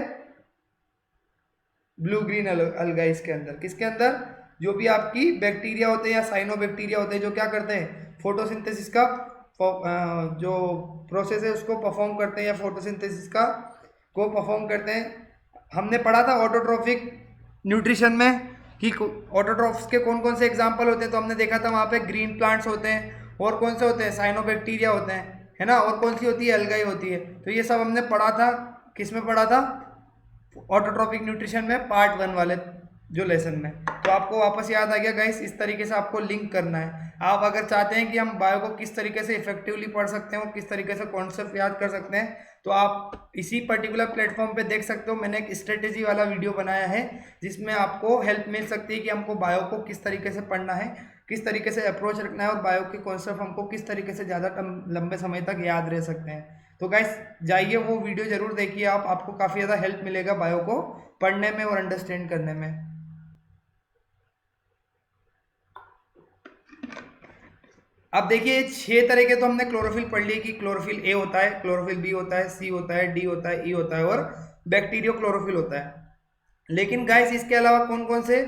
S1: ब्लू ग्रीन अलगाइस के अंदर। किसके अंदर? जो भी आपकी बैक्टीरिया होते हैं या साइनोबैक्टीरिया होते हैं, जो क्या करते हैं? फोटोसिंथेसिस का जो प्रोसेस है उसको परफॉर्म करते हैं, या फोटोसिंथेसिस का को परफॉर्म करते हैं। हमने पढ़ा था ऑटोट्रोफिक न्यूट्रिशन में कि ऑटोट्रोफ्स के कौन कौन से एग्जाम्पल होते हैं, तो हमने देखा था वहाँ पे ग्रीन प्लांट्स होते हैं, और कौन से होते हैं? साइनोबैक्टीरिया होते हैं, है ना, और कौन सी होती है? एल्गाई होती है। तो ये सब हमने पढ़ा था, किस में पढ़ा था? ऑटोट्रॉपिक न्यूट्रिशन में पार्ट 1 वाले जो लेसन में। तो आपको वापस याद आ गया गाइस, इस तरीके से आपको लिंक करना है। आप अगर चाहते हैं कि हम बायो को किस तरीके से इफेक्टिवली पढ़ सकते हैं और किस तरीके से कॉन्सेप्ट याद कर सकते हैं, तो आप इसी पर्टिकुलर प्लेटफॉर्म पे देख सकते हो। मैंने एक स्ट्रेटेजी वाला वीडियो बनाया है जिसमें आपको हेल्प मिल सकती है कि हमको बायो को किस तरीके से पढ़ना है, किस तरीके से अप्रोच रखना है, और बायो के कॉन्सेप्ट हमको किस तरीके से ज़्यादा लंबे समय तक याद रह सकते हैं। तो गाइस जाइए वो वीडियो जरूर देखिए आप, आपको काफ़ी ज़्यादा हेल्प मिलेगा बायो को पढ़ने में और अंडरस्टैंड करने में। अब देखिए 6 तरह के तो हमने क्लोरोफिल पढ़ लिए कि क्लोरोफिल ए होता है, क्लोरोफिल बी होता है, सी होता है, डी होता है, ई होता है, और बैक्टीरियो क्लोरोफिल होता है। लेकिन गाइस इसके अलावा कौन कौन से,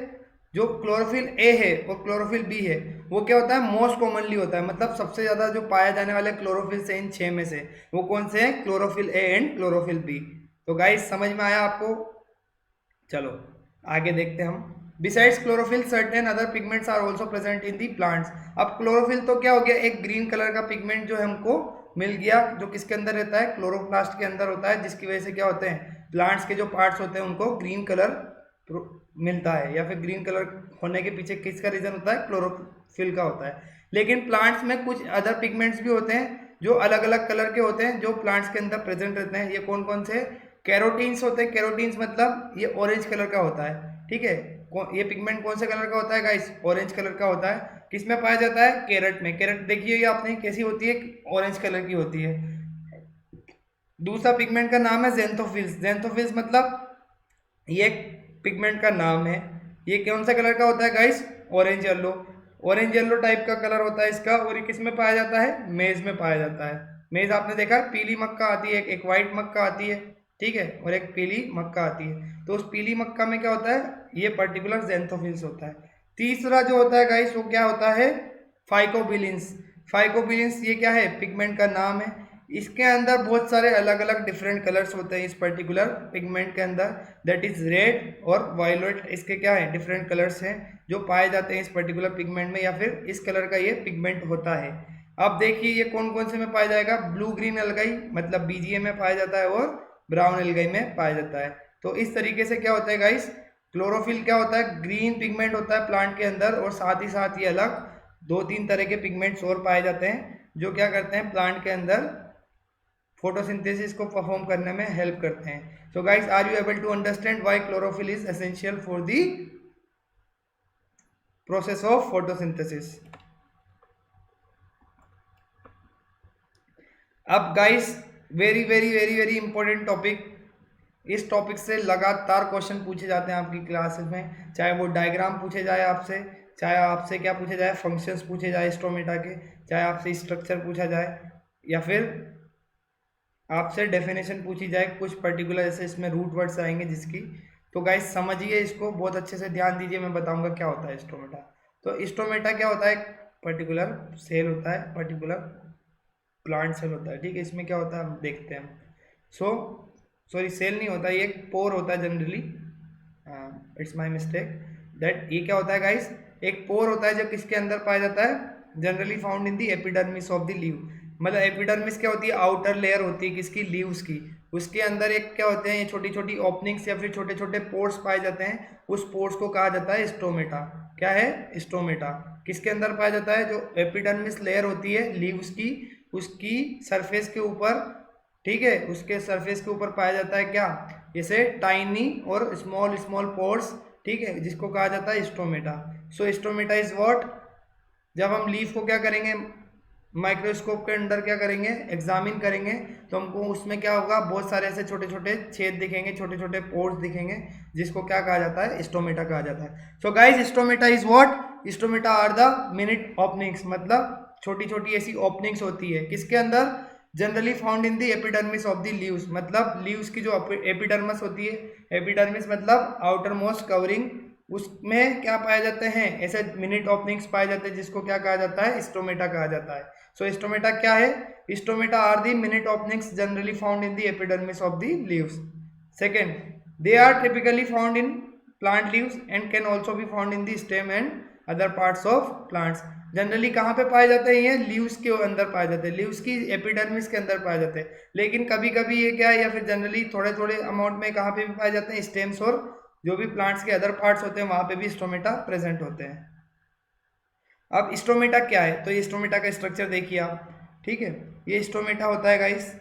S1: जो क्लोरोफिल ए है और क्लोरोफिल बी है, वो क्या होता है? मोस्ट कॉमनली होता है, मतलब सबसे ज्यादा जो पाया जाने वाले क्लोरोफिल से इन 6 में से, वो कौन से हैं? Chlorophyll A and chlorophyll B. तो गाइस समझ में आया आपको? चलो आगे देखते हैं हम। Besides chlorophyll certain other pigments are also present in the plants. अब क्लोरोफिल तो क्या हो गया? एक ग्रीन कलर का पिगमेंट जो हमको मिल गया, जो किसके अंदर रहता है? क्लोरोप्लास्ट के अंदर होता है, जिसकी वजह से क्या होते हैं? प्लांट्स के जो पार्ट्स होते हैं उनको ग्रीन कलर मिलता है, या फिर ग्रीन कलर होने के पीछे किसका रीजन होता है? क्लोरोफिल का होता है। लेकिन प्लांट्स में कुछ अदर पिगमेंट्स भी होते हैं जो अलग अलग कलर के होते हैं, जो प्लांट्स के अंदर प्रेजेंट रहते हैं। ये कौन कौन से? कैरोटीन्स होते हैं। कैरोटीन्स मतलब ये ऑरेंज कलर का होता है, ठीक है। ये पिगमेंट कौन से कलर का होता है गाइस? ऑरेंज कलर का होता है। किस में पाया जाता है? कैरेट में। कैरेट देखिए आपने कैसी होती है? ऑरेंज कलर की होती है। दूसरा पिगमेंट का नाम है जेंथोफिल्स। जेंथोफिल्स मतलब ये एक पिगमेंट का नाम है। ये कौन सा कलर का होता है guys? Orange yellow. Orange yellow type का कलर होता है इसका, और ये किस में पाया जाता है? मेज में पाया जाता है। मेज आपने देखा है, पीली मक्का आती है, एक वाइट मक्का आती है, ठीक है, और एक पीली मक्का आती है। तो उस पीली मक्का में क्या होता है? ये पर्टिकुलर जेंथोफिल्स होता है। तीसरा जो होता है गाइस वो क्या होता है? फाइकोबिलिन्स। फाइकोबिलिन्स ये क्या है? पिगमेंट का नाम है। इसके अंदर बहुत सारे अलग अलग डिफरेंट कलर्स होते हैं इस पर्टिकुलर पिगमेंट के अंदर, दैट इज रेड और वायलेट। इसके क्या है? डिफरेंट कलर्स हैं जो पाए जाते हैं इस पर्टिकुलर पिगमेंट में, या फिर इस कलर का ये पिगमेंट होता है। अब देखिए ये कौन कौन से में पाया जाएगा? ब्लू ग्रीन एल्गाई मतलब बीजीए में पाया जाता है, और ब्राउन एल्गाई में पाया जाता है। तो इस तरीके से क्या होता है गाइस? क्लोरोफिल क्या होता है? ग्रीन पिगमेंट होता है प्लांट के अंदर, और साथ ही साथ ये अलग 2-3 तरह के पिगमेंट्स और पाए जाते हैं जो क्या करते हैं? प्लांट के अंदर फोटोसिंथेसिस को परफॉर्म करने में हेल्प करते हैं। So guys are you able to understand why chlorophyll is essential for the process of photosynthesis? अब guys very very very very important topic, इस टॉपिक से लगातार क्वेश्चन पूछे जाते हैं आपकी क्लासेस में, चाहे वो डायग्राम पूछे जाए आपसे, चाहे आपसे क्या पूछे जाए? फंक्शंस पूछे जाए स्टोमेटा के, चाहे आपसे स्ट्रक्चर पूछा जाए। या फिर आपसे डेफिनेशन पूछी जाए कुछ पर्टिकुलर, जैसे इसमें रूट वर्ड्स आएंगे जिसकी, तो गाइस समझिए इसको बहुत अच्छे से, ध्यान दीजिए, मैं बताऊंगा क्या होता है स्टोमेटा। तो स्टोमेटा क्या होता है, एक पर्टिकुलर सेल होता है, पर्टिकुलर प्लांट सेल होता है, ठीक है। इसमें क्या होता है हम देखते हैं। सो सॉरी, सेल नहीं होता, ये एक पोर होता है generally, it's my mistake that. ये क्या होता है गाइस, एक पोर होता है जो किसके अंदर पाया जाता है, generally found in the epidermis of the leave. मतलब एपिडर्मिस क्या होती है, आउटर लेयर होती है किसकी, लीव्स की। उसके अंदर एक क्या होते हैं, ये छोटी छोटी ओपनिंग्स या फिर छोटे छोटे पोर्स पाए जाते हैं, उस पोर्स को कहा जाता है स्टोमेटा। क्या है, स्टोमेटा। किसके अंदर पाया जाता है, जो एपिडर्मिस लेयर होती है लीव्स की, उसकी सरफेस के ऊपर, ठीक है, उसके सरफेस के ऊपर पाया जाता है क्या, इसे टाइनी और स्मॉल स्मॉल पोर्स, ठीक है, जिसको कहा जाता है stomata. So stomata is what, जब हम लीफ को क्या करेंगे, माइक्रोस्कोप के अंदर क्या करेंगे, एग्जामिन करेंगे, तो हमको उसमें क्या होगा, बहुत सारे ऐसे छोटे छोटे छेद दिखेंगे, छोटे छोटे पोर्स दिखेंगे, जिसको क्या कहा जाता है, स्टोमेटा कहा जाता है। So guys stomata is what, stomata are the minute openings, मतलब छोटी छोटी ऐसी ओपनिंग्स होती है किसके अंदर, generally found in the epidermis of the leaves. मतलब लीव्स की जो एपिडर्मिस होती है, एपिडर्मिस मतलब आउटर मोस्ट कवरिंग, उसमें क्या पाए जाते हैं, ऐसे मिनट ओपनिंग्स पाए जाते हैं, जिसको क्या कहा जाता है, स्टोमेटा कहा जाता है। सो स्टोमेटा क्या है, stomata are the minute openings generally found in the epidermis of the leaves. Second, they are typically found in plant leaves and can also be found in the stem and other parts of plants. Generally कहाँ पे पाए जाते हैं, ये leaves के अंदर पाए जाते हैं, लीव्स की एपिडर्मिस के अंदर पाए जाते हैं। लेकिन कभी कभी ये क्या है, या फिर जनरली थोड़े थोड़े अमाउंट में कहाँ पे भी पाए जाते हैं, स्टेम्स और जो भी प्लांट्स के अदर पार्ट्स होते हैं वहां पे भी स्टोमेटा प्रेजेंट होते हैं। अब स्टोमेटा क्या है, तो ये स्टोमेटा का स्ट्रक्चर देखिए आप, ठीक है। ये स्टोमेटा होता है गाइस,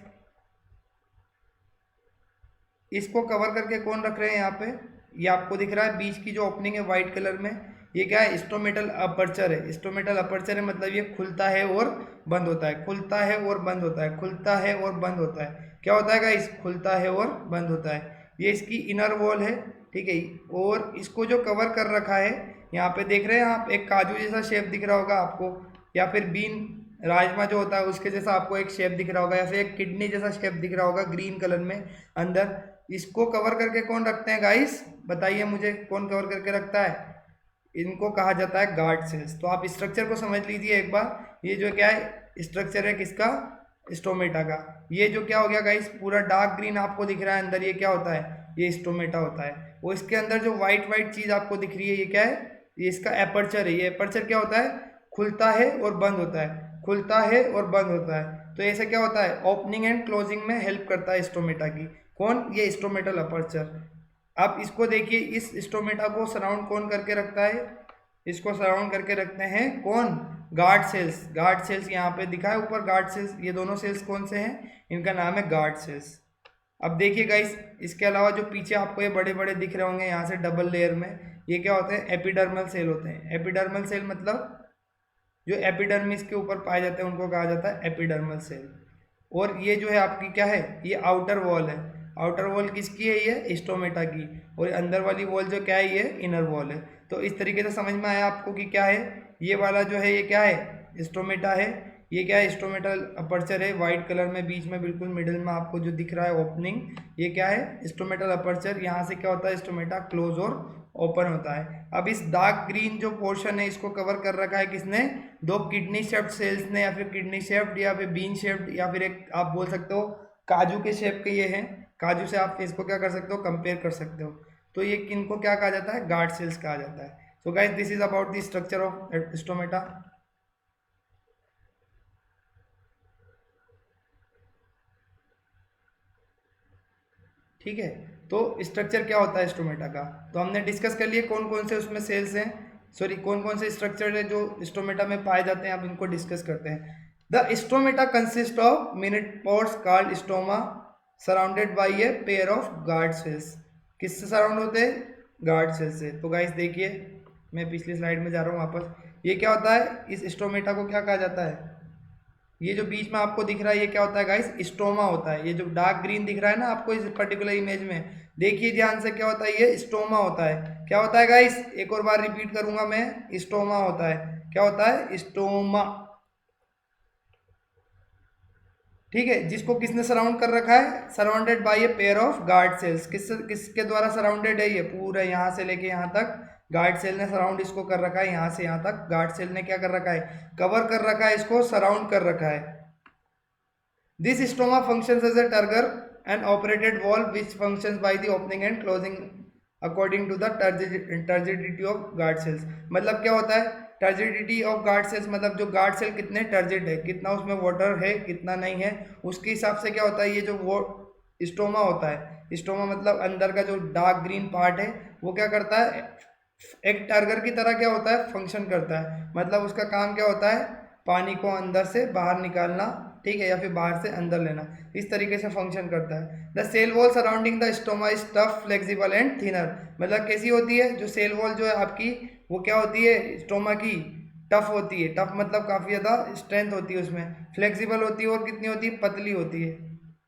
S1: इसको कवर करके कौन रख रहे हैं यहाँ पे, ये आपको दिख रहा है बीच की जो ओपनिंग है व्हाइट कलर में, ये क्या है, स्टोमेटल अपर्चर है। स्टोमेटल अपर्चर है मतलब ये खुलता है और बंद होता है, खुलता है और बंद होता है, खुलता है और बंद होता है। क्या होता है गाइस, खुलता है और बंद होता है। ये इसकी इनर वॉल है, ठीक है। और इसको जो कवर कर रखा है, यहाँ पे देख रहे हैं आप, एक काजू जैसा शेप दिख रहा होगा आपको, या फिर बीन, राजमा जो होता है उसके जैसा आपको एक शेप दिख रहा होगा, या फिर एक किडनी जैसा शेप दिख रहा होगा ग्रीन कलर में अंदर। इसको कवर करके कौन रखते हैं गाइस, बताइए मुझे, कौन कवर करके रखता है, इनको कहा जाता है गार्ड सेल्स। तो आप स्ट्रक्चर को समझ लीजिए एक बार, ये जो क्या है स्ट्रक्चर है किसका, स्टोमेटा का। ये जो क्या हो गया गाइस, पूरा डार्क ग्रीन आपको दिख रहा है अंदर, ये क्या होता है, ये स्टोमेटा होता है। वो इसके अंदर जो व्हाइट व्हाइट चीज आपको दिख रही है, ये क्या है, ये इसका एपर्चर है। ये एपर्चर क्या होता है, खुलता है और बंद होता है, खुलता है और बंद होता है। तो ऐसे क्या होता है, ओपनिंग एंड क्लोजिंग में हेल्प करता है स्टोमेटा की, कौन, ये स्टोमेटल अपर्चर। आप इसको देखिए, इस स्टोमेटा को सराउंड कौन करके रखता है, इसको सराउंड करके रखते हैं कौन, गार्ड सेल्स। गार्ड सेल्स यहाँ पे दिखा है ऊपर, गार्ड सेल्स, ये दोनों सेल्स कौन से हैं, इनका नाम है गार्ड सेल्स। अब देखिए गाइस, इसके अलावा जो पीछे आपको ये बड़े बड़े दिख रहे होंगे यहाँ से डबल लेयर में, ये क्या होते हैं, एपिडर्मल सेल होते हैं। एपिडर्मल सेल मतलब जो एपिडर्मिस के ऊपर पाए जाते हैं उनको कहा जाता है एपिडर्मल सेल। और ये जो है आपकी क्या है, ये आउटर वॉल है। आउटर वॉल किसकी है, ये स्टोमेटा की। और अंदर वाली वॉल जो क्या है, ये इनर वॉल है। तो इस तरीके से समझ में आया आपको कि क्या है, ये वाला जो है ये क्या है, स्टोमेटा है। ये क्या है, स्टोमेटल अपर्चर है, व्हाइट कलर में बीच में बिल्कुल मिडिल में आपको जो दिख रहा है ओपनिंग, ये क्या है, स्टोमेटल अपर्चर। यहाँ से क्या होता है, स्टोमेटा क्लोज और ओपन होता है। अब इस डार्क ग्रीन जो पोर्शन है इसको कवर कर रखा है किसने, दो किडनी शेप्ड सेल्स ने, या फिर किडनी शेप्ड या फिर बीन शेप्ड, या फिर एक आप बोल सकते हो काजू के शेप के ये हैं। काजू से आप इसको क्या कर सकते हो, कंपेयर कर सकते हो। तो ये किनको क्या कहा जाता है, गार्ड सेल्स कहा जाता है। So guys this is about the structure of stomata. ठीक है, तो स्ट्रक्चर क्या होता है स्टोमेटा का, तो हमने डिस्कस कर लिए कौन कौन से उसमें सेल्स हैं, सॉरी कौन कौन से स्ट्रक्चर है जो स्टोमेटा में पाए जाते हैं, अब इनको डिस्कस करते हैं। The stomata consist of minute pores called stoma surrounded by a pair of guard sales. किससे सराउंड होते हैं, गार्ड सेल्स से। तो गाइस देखिए, मैं पिछली स्लाइड में जा रहा हूँ वापस। ये क्या होता है, इस स्टोमेटा को क्या कहा जाता है, ये जो बीच में आपको दिख रहा है ये क्या होता है गाइस, स्टोमा होता है। ये जो डार्क ग्रीन दिख रहा है ना आपको इस पर्टिकुलर इमेज में, देखिए ध्यान से, क्या होता है, ये स्टोमा होता है। क्या होता है गाइस, एक और बार रिपीट करूंगा मैं, स्टोमा होता है। क्या होता है, स्टोमा। ठीक है, जिसको किसने सराउंड कर रखा है, surrounded by a pair of guard sales. किसके द्वारा सराउंडेड है, ये पूरा यहाँ से लेके यहाँ तक गार्ड सेल ने सराउंड इसको कर रखा है, यहाँ से यहाँ तक गार्ड सेल ने क्या कर रखा है, कवर कर रखा है, इसको सराउंड कर रखा है। This stoma functions as a turgor and operated valve which functions by the opening and closing according to the turgidity of guard cells. मतलब क्या होता है, टर्जिडिटी ऑफ गार्ड सेल्स, मतलब जो गार्ड सेल कितने टर्जिड है, कितना उसमें वाटर है कितना नहीं है, उसके हिसाब से क्या होता है, ये जो वो स्टोमा होता है, स्टोमा मतलब अंदर का जो डार्क ग्रीन पार्ट है, वो क्या करता है, एक टारगर की तरह क्या होता है, फंक्शन करता है। मतलब उसका काम क्या होता है, पानी को अंदर से बाहर निकालना, ठीक है, या फिर बाहर से अंदर लेना, इस तरीके से फंक्शन करता है। The cell wall surrounding the stoma is tough, flexible and thinner. मतलब कैसी होती है, जो सेल वॉल जो है आपकी, वो क्या होती है, स्टोमा की टफ होती है। टफ मतलब काफ़ी ज़्यादा स्ट्रेंथ होती है उसमें, फ्लेक्सिबल होती है और कितनी होती है, पतली होती है।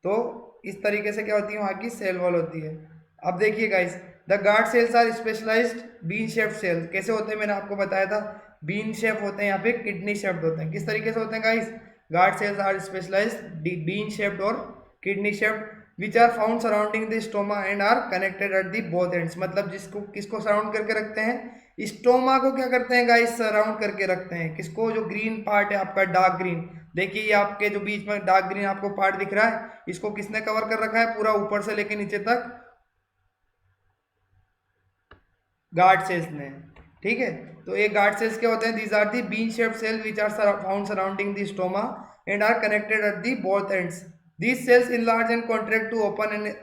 S1: तो इस तरीके से क्या होती है, वहाँ की सेल वॉल होती है। अब देखिए guys, the guard cells are specialised bean shaped cells. कैसे होते हैं, मैंने आपको बताया था, बीन शेप होते हैं, यहाँ पे किडनी शेप्ड होते हैं। किस तरीके से होते हैं guys, guard cells are specialised bean shaped और kidney shaped which are found surrounding the stoma and are connected at the both ends. मतलब जिसको किसको सराउंड करके रखते हैं, स्टोमा को क्या करते हैं गाइस, सराउंड करके रखते हैं। किसको, जो ग्रीन पार्ट है आपका, डार्क ग्रीन, देखिए ये आपके जो बीच में डार्क ग्रीन आपको पार्ट दिख रहा है, इसको किसने कवर कर रखा है, पूरा ऊपर से लेके नीचे तक गार्ड सेल्स ने। ठीक है, तो ये गार्ड सेल्स क्या होते हैं, these are the bean shaped cell which are found surrounding the stoma and are connected at the both ends. These cells enlarge and contract to open and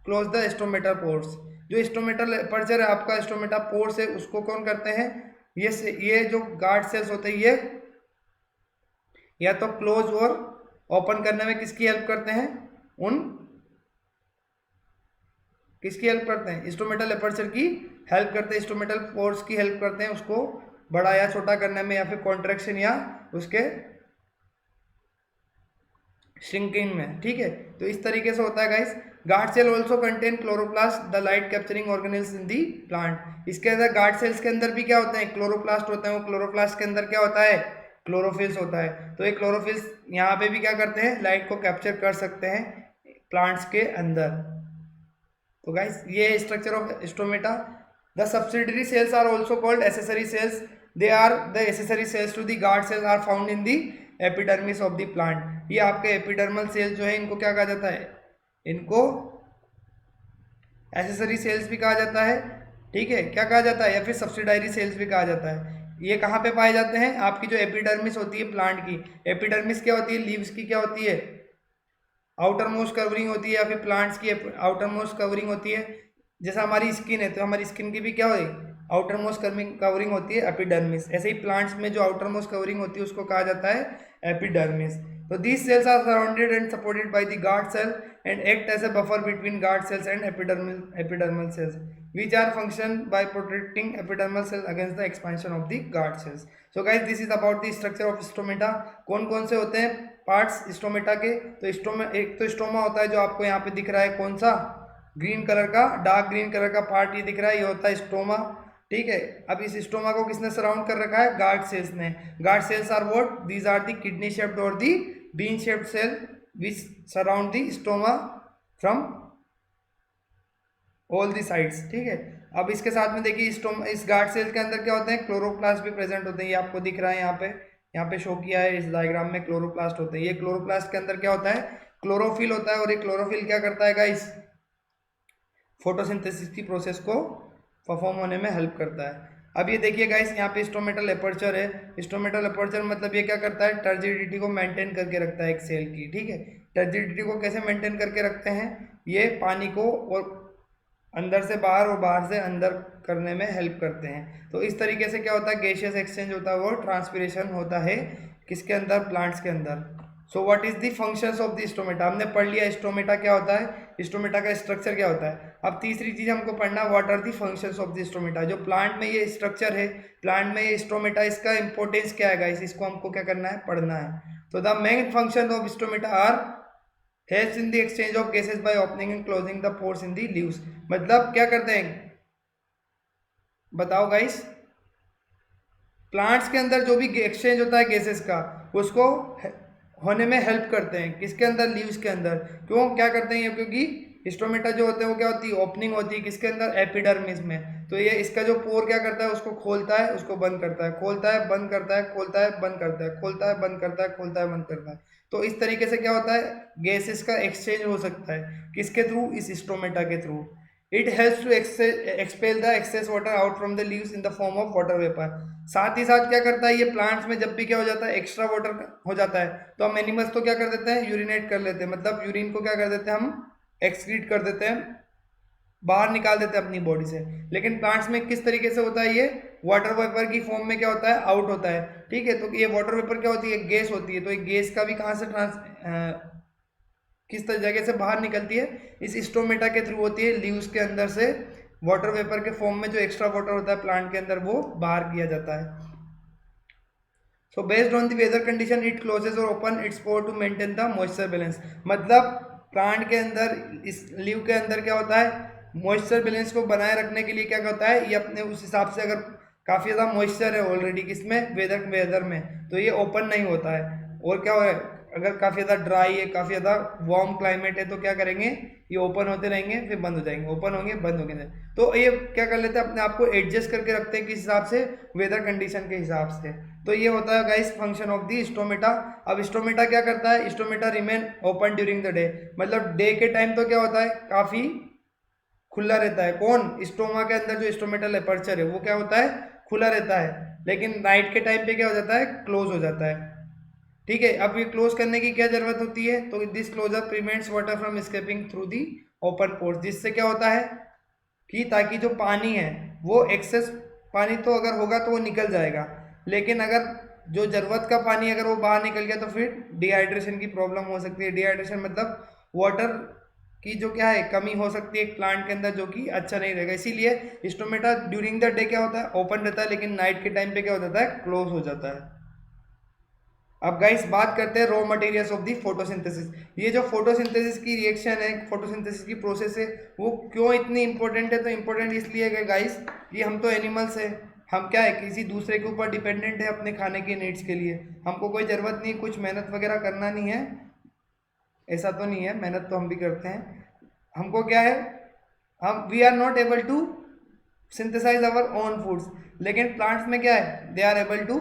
S1: close the stomata pores. जो stomatal aperture है आपका, stomata pores है, उसको कौन करते हैं, ये जो गार्ड सेल्स होते हैं, ये या तो क्लोज और ओपन करने में किसकी हेल्प करते हैं, उन किसकी हेल्प करते हैं, स्टोमेटल अपर्चर की हेल्प करते हैं, स्टोमेटल पोर्स की हेल्प करते हैं, उसको बड़ा या छोटा करने में, या फिर कॉन्ट्रैक्शन या उसके श्रिंकिंग में। ठीक है, तो इस तरीके से होता है guys. Guard cell also contain chloroplast, the light capturing organelles in the plant. इसके अंदर गार्ड सेल्स के अंदर भी क्या होते हैं, क्लोरोप्लास्ट होते हैं। वो क्लोरोप्लास्ट के अंदर क्या होता है, क्लोरोफिल्स होता है। तो ये क्लोरोफिल्स यहाँ पे भी क्या करते हैं, लाइट को कैप्चर कर सकते हैं प्लांट्स के अंदर। तो गाइस ये structure of stomata. The subsidiary cells are also called accessory cells. They are the accessory cells to the guard cells are found in the epidermis of the plant. ये आपके epidermal cells जो है, इनको क्या कहा जाता है, इनको एसेसरी सेल्स भी कहा जाता है। ठीक है, क्या कहा जाता है, या फिर सब्सिडायरी सेल्स भी कहा जाता है। ये कहाँ पे पाए जाते हैं, आपकी जो एपिडर्मिस होती है प्लांट की। एपिडर्मिस क्या होती है, लीव्स की क्या होती है, आउटर मोस्ट कवरिंग होती है, या फिर प्लांट्स की आउटर मोस्ट कवरिंग होती है। जैसा हमारी स्किन है, तो हमारी स्किन की भी क्या होती है, आउटर मोस्ट कवरिंग होती है एपिडर्मिस। ऐसे ही प्लांट्स में जो आउटर मोस्ट कवरिंग होती है, उसको कहा जाता है एपिडर्मिस। तो these cells are surrounded and supported by the guard cell and act as a buffer between guard cells and epidermal cells which are function by protecting epidermal cells against the expansion of the guard cells. So guys, this is about the structure of stomata. कौन कौन से होते हैं parts stomata के, तो एक तो stoma होता है जो आपको यहाँ पे दिख रहा है, कौन सा, ग्रीन कलर का, डार्क ग्रीन कलर का पार्ट ये दिख रहा है, ये होता है स्टोमा। ठीक है, अब इस स्टोमा को किसने सराउंड कर रखा है, गार्ड सेल्स ने। Guard cells are what, these are the kidney shaped और the bean shaped cell which surround the stoma from all the sides. ठीक है, अब इसके साथ में देखिए इस गार्ड सेल के अंदर क्या होते हैं, क्लोरोप्लास्ट भी प्रेजेंट होते हैं। ये आपको दिख रहा है यहाँ पे शो किया है इस डायग्राम में, क्लोरोप्लास्ट होते हैं। ये क्लोरोप्लास्ट के अंदर क्या होता है, क्लोरोफिल होता है। और ये क्लोरोफिल क्या करता है गाइस, फोटोसिंथेसिस की प्रोसेस को परफॉर्म होने में हेल्प करता है। अब ये देखिए गाइस, यहाँ पे स्टोमेटल अपर्चर है। स्टोमेटल अपर्चर मतलब ये क्या करता है, टर्जिडिटी को मेंटेन करके रखता है एक सेल की। ठीक है, टर्जिडिटी को कैसे मेंटेन करके रखते हैं, ये पानी को और अंदर से बाहर और बाहर से अंदर करने में हेल्प करते हैं। तो इस तरीके से क्या होता है, गैसियस एक्सचेंज होता है, वो ट्रांसपिरेशन होता है किसके अंदर, प्लांट्स के अंदर। So what is the functions of the stomata, हमने पढ़ लिया स्टोमेटा क्या होता है, स्टोमेटा का स्ट्रक्चर क्या होता है। अब तीसरी चीज हमको पढ़ना, what are the functions of the stomata. जो प्लांट में ये स्ट्रक्चर है, प्लांट में ये स्टोमेटा, इसका इंपॉर्टेंस क्या है गाइस, इसको हमको क्या करना है, पढ़ना है। तो the main function of stomata are helps in the exchange of gases by opening and closing the pores in the leaves। मतलब क्या करते हैं, बताओ गाइस, प्लांट्स के अंदर जो भी एक्सचेंज होता है गैसेस का, उसको होने में हेल्प करते हैं। किसके अंदर? लीव्स के अंदर। क्यों क्या करते हैं ये? क्योंकि स्टोमेटा जो होते हैं वो क्या होती है? ओपनिंग होती है। किसके अंदर? एपिडर्मिस में। तो ये इसका जो पोर क्या करता है? उसको खोलता है, उसको बंद करता है, खोलता है, बंद करता है, खोलता है, बंद करता है, खोलता है, बंद करता है, खोलता है, बंद करता है। तो इस तरीके से क्या होता है? गैसेस का एक्सचेंज हो सकता है। किसके थ्रू? इस स्टोमेटा के through. It helps to expel the excess water out from the leaves in the form of water vapour. साथ ही साथ क्या करता है ये? प्लांट्स में जब भी क्या हो जाता है? एक्स्ट्रा वाटर हो जाता है, तो हम एनिमल्स तो क्या कर देते हैं? यूरिनेट कर लेते हैं, मतलब यूरिन को क्या कर देते हैं? हम एक्सक्रीट कर देते हैं, बाहर निकाल देते हैं अपनी बॉडी से। लेकिन प्लांट्स में किस तरीके से होता है ये? वाटर वेपर की फॉर्म में क्या होता है? आउट होता है। ठीक है, तो ये वाटर वेपर क्या होती है? गैस होती है। तो एक गैस का भी कहाँ से किस जगह से बाहर निकलती है? इस स्टोमेटा के थ्रू होती है। लीव्स के अंदर से वाटर वेपर के फॉर्म में जो एक्स्ट्रा वाटर होता है प्लांट के अंदर, वो बाहर किया जाता है। So based on the weather condition it closes और open its pore to maintain the moisture balance. मतलब प्लांट के अंदर, इस लीव के अंदर क्या होता है? मॉइस्चर बैलेंस को बनाए रखने के लिए क्या होता है? ये अपने उस हिसाब से, अगर काफ़ी ज़्यादा मॉइस्चर है ऑलरेडी किसमें? वेदर में, तो ये ओपन नहीं होता है। और क्या है? अगर काफ़ी ज़्यादा ड्राई है, काफ़ी ज़्यादा वार्म क्लाइमेट है, तो क्या करेंगे? ये ओपन होते रहेंगे, फिर बंद हो जाएंगे, ओपन होंगे, बंद होंगे। तो ये क्या कर लेते हैं? अपने आप को एडजस्ट करके रखते हैं। किस हिसाब से? वेदर कंडीशन के हिसाब से। तो ये होता है guys function of the stomata. अब स्टोमेटा क्या करता है? Stomata remain open during the day. मतलब डे के टाइम तो क्या होता है? काफ़ी खुला रहता है। कौन? स्टोमा के अंदर जो स्टोमेटल एपर्चर है वो क्या होता है? खुला रहता है। लेकिन नाइट के टाइम पे क्या हो जाता है? क्लोज हो जाता है। ठीक है, अब ये क्लोज करने की क्या जरूरत होती है? तो this closure prevents water from escaping through the open pores. जिससे क्या होता है कि ताकि जो पानी है वो एक्सेस पानी तो अगर होगा तो वो निकल जाएगा, लेकिन अगर जो ज़रूरत का पानी अगर वो बाहर निकल गया तो फिर डिहाइड्रेशन की प्रॉब्लम हो सकती है। डिहाइड्रेशन मतलब वाटर की जो क्या है? कमी हो सकती है एक प्लांट के अंदर, जो कि अच्छा नहीं रहेगा। इसीलिए स्टोमेटा ड्यूरिंग द डे क्या होता है? ओपन रहता है, लेकिन नाइट के टाइम पे क्या हो जाता है? क्लोज हो जाता है। अब गाइस बात करते हैं raw materials of the photosynthesis. ये जो फोटोसिंथेसिस की रिएक्शन है, फोटोसिंथेसिस की प्रोसेस है, वो क्यों इतनी इंपॉर्टेंट है? तो इंपॉर्टेंट इसलिए है गाइस कि हम तो एनिमल्स है, हम क्या है? किसी दूसरे के ऊपर डिपेंडेंट है अपने खाने की नीड्स के लिए। हमको कोई ज़रूरत नहीं, कुछ मेहनत वगैरह करना नहीं है। ऐसा तो नहीं है, मेहनत तो हम भी करते हैं। हमको क्या है? हम we are not able to synthesise our own foods. लेकिन प्लांट्स में क्या है? They are able to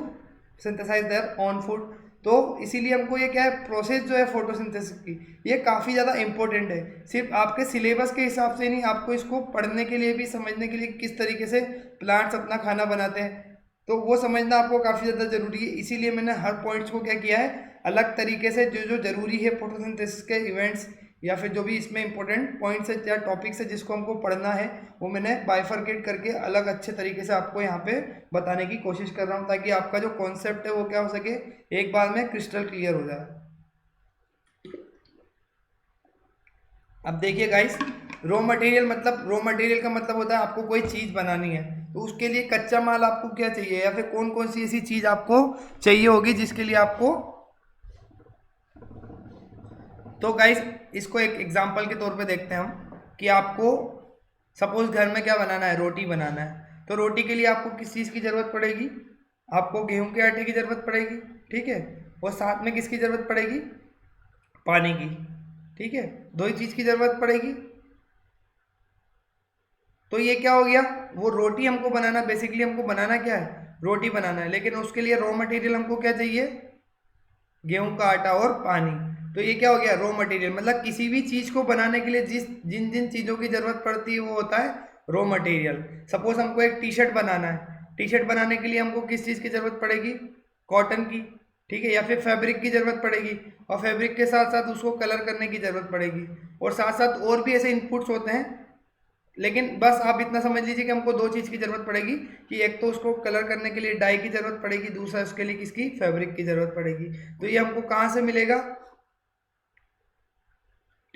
S1: synthesise their own food. तो इसीलिए हमको ये क्या है? प्रोसेस जो है फोटोसिंथेसिस की, ये काफ़ी ज़्यादा इंपॉर्टेंट है। सिर्फ आपके सिलेबस के हिसाब से नहीं, आपको इसको पढ़ने के लिए भी, समझने के लिए किस तरीके से प्लांट्स अपना खाना बनाते हैं, तो वो समझना आपको काफ़ी ज़्यादा ज़रूरी है। इसीलिए मैंने हर पॉइंट्स को क्या किया है? अलग तरीके से जो जो ज़रूरी है फोटोसिंथेसिस के इवेंट्स, या फिर जो भी इसमें इंपॉर्टेंट पॉइंट्स है या टॉपिक्स है जिसको हमको पढ़ना है, वो मैंने बाइफरकेट करके अलग अच्छे तरीके से आपको यहाँ पे बताने की कोशिश कर रहा हूँ, ताकि आपका जो कॉन्सेप्ट है वो क्या हो सके? एक बार में क्रिस्टल क्लियर हो जाए। अब देखिए गाइस, रॉ मटेरियल मतलब, रॉ मटेरियल का मतलब होता है आपको कोई चीज़ बनानी है, तो उसके लिए कच्चा माल आपको क्या चाहिए, या फिर कौन कौन सी ऐसी चीज़ आपको चाहिए होगी जिसके लिए आपको। तो गाइस इसको एक एग्जांपल के तौर पे देखते हैं हम, कि आपको सपोज घर में क्या बनाना है? रोटी बनाना है। तो रोटी के लिए आपको किस चीज़ की ज़रूरत पड़ेगी? आपको गेहूं के आटे की ज़रूरत पड़ेगी। ठीक है, और साथ में किसकी ज़रूरत पड़ेगी? पानी की। ठीक है, दो ही चीज़ की ज़रूरत पड़ेगी। तो ये क्या हो गया? वो रोटी हमको बनाना, बेसिकली हमको बनाना क्या है? रोटी बनाना है, लेकिन उसके लिए रॉ मटेरियल हमको क्या चाहिए? गेहूं का आटा और पानी। तो ये क्या हो गया? Raw material. मतलब किसी भी चीज़ को बनाने के लिए जिन जिन चीज़ों की ज़रूरत पड़ती है वो होता है रॉ मटेरियल। सपोज हमको एक टी शर्ट बनाना है, टी शर्ट बनाने के लिए हमको किस चीज़ की ज़रूरत पड़ेगी? कॉटन की। ठीक है, या फिर फैब्रिक की ज़रूरत पड़ेगी, और फैब्रिक के साथ साथ उसको कलर करने की ज़रूरत पड़ेगी, और साथ साथ और भी ऐसे इनपुट्स होते हैं। लेकिन बस आप इतना समझ लीजिए कि हमको दो चीज़ की ज़रूरत पड़ेगी, कि एक तो उसको कलर करने के लिए डाई की ज़रूरत पड़ेगी, दूसरा उसके लिए किसकी? फैब्रिक की ज़रूरत पड़ेगी। तो ये हमको कहाँ से मिलेगा?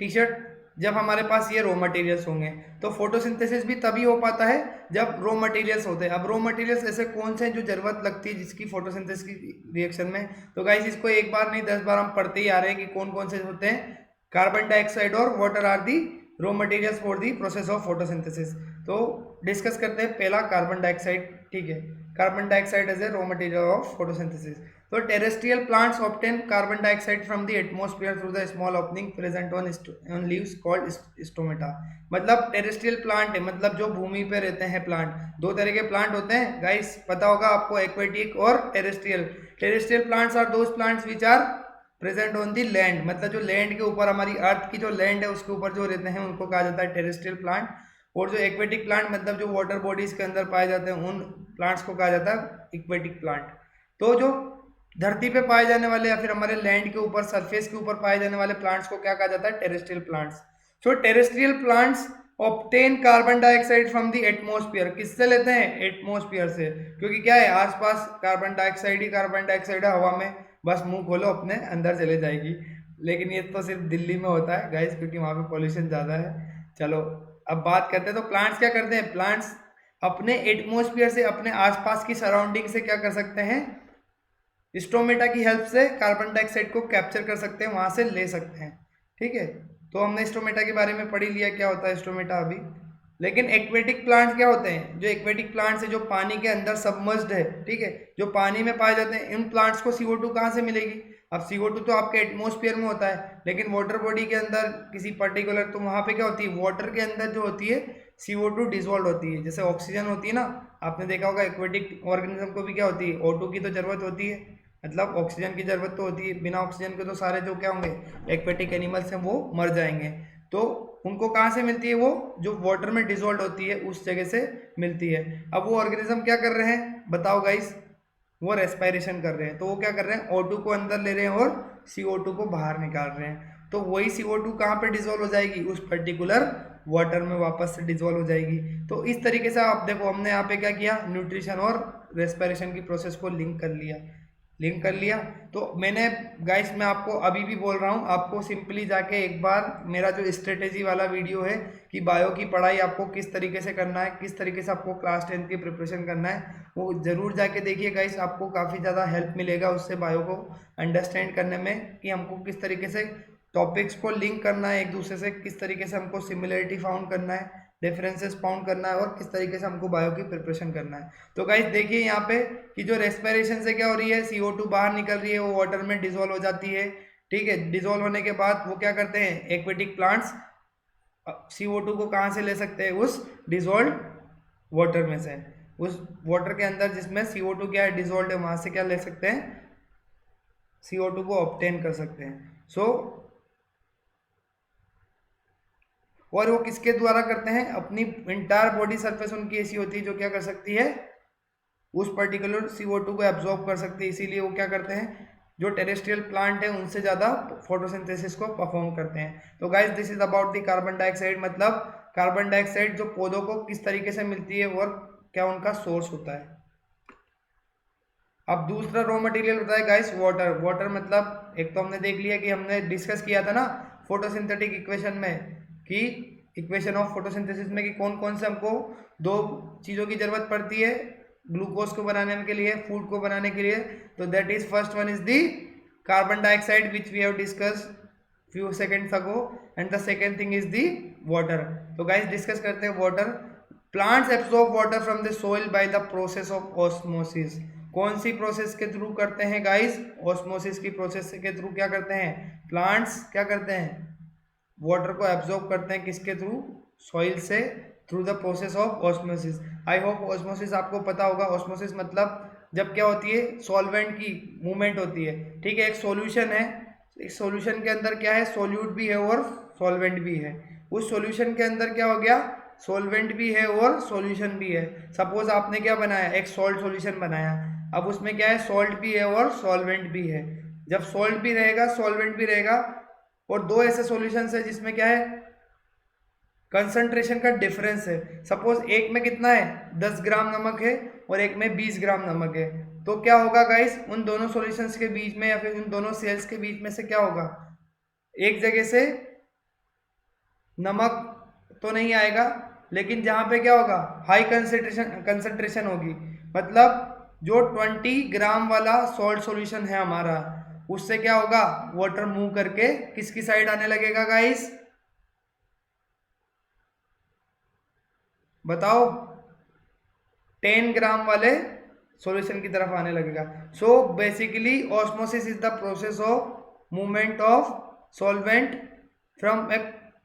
S1: टी शर्ट, जब हमारे पास ये रॉ मटेरियल्स होंगे। तो फोटोसिंथेसिस भी तभी हो पाता है जब रॉ मटेरियल्स होते हैं। अब रॉ मटेरियल्स ऐसे कौन से हैं जो ज़रूरत लगती है जिसकी फोटोसिंथेसिस की रिएक्शन में? तो गाइस इसको एक बार नहीं 10 बार हम पढ़ते ही आ रहे हैं कि कौन कौन से होते हैं। कार्बन डाइऑक्साइड और water are the raw materials for the process of photosynthesis. तो डिस्कस करते हैं पहला कार्बन डाइऑक्साइड। ठीक है, carbon dioxide as a raw material of photosynthesis. तो terrestrial plants obtain carbon dioxide from the atmosphere through the small opening present on leaves called stomata. मतलब terrestrial plant है, मतलब जो भूमि पे रहते हैं प्लांट। दो तरह के प्लांट होते हैं गाइस, पता होगा आपको, एक्वेटिक और टेरेस्ट्रियल। Terrestrial plants are those plants which are present on the land, मतलब जो लैंड के ऊपर, हमारी अर्थ की जो लैंड है उसके ऊपर जो रहते हैं उनको कहा जाता है टेरेस्ट्रियल प्लांट। और जो एक्वेटिक प्लांट, मतलब जो वाटर बॉडीज के अंदर पाए जाते हैं, उन प्लांट्स को कहा जाता है एक्वेटिक प्लांट। तो जो धरती पे पाए जाने वाले या फिर हमारे लैंड के ऊपर, सरफेस के ऊपर पाए जाने वाले प्लांट्स को क्या कहा जाता है? Terrestrial plants. So terrestrial plants obtain carbon dioxide from the atmosphere. किससे लेते हैं? एटमॉस्फेयर से। क्योंकि क्या है, आसपास कार्बन डाइऑक्साइड ही कार्बन डाइऑक्साइड है हवा में, बस मुंह खोलो अपने अंदर चले जाएगी। लेकिन ये तो सिर्फ दिल्ली में होता है गाइस, क्योंकि वहां पे पॉल्यूशन ज्यादा है। चलो अब बात करते हैं, तो प्लांट्स क्या करते हैं? प्लांट्स अपने एटमॉस्फेयर से, अपने आसपास की सराउंडिंग से क्या कर सकते हैं? स्टोमेटा की हेल्प से कार्बन डाइऑक्साइड को कैप्चर कर सकते हैं, वहां से ले सकते हैं। ठीक है, तो हमने स्टोमेटा के बारे में पढ़ ही लिया क्या होता है स्टोमेटा अभी। लेकिन एक्वेटिक प्लांट्स क्या होते हैं? जो एक्वेटिक प्लांट्स है, जो पानी के अंदर सबमर्ज्ड है, ठीक है, जो पानी में पाए जाते हैं, इन प्लांट्स को CO2 कहाँ से मिलेगी? अब CO2 तो आपके एटमॉस्फेयर में होता है, लेकिन वाटर बॉडी के अंदर किसी पर्टिकुलर, तो वहां पे क्या होती है? वाटर के अंदर जो होती है CO2 डिजोल्व होती है। जैसे ऑक्सीजन होती है ना, आपने देखा होगा एक्वेटिक ऑर्गेनिज्म को भी क्या होती है? O2 की तो जरूरत होती है, मतलब ऑक्सीजन की जरूरत तो होती है। बिना ऑक्सीजन के तो सारे जो क्या होंगे, एक्वेटिक एनिमल्स हैं, वो मर जाएंगे। तो उनको कहाँ से मिलती है? वो जो वाटर में डिजोल्व होती है उस जगह से मिलती है। अब वो ऑर्गेनिज्म क्या कर रहे हैं बताओ गाइस? वो रेस्पायरेशन कर रहे हैं। तो वो क्या कर रहे हैं? O2 को अंदर ले रहे हैं और CO2 को बाहर निकाल रहे हैं। तो वही CO2 कहाँ पे डिजोल्व हो जाएगी? उस पर्टिकुलर वाटर में वापस से डिजोल्व हो जाएगी। तो इस तरीके से आप देखो, हमने यहाँ पे क्या किया? न्यूट्रिशन और रेस्पायरेशन की प्रोसेस को लिंक कर लिया। तो मैंने गाइस, मैं आपको अभी भी बोल रहा हूँ, आपको सिंपली जाके एक बार मेरा जो स्ट्रेटेजी वाला वीडियो है कि बायो की पढ़ाई आपको किस तरीके से करना है, किस तरीके से आपको क्लास 10 की प्रिपरेशन करना है, वो ज़रूर जाके देखिए गाइस। आपको काफ़ी ज़्यादा हेल्प मिलेगा उससे, बायो को अंडरस्टैंड करने में कि हमको किस तरीके से टॉपिक्स को लिंक करना है एक दूसरे से, किस तरीके से हमको सिमिलरिटी फाउंड करना है, डिफरेंसेस फाउंड करना है, और किस तरीके से हमको बायो की प्रिपरेशन करना है। तो गाइस देखिए यहाँ पे कि जो रेस्पिरेशन से क्या हो रही है? CO2 बाहर निकल रही है, वो वाटर में डिजोल्व हो जाती है। ठीक है, डिजोल्व होने के बाद वो क्या करते हैं? एक्वेटिक प्लांट्स CO2 को कहाँ से ले सकते हैं? उस डिजोल्व वाटर में से। उस वाटर के अंदर जिसमें CO2 क्या है? डिजोल्व है, वहां से क्या ले सकते हैं? CO2 को ऑब्टेन कर सकते हैं। सो और वो किसके द्वारा करते हैं? अपनी इंटायर बॉडी सरफेस उनकी ऐसी होती है जो क्या कर सकती है? उस पर्टिकुलर CO2 को एब्जॉर्ब कर सकते हैं। इसीलिए वो क्या करते हैं? जो टेरेस्ट्रियल प्लांट है उनसे ज़्यादा फोटोसिंथेसिस को परफॉर्म करते हैं। तो guys this is about the carbon dioxide, मतलब कार्बन डाइऑक्साइड जो पौधों को किस तरीके से मिलती है और क्या उनका सोर्स होता है। अब दूसरा रॉ मटेरियल होता है गाइस वाटर। वाटर मतलब एक तो हमने देख लिया कि हमने डिस्कस किया था ना फोटोसिंथेटिक इक्वेशन में, कि इक्वेशन ऑफ फोटोसिंथेसिस में, कि कौन कौन से हमको दो चीज़ों की जरूरत पड़ती है ग्लूकोज को बनाने के लिए, फूड को बनाने के लिए। तो that is first one is the carbon dioxide which we have discuss few seconds ago, and the second thing is the water. तो गाइस डिस्कस करते हैं water. Plants absorb water from the soil by the process of osmosis. कौन सी process के through करते हैं guys? Osmosis की process के थ्रू क्या करते हैं? प्लांट्स क्या करते हैं? वाटर को एब्जॉर्ब करते हैं किसके थ्रू? सॉइल से, through the process of osmosis. I hope osmosis आपको पता होगा। ऑस्मोसिस मतलब जब क्या होती है? सॉल्वेंट की मूवमेंट होती है। ठीक है, एक सॉल्यूशन है, एक सॉल्यूशन के अंदर क्या है? सॉल्यूट भी है और सॉल्वेंट भी है। उस सॉल्यूशन के अंदर क्या हो गया? सॉल्वेंट भी है और सॉल्यूशन भी है। सपोज आपने क्या बनाया? एक सॉल्ट सॉल्यूशन बनाया। अब उसमें क्या है? सॉल्ट भी है और सॉल्वेंट भी है। जब सॉल्ट भी रहेगा, सॉल्वेंट भी रहेगा, और दो ऐसे सॉल्यूशंस है जिसमें क्या है? कंसंट्रेशन का डिफरेंस है। सपोज एक में कितना है? 10 ग्राम नमक है और एक में 20 ग्राम नमक है। तो क्या होगा गाइस? उन दोनों सॉल्यूशंस के बीच में या फिर उन दोनों सेल्स के बीच में से क्या होगा? एक जगह से नमक तो नहीं आएगा, लेकिन जहां पे क्या होगा? हाई कंसंट्रेशन होगी। मतलब जो 20 ग्राम वाला सॉल्ट सॉल्यूशन है हमारा, उससे क्या होगा? वाटर मूव करके किसकी साइड आने लगेगा गाइस? बताओ। 10 ग्राम वाले सॉल्यूशन की तरफ आने लगेगा। So basically osmosis is the process of movement of solvent from a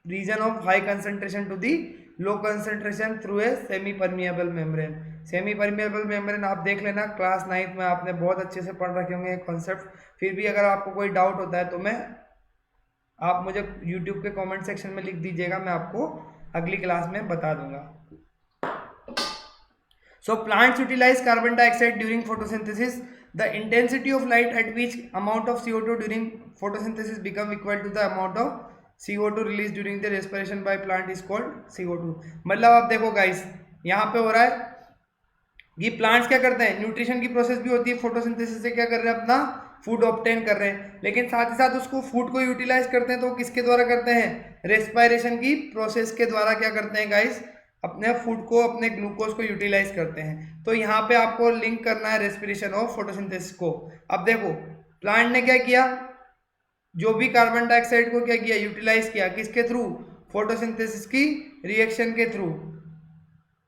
S1: region of high concentration to the low concentration through a semi permeable membrane. Semi permeable membrane आप देख लेना, क्लास 9th में आपने बहुत अच्छे से पढ़ रखे होंगे कॉन्सेप्ट। फिर भी अगर आपको कोई डाउट होता है तो आप मुझे यूट्यूब के कमेंट सेक्शन में लिख दीजिएगा, मैं आपको अगली क्लास में बता दूंगा। So plants utilize carbon dioxide during photosynthesis. The intensity of light at which amount of CO2 during photosynthesis become equal to the amount of CO2 released during the respiration by plant is called CO2। मतलब आप देखो guys, यहाँ पे हो रहा है कि plants क्या करते हैं, न्यूट्रिशन की प्रोसेस भी होती है, फोटोसिंथेसिस से क्या कर रहे हैं, अपना फूड ऑब्टेन कर रहे हैं, लेकिन साथ ही साथ उसको फूड को यूटिलाइज करते हैं तो किसके द्वारा करते हैं, रेस्पिरेशन की प्रोसेस के द्वारा क्या करते हैं गाइस, अपने फूड को, अपने ग्लूकोज को यूटिलाइज करते हैं। तो यहाँ पे आपको लिंक करना है रेस्पिरेशन और फोटोसिंथेसिस को। अब देखो प्लांट ने क्या किया, जो भी कार्बन डाइऑक्साइड को क्या किया, यूटिलाइज किया, किसके थ्रू, फोटोसिंथेसिस की रिएक्शन के थ्रू।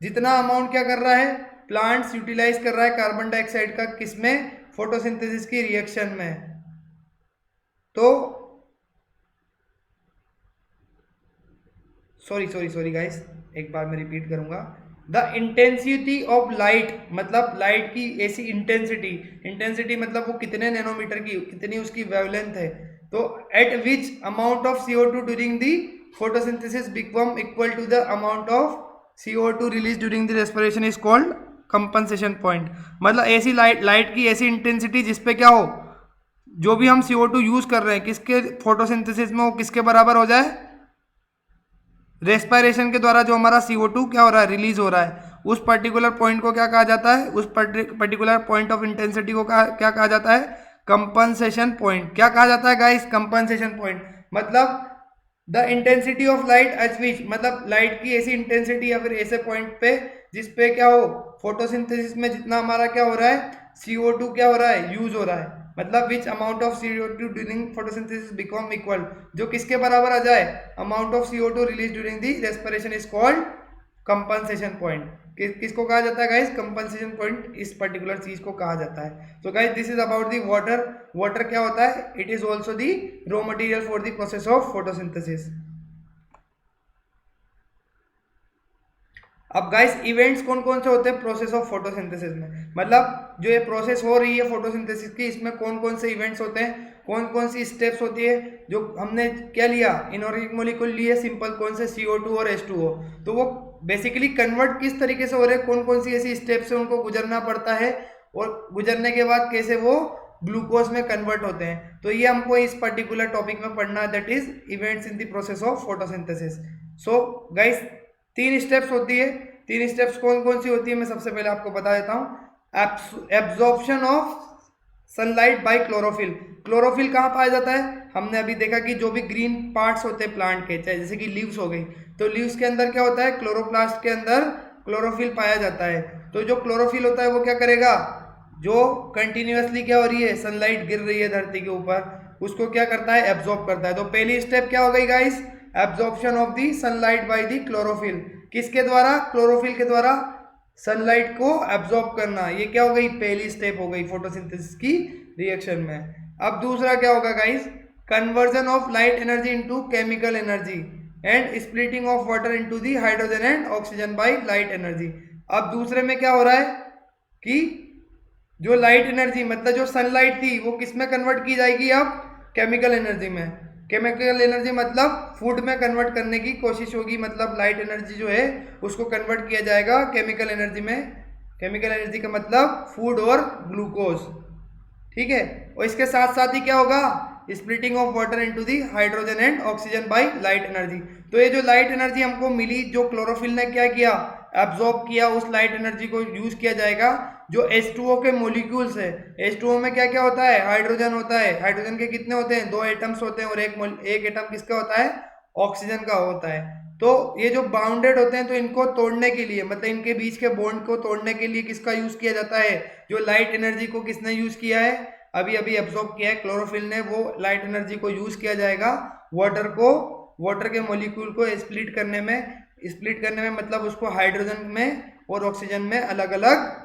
S1: जितना अमाउंट क्या कर रहा है, प्लांट्स यूटिलाइज कर रहा है कार्बन डाइऑक्साइड का, किसमें, फोटोसिंथेसिस की रिएक्शन में। तो सॉरी गाइस, एक बार मैं रिपीट करूंगा। द इंटेंसिटी ऑफ लाइट, मतलब लाइट की ऐसी इंटेंसिटी मतलब वो कितने नैनोमीटर की, कितनी उसकी वेवलेंथ है। तो at which amount of CO2 during the photosynthesis become equal to the amount of CO2 release during the respiration is called compensation point. मतलब ऐसी लाइट की ऐसी इंटेंसिटी जिसपे क्या हो, जो भी हम CO2 यूज कर रहे हैं किसके फोटोसिंथेसिस में, वो किसके बराबर हो जाए, रेस्पिरेशन के द्वारा जो हमारा CO2 क्या हो रहा है, रिलीज हो रहा है। उस पर्टिकुलर पॉइंट को क्या कहा जाता है, उस पर्टिकुलर पॉइंट ऑफ इंटेंसिटी को क्या कहा जाता है, कंपनसेशन पॉइंट। क्या कहा जाता है गाइस, कंपनसेशन पॉइंट। मतलब the intensity of light at विच, मतलब लाइट की ऐसी इंटेंसिटी या फिर ऐसे पॉइंट पे जिसपे क्या हो, फोटोसिंथेसिस में जितना हमारा क्या हो रहा है, CO2 क्या हो रहा है, यूज हो रहा है। मतलब विच amount of CO2 during photosynthesis become equal, जो किसके बराबर आ जाए, amount of CO2 release during the respiration is called compensation point. किसको कहा जाता है गाइस, कंपनसेशन पॉइंट, इस पर्टिकुलर चीज को कहा जाता है। तो guys this is about the water. Water क्या होता है, it is also the raw material for the process of photosynthesis. अब गाइस इवेंट्स कौन कौन से होते हैं प्रोसेस ऑफ फोटोसिंथेसिस में, मतलब जो ये प्रोसेस हो रही है फोटोसिंथेसिस की, इसमें कौन कौन से इवेंट्स होते हैं, कौन कौन सी स्टेप्स होती है। जो हमने क्या लिया, इनऑर्गेनिक मॉलिक्यूल लिए सिंपल, कौन से, CO2 और H2O। तो वो बेसिकली कन्वर्ट किस तरीके से हो रहे हैं, कौन कौन सी ऐसी स्टेप्स से उनको गुजरना पड़ता है, और गुजरने के बाद कैसे वो ग्लूकोज में कन्वर्ट होते हैं। तो ये हमको इस पर्टिकुलर टॉपिक में पढ़ना है, that is events in the process of photosynthesis. So guys 3 steps होती है। 3 स्टेप्स कौन कौन सी होती है, मैं सबसे पहले आपको बता देता हूँ। Absorption of sunlight bye chlorophyll. Chlorophyll कहाँ पाया जाता है, हमने अभी देखा कि जो भी ग्रीन पार्ट्स होते हैं प्लांट के, चाहे जैसे कि लीव्स हो गई, तो लीव्स के अंदर क्या होता है, क्लोरोप्लास्ट के अंदर क्लोरोफिल पाया जाता है। तो जो क्लोरोफिल होता है वो क्या करेगा, जो कंटिन्यूअसली क्या हो रही है, सनलाइट गिर रही है धरती के ऊपर, उसको क्या करता है, एब्जॉर्ब करता है। तो पहली स्टेप क्या हो गई guys, absorption of the sunlight by the chlorophyll. किसके द्वारा, क्लोरोफिल के द्वारा सनलाइट को एब्जॉर्ब करना। ये क्या हो गई, पहली स्टेप हो गई फोटोसिंथेसिस की रिएक्शन में। अब दूसरा क्या होगा guys, conversion of light energy into chemical energy and splitting of water into the hydrogen and oxygen by light energy. अब दूसरे में क्या हो रहा है कि जो लाइट एनर्जी, मतलब जो सनलाइट थी, वो किस में कन्वर्ट की जाएगी, अब केमिकल एनर्जी में। केमिकल एनर्जी मतलब फूड में कन्वर्ट करने की कोशिश होगी, मतलब लाइट एनर्जी जो है उसको कन्वर्ट किया जाएगा केमिकल एनर्जी में। केमिकल एनर्जी का मतलब फूड और ग्लूकोज, ठीक है। और इसके साथ साथ ही क्या होगा, splitting of water into the hydrogen and oxygen by light energy. तो ये जो लाइट एनर्जी हमको मिली, जो क्लोरोफिल ने क्या किया, एब्जॉर्ब किया, उस लाइट एनर्जी को यूज किया जाएगा जो H2O के मोलिक्यूल्स है। H2O में क्या क्या होता है, हाइड्रोजन होता है। हाइड्रोजन के कितने होते हैं, 2 एटम्स होते हैं, और एक एटम किसका होता है, ऑक्सीजन का होता है। तो ये जो बाउंडेड होते हैं, तो इनको तोड़ने के लिए, मतलब इनके बीच के बॉन्ड को तोड़ने के लिए किसका यूज किया जाता है, जो लाइट एनर्जी को किसने यूज किया है, अभी अभी एब्जॉर्ब किया है क्लोरोफिल ने, वो लाइट एनर्जी को यूज किया जाएगा वाटर के मोलिक्यूल को स्प्लिट करने में मतलब उसको हाइड्रोजन में और ऑक्सीजन में अलग अलग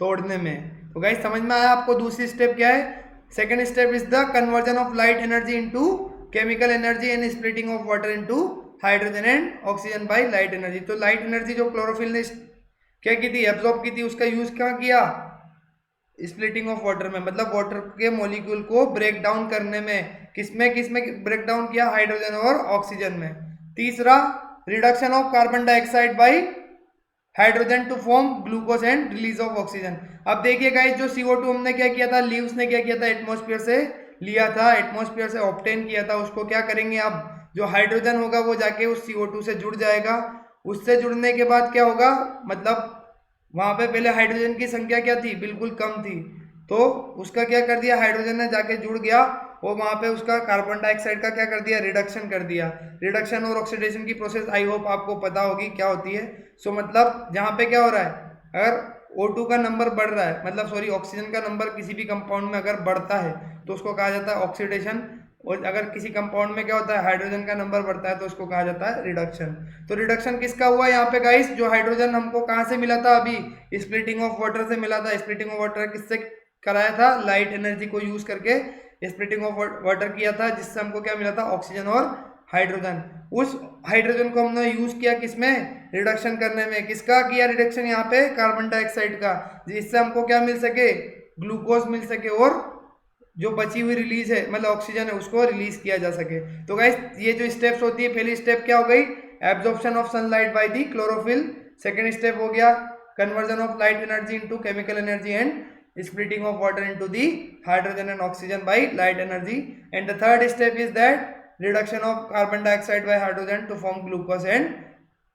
S1: तोड़ने में। तो गाइस समझ में आया आपको दूसरी स्टेप क्या है? Second step is the conversion of light energy into chemical energy and splitting of water into hydrogen and oxygen by light energy. तो लाइट एनर्जी जो क्लोरोफिल ने क्या की थी, एब्जॉर्ब की थी, उसका यूज क्या किया? स्प्लिटिंग ऑफ वाटर में, मतलब वाटर के मॉलिक्यूल को ब्रेक डाउन करने में। किसमें ब्रेक डाउन किया? हाइड्रोजन और ऑक्सीजन में। तीसरा, reduction of carbon dioxide by hydrogen to form glucose and release of oxygen. अब देखिए गाइस, जो CO2 हमने क्या किया था, लीव्स ने क्या किया था, एटमॉस्फेयर से लिया था, एटमॉस्फेयर से ऑब्टेन किया था, उसको क्या करेंगे अब? जो हाइड्रोजन होगा वो जाके उस CO2 से जुड़ जाएगा। उससे जुड़ने के बाद क्या होगा, मतलब वहां पे पहले हाइड्रोजन की संख्या क्या थी? बिल्कुल कम थी। तो उसका क्या कर दिया, हाइड्रोजन ने जाके जुड़ गया और वहां पे उसका कार्बन डाइऑक्साइड का क्या कर दिया? रिडक्शन कर दिया। रिडक्शन और ऑक्सीडेशन की प्रोसेस आई होप आपको पता होगी क्या होती है। सो मतलब जहां पे क्या हो रहा है, अगर O2 का नंबर बढ़ रहा है, मतलब सॉरी ऑक्सीजन का नंबर किसी भी कंपाउंड में अगर बढ़ता है तो उसको कहा जाता है ऑक्सीडेशन। और अगर किसी कंपाउंड में क्या होता है, हाइड्रोजन का नंबर बढ़ता है तो उसको कहा जाता है रिडक्शन। तो रिडक्शन किसका हुआ यहाँ पे गाइस? जो हाइड्रोजन हमको कहाँ से मिला था अभी? स्प्लिटिंग ऑफ वाटर से मिला था। स्प्लिटिंग ऑफ वाटर किससे कराया था? लाइट एनर्जी को यूज करके स्प्लिटिंग ऑफ वाटर किया था, जिससे हमको क्या मिला था? ऑक्सीजन और हाइड्रोजन। उस हाइड्रोजन को हमने यूज किया किसमें? रिडक्शन करने में। किसका किया रिडक्शन यहाँ पे? कार्बन डाइऑक्साइड का, जिससे हमको क्या मिल सके? ग्लूकोज मिल सके और जो बची हुई रिलीज है, मतलब ऑक्सीजन है, उसको रिलीज किया जा सके। तो गाइस ये जो स्टेप्स होती है, पहली स्टेप क्या हो गई? Absorption of sunlight by the chlorophyll. Second step हो गया conversion of light energy into chemical energy and splitting of water into the hydrogen and oxygen by light energy, and the third step is that reduction of carbon dioxide by hydrogen to form glucose and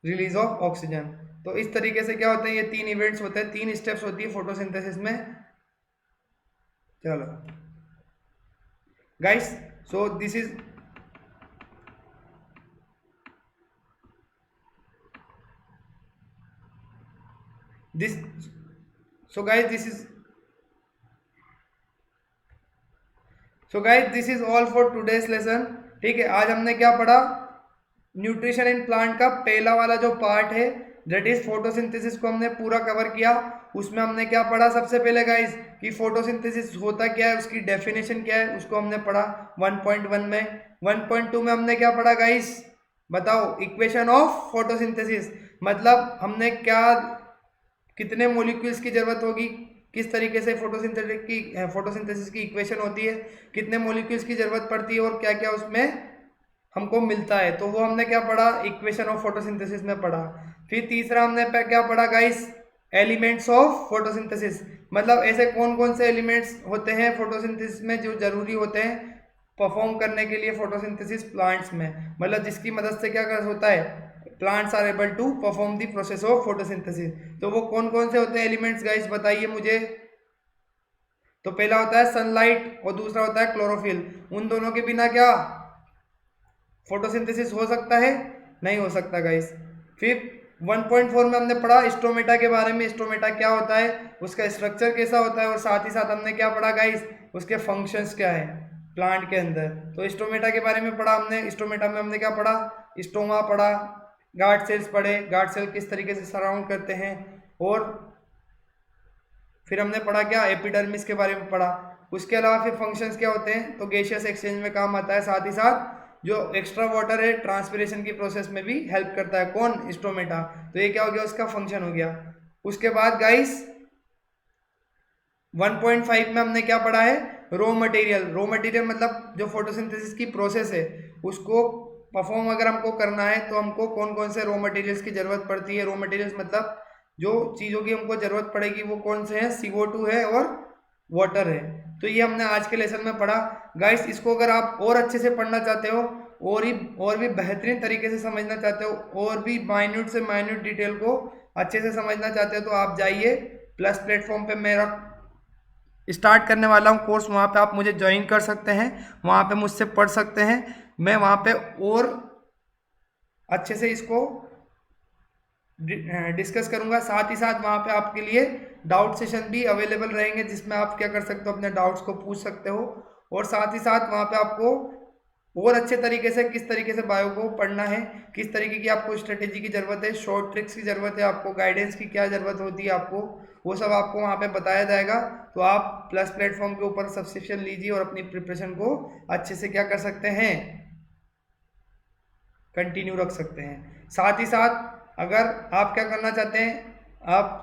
S1: release of oxygen। तो इस तरीके से क्या होते हैं, ये तीन events होते हैं, तीन स्टेप्स होती है फोटोसिंथेसिस में। चलो guys, so this is this so guys this is all for today's lesson. ठीक है, आज हमने क्या पढ़ा? न्यूट्रिशन इन प्लांट का पहला वाला जो पार्ट है, दैट इज फोटोसिंथेसिस को हमने पूरा कवर किया। उसमें हमने क्या पढ़ा? सबसे पहले गाइस कि फोटोसिंथेसिस होता क्या है, उसकी डेफिनेशन क्या है, उसको हमने पढ़ा 1.1 में। 1.2 में हमने क्या पढ़ा गाइस? बताओ, इक्वेशन ऑफ फोटोसिंथेसिस, मतलब हमने क्या, कितने मॉलिक्यूल्स की जरूरत होगी, किस तरीके से फोटोसिंथेसिस की इक्वेशन होती है, कितने मॉलिक्यूल्स की जरूरत पड़ती है और क्या क्या उसमें हमको मिलता है। तो वो हमने क्या पढ़ा? इक्वेशन ऑफ फोटोसिंथेसिस में पढ़ा। फिर तीसरा हमने क्या पढ़ा गाइस? एलिमेंट्स ऑफ फोटोसिंथेसिस, मतलब ऐसे कौन कौन से एलिमेंट्स होते हैं फोटोसिंथेसिस में जो जरूरी होते हैं परफॉर्म करने के लिए फोटोसिंथेसिस प्लांट्स में, मतलब जिसकी मदद से क्या कर होता है, plants are able to perform the process of photosynthesis. तो वो कौन कौन से होते हैं एलिमेंट्स गाइस, बताइए मुझे। तो पहला होता है सनलाइट और दूसरा होता है क्लोरोफिल। उन दोनों के बिना क्या फोटोसिंथेसिस हो सकता है? नहीं हो सकता गाइस। फिर 1.4 में हमने पढ़ा स्टोमेटा के बारे में। स्टोमेटा क्या होता है, उसका स्ट्रक्चर कैसा होता है, और साथ ही साथ हमने क्या पढ़ा गाइस? उसके फंक्शंस क्या है प्लांट के अंदर। तो स्टोमेटा के बारे में पढ़ा हमने। स्टोमेटा में हमने क्या पढ़ा? स्टोमा पढ़ा, गार्ड सेल्स पढ़े, गार्ड सेल किस तरीके से सराउंड करते हैं, और फिर हमने पढ़ा क्या? एपिडर्मिस के बारे में पढ़ा। उसके अलावा फिर फंक्शंस क्या होते हैं, तो गैसियस एक्सचेंज में काम आता है, साथ ही साथ जो एक्स्ट्रा वाटर है ट्रांसपिरेशन की प्रोसेस में भी हेल्प करता है। कौन? स्टोमेटा। तो ये क्या हो गया? उसका फंक्शन हो गया। उसके बाद गाइस 1.5 में हमने क्या पढ़ा है? Raw material. रॉ मटेरियल मतलब जो फोटोसिंथेसिस की प्रोसेस है उसको परफॉर्म अगर हमको करना है तो हमको कौन कौन से रॉ मटेरियल्स की जरूरत पड़ती है। रॉ मटेरियल्स मतलब जो चीज़ों की हमको जरूरत पड़ेगी वो कौन से हैं? CO2 है और वाटर है। तो ये हमने आज के लेसन में पढ़ा गाइस। इसको अगर आप और अच्छे से पढ़ना चाहते हो और भी बेहतरीन तरीके से समझना चाहते हो और भी माइन्यूट से माइन्यूट डिटेल को अच्छे से समझना चाहते हो तो आप जाइए प्लस प्लेटफॉर्म पे मेरा स्टार्ट करने वाला हूँ कोर्स। वहाँ पे आप मुझे ज्वाइन कर सकते हैं, वहाँ पे मुझसे पढ़ सकते हैं। मैं वहाँ पे और अच्छे से इसको डिस्कस करूंगा। साथ ही साथ वहाँ पे आपके लिए डाउट सेशन भी अवेलेबल रहेंगे जिसमें आप क्या कर सकते हो, अपने डाउट्स को पूछ सकते हो। और साथ ही साथ वहाँ पे आपको और अच्छे तरीके से किस तरीके से बायो को पढ़ना है, किस तरीके की आपको स्ट्रेटेजी की जरूरत है, शॉर्ट ट्रिक्स की जरूरत है, आपको गाइडेंस की क्या जरूरत होती है आपको, वो सब आपको वहाँ पे बताया जाएगा। तो आप प्लस प्लेटफॉर्म के ऊपर सब्सक्रिप्शन लीजिए और अपनी प्रिपरेशन को अच्छे से क्या कर सकते हैं, कंटिन्यू रख सकते हैं। साथ ही साथ अगर आप क्या करना चाहते हैं, आप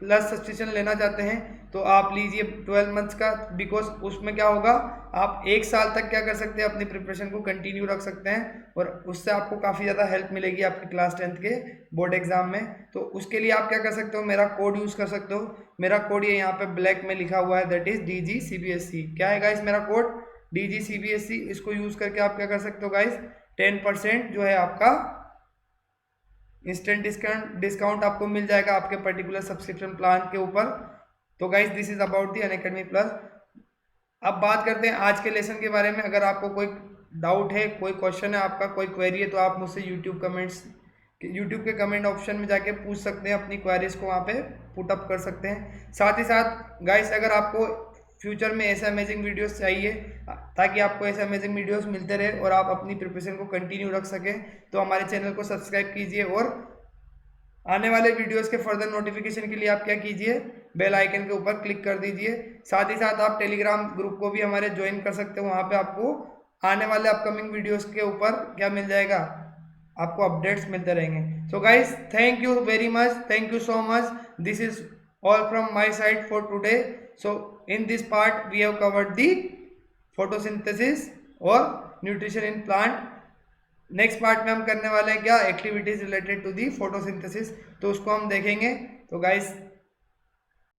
S1: प्लस सब्सक्रिप्शन लेना चाहते हैं तो आप लीजिए 12 मंथ्स का, बिकॉज उसमें क्या होगा, आप 1 साल तक क्या कर सकते हैं, अपनी प्रिपरेशन को कंटिन्यू रख सकते हैं और उससे आपको काफ़ी ज़्यादा हेल्प मिलेगी आपके क्लास 10th के बोर्ड एग्जाम में। तो उसके लिए आप क्या कर सकते हो, मेरा कोड यूज़ कर सकते हो। मेरा कोड ये यहाँ पे ब्लैक में लिखा हुआ है, दैट इज DGCBSE। क्या है गाइस मेरा कोड, DGCBSE। इसको यूज़ करके आप क्या कर सकते हो गाइस, 10% जो है आपका इंस्टेंट डिस्काउंट आपको मिल जाएगा आपके पर्टिकुलर सब्सक्रिप्शन प्लान के ऊपर। तो guys this is about the Unacademy plus. अब बात करते हैं आज के लेसन के बारे में। अगर आपको कोई डाउट है, कोई क्वेश्चन है, आपका कोई क्वेरी है, तो आप मुझसे यूट्यूब के कमेंट ऑप्शन में जाके पूछ सकते हैं, अपनी क्वेरीज को वहाँ पे पुट अप कर सकते हैं। साथ ही साथ गाइस अगर आपको फ्यूचर में ऐसे अमेजिंग वीडियोस चाहिए, ताकि आपको ऐसे अमेजिंग वीडियोस मिलते रहे और आप अपनी प्रिपरेशन को कंटिन्यू रख सकें, तो हमारे चैनल को सब्सक्राइब कीजिए और आने वाले वीडियोस के फर्दर नोटिफिकेशन के लिए आप क्या कीजिए, बेल आइकन के ऊपर क्लिक कर दीजिए। साथ ही साथ आप टेलीग्राम ग्रुप को भी हमारे ज्वाइन कर सकते हो, वहाँ पे आपको आने वाले अपकमिंग वीडियोस के ऊपर क्या मिल जाएगा, आपको अपडेट्स मिलते रहेंगे। So guys thank you very much, thank you so much, this is all from my side for today. So in this part we have covered the photosynthesis और nutrition in plant. Next part में हम करने वाले हैं क्या, activities related to the photosynthesis, तो उसको हम देखेंगे। तो गाइस